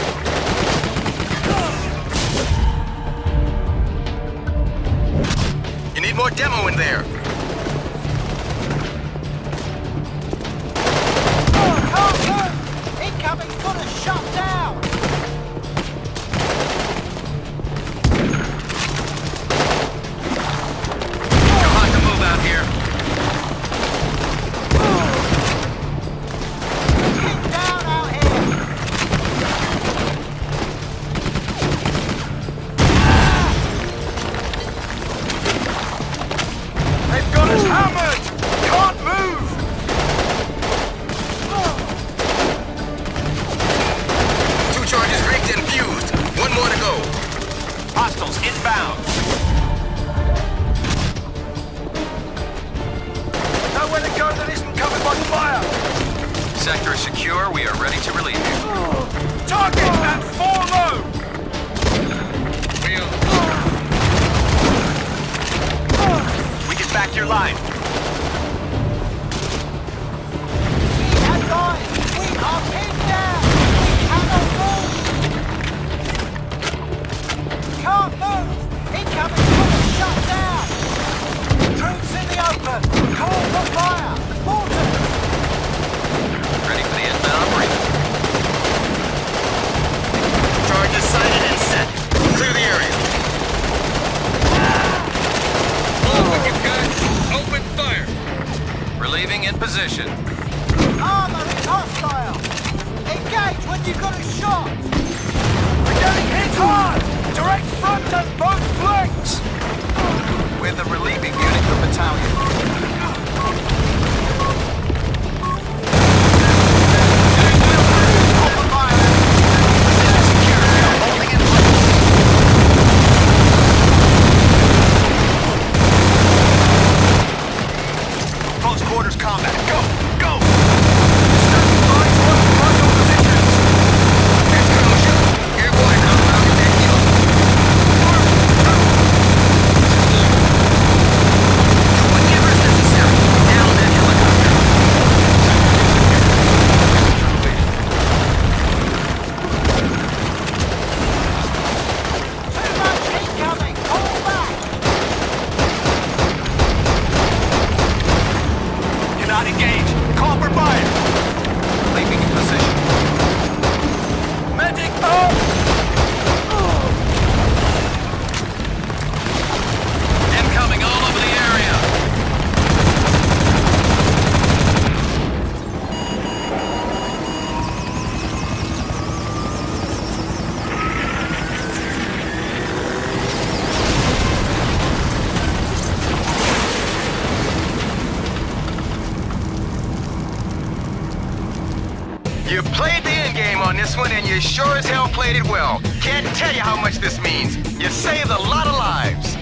You need more demo in there. Incoming footer shut down! You're hot to move out here. Keep down out here! They've got us hammered. Can't move. 2 charges rigged and fused. 1 more to go. Hostiles inbound. Nowhere to go that isn't covered by fire. Sector is secure. We are ready to relieve you. Target at 4 low. We can back your line. We have guys! We are pinned down! We cannot move! Can't move! Incoming footer shut down! Troops in the open! Call for fire! Mortar! Ready for the inbound briefing. Charges sighted and set. Clear the area. Open fire. Relieving in position. Armor is hostile! Engage when you've got a shot! We're getting hit hard. Direct front and both flanks. We're the relieving unit for battalion. Open fire. Secure. We are holding in place. Close quarters combat. Go! Go! Disturbing lines on frontal positions. Here's Colossus. Airborne outbound in that hill. Do whatever is necessary. Down that helicopter. Too much incoming! Call back! Cannot engage. Call for fire. Leaving in position. Medic up! Incoming all over the area. You played the end game on this one, and you sure as hell played it well. Can't tell you how much this means. You saved a lot of lives.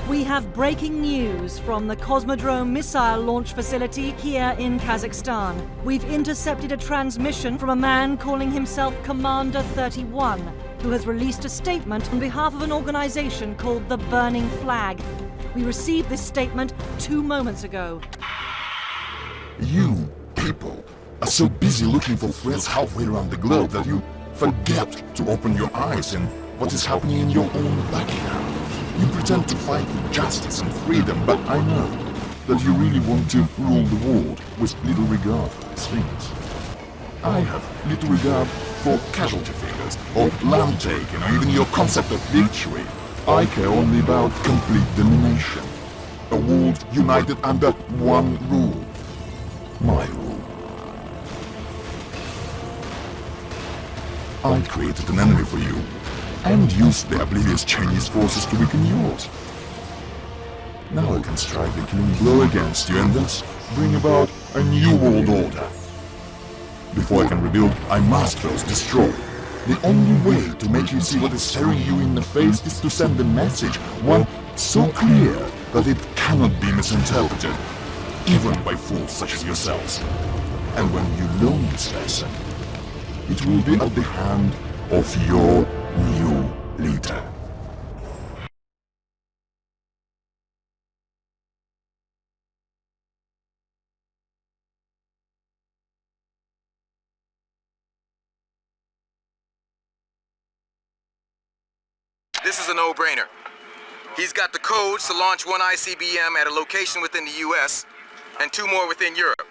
We have breaking news from the Cosmodrome missile launch facility here in Kazakhstan. We've intercepted a transmission from a man calling himself Commander 31, who has released a statement on behalf of an organization called the Burning Flag. We received this statement 2 moments ago. You people are so busy looking for threats halfway around the globe that you forget to open your eyes in what is happening in your own backyard. You pretend to fight for justice and freedom, but I know that you really want to rule the world with little regard for these things. I have little regard for casualty figures, or land taking, or even your concept of victory. I care only about complete domination. A world united under one rule. My rule. I created an enemy for you, and used the oblivious Chinese forces to weaken yours. Now I can strike the killing blow against you and thus bring about a new world order. Before I can rebuild, I must first destroy. The only way to make you see what is staring you in the face is to send a message, one so clear that it cannot be misinterpreted, even by fools such as yourselves. And when you learn this lesson, it will be at the hand of your new leader. This is a no-brainer. He's got the codes to launch one ICBM at a location within the US and 2 more within Europe.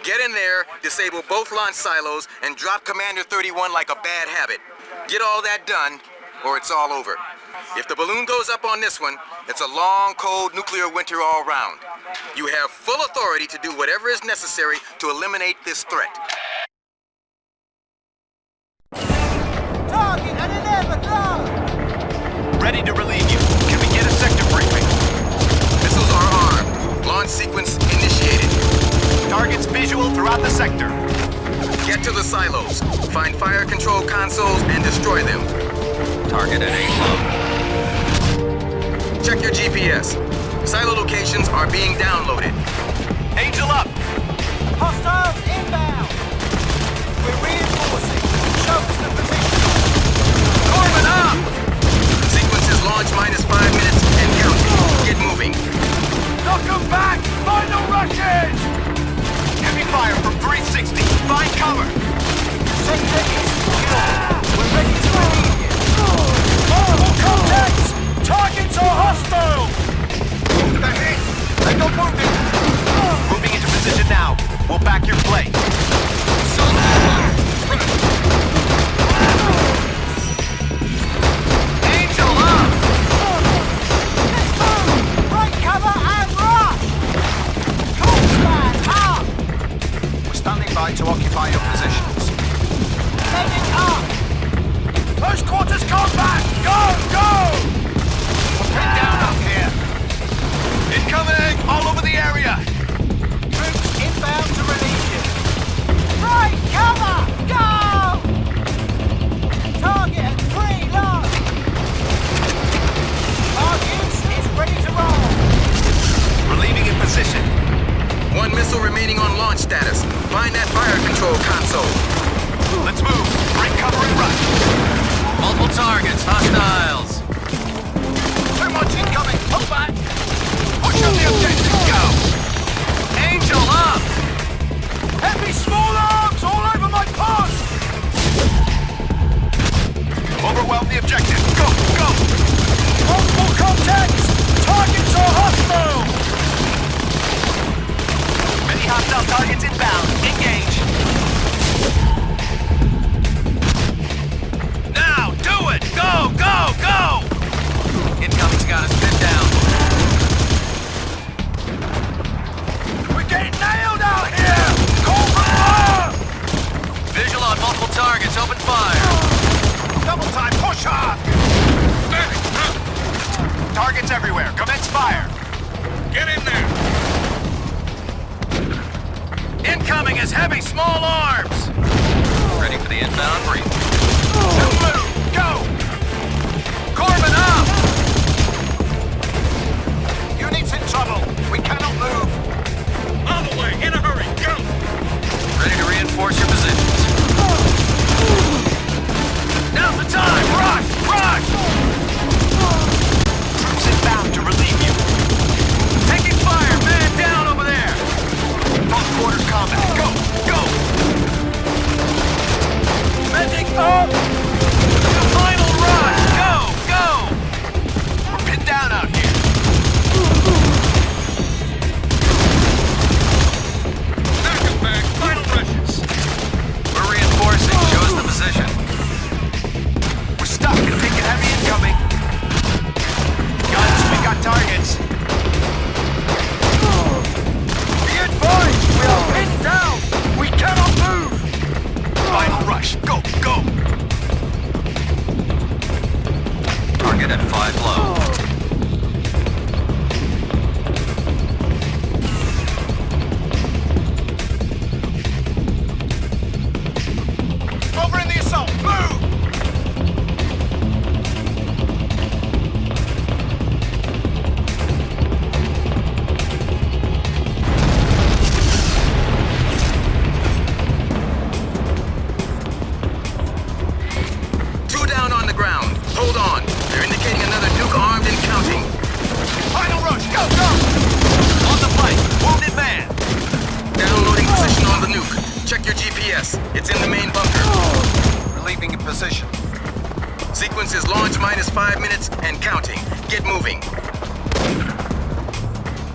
Get in there, disable both launch silos, and drop Commander 31 like a bad habit. Get all that done, or it's all over. If the balloon goes up on this one, it's a long, cold nuclear winter all round. You have full authority to do whatever is necessary to eliminate this threat. Target at 11, go! Ready to relieve you. Can we get a sector briefing? Missiles are armed. Launch sequence initiated. Targets visual throughout the sector. Get to the silos. Find fire control consoles and destroy them. Target at A-low. Check your GPS. Silo locations are being downloaded. Angel up! Hostiles inbound! We're reinforcing. Show us the position. Corman up! Sequence is launch minus 5 minutes and counting. Get moving. Knock them back! Final rushes! Heavy fire from 360. Find cover. Sector is secure. We're ready to relieve you. Multiple contacts! Targets are hostile! They're hit! They got moving! Moving into position now. We'll back your play. Angel up! Let's move! Break cover and rush! Cold up! We're standing by to occupy your positions. Heading up! Close quarters combat! Go! Go! We're pinned down up here. Incoming! All over the area! Troops inbound to relieve you. Break cover! Go! Target at 3 large. Targets is ready to roll. Relieving in position. 1 missile remaining on launch status. Find that fire control console. Let's move. Break cover and rush. Multiple targets, hostiles. Too much incoming. Pull back. Push on the objective. Go. Angel up. Heavy small arms all over my post. Overwhelm the objective. Go. Go. Multiple contacts. Targets are hostile. Many hostile targets inbound. Engage. Now, do it! Go, go, go! Incoming's got us pinned down. We're getting nailed out here! Call for fire! Visual on multiple targets, open fire. Double time, push hard! Targets everywhere, commence fire! Get in there! Incoming is heavy small arms! Ready for the inbound brief. Don't move! Go! Corman up! Units in trouble! We cannot move! On the way! In a hurry! Go! Ready to reinforce your positions. Now's the time! Rush! Rush! Troops inbound to relieve you. minutes and counting. Get moving.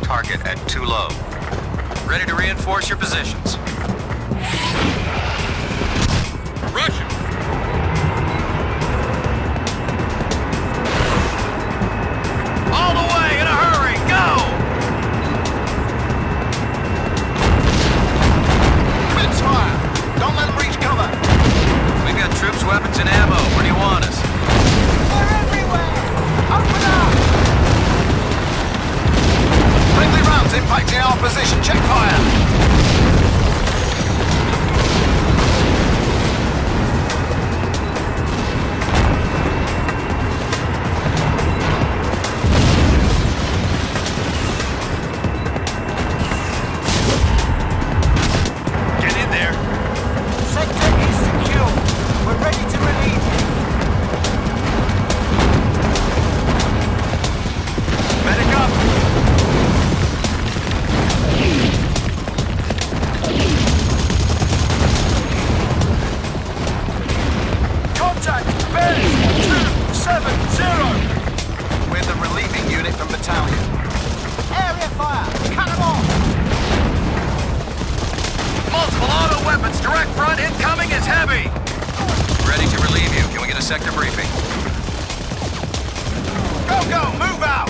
Target at too low. Ready to reinforce your positions. Russian! All the way, in a hurry, go! Commence fire! Don't let them reach cover! We've got troops, weapons, and ammo. Where do you want us? They're everywhere! Open up! Friendly rounds impacting our position. Check fire! Get in there. Sector is secure. We're ready to relieve you. Medic up. Contact! Bears 270! We're the relieving unit from battalion. Area fire! Cut them off! Multiple auto weapons. Direct front incoming is heavy. Ready to relieve you. Can we get a sector briefing? Go, go! Move out!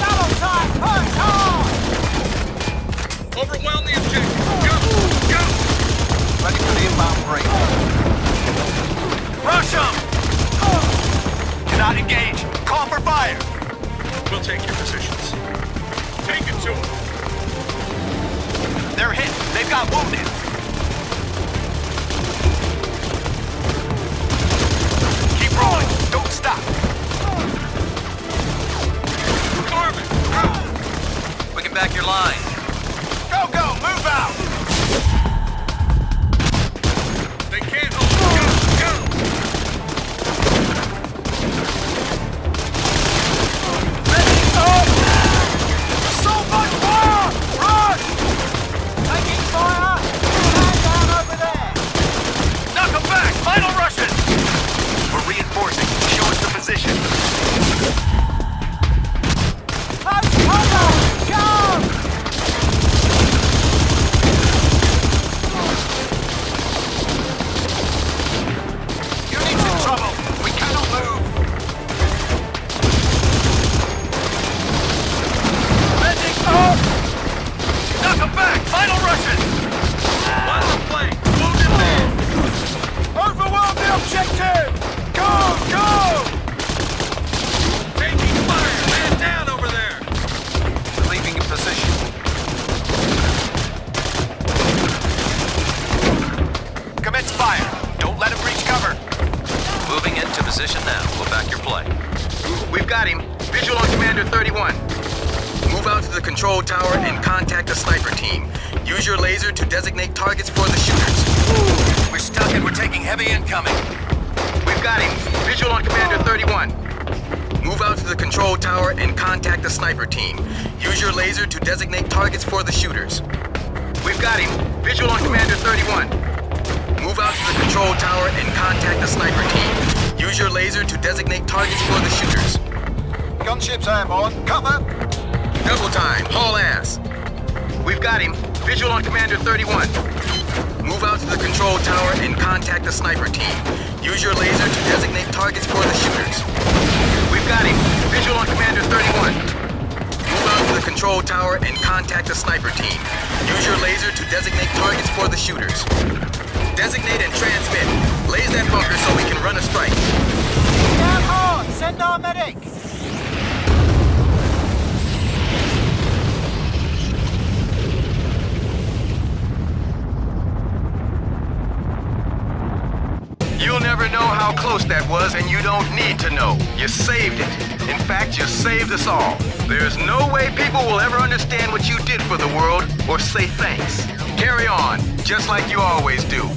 Double time! Push hard! Overwhelm the objective. Go! Go! Ready for the inbound break. Rush them. Do not engage. Call for fire. We'll take your positions. Take it to them. They're hit. They've got wounded. Keep rolling. Don't stop. We can back your line. Go, go! Move out! They can't hold. Go! Go! So much fire! Rush! Taking fire! Stand down over there! Knock them back. Final rushes. We're reinforcing. Show us the position. Close combat! Go! Units in trouble. We cannot move. Medic up. Knock them back. Final rushes. Longplay. Wounded man. Overwhelm the objective! Go, go! Taking fire. Man down over there. Leaving in position. Commence fire. Don't let him reach cover. Moving into position now. We'll back your play. We've got him. Visual on Commander 31. Move out to the control tower and contact the sniper team. Use your laser to designate targets for the shooters. We're stuck and we're taking heavy incoming. We've got him. Visual on Commander 31. Move out to the control tower and contact the sniper team. Use your laser to designate targets for the shooters. We've got him. Visual on Commander 31. Move out to the control tower and contact the sniper team. Use your laser to designate targets for the shooters. Gunships airborne. Cover! Double time. Haul ass. We've got him. Visual on Commander 31. Move out to the control tower and contact the sniper team. Use your laser to designate targets for the shooters. We've got him. Visual on Commander 31. Move out to the control tower and contact the sniper team. Use your laser to designate targets for the shooters. Designate and transmit. Laze that bunker so we can run a strike. Down hard! Send our medic! You'll never know how close that was, and you don't need to know. You saved it. In fact, you saved us all. There's no way people will ever understand what you did for the world or say thanks. Carry on, just like you always do.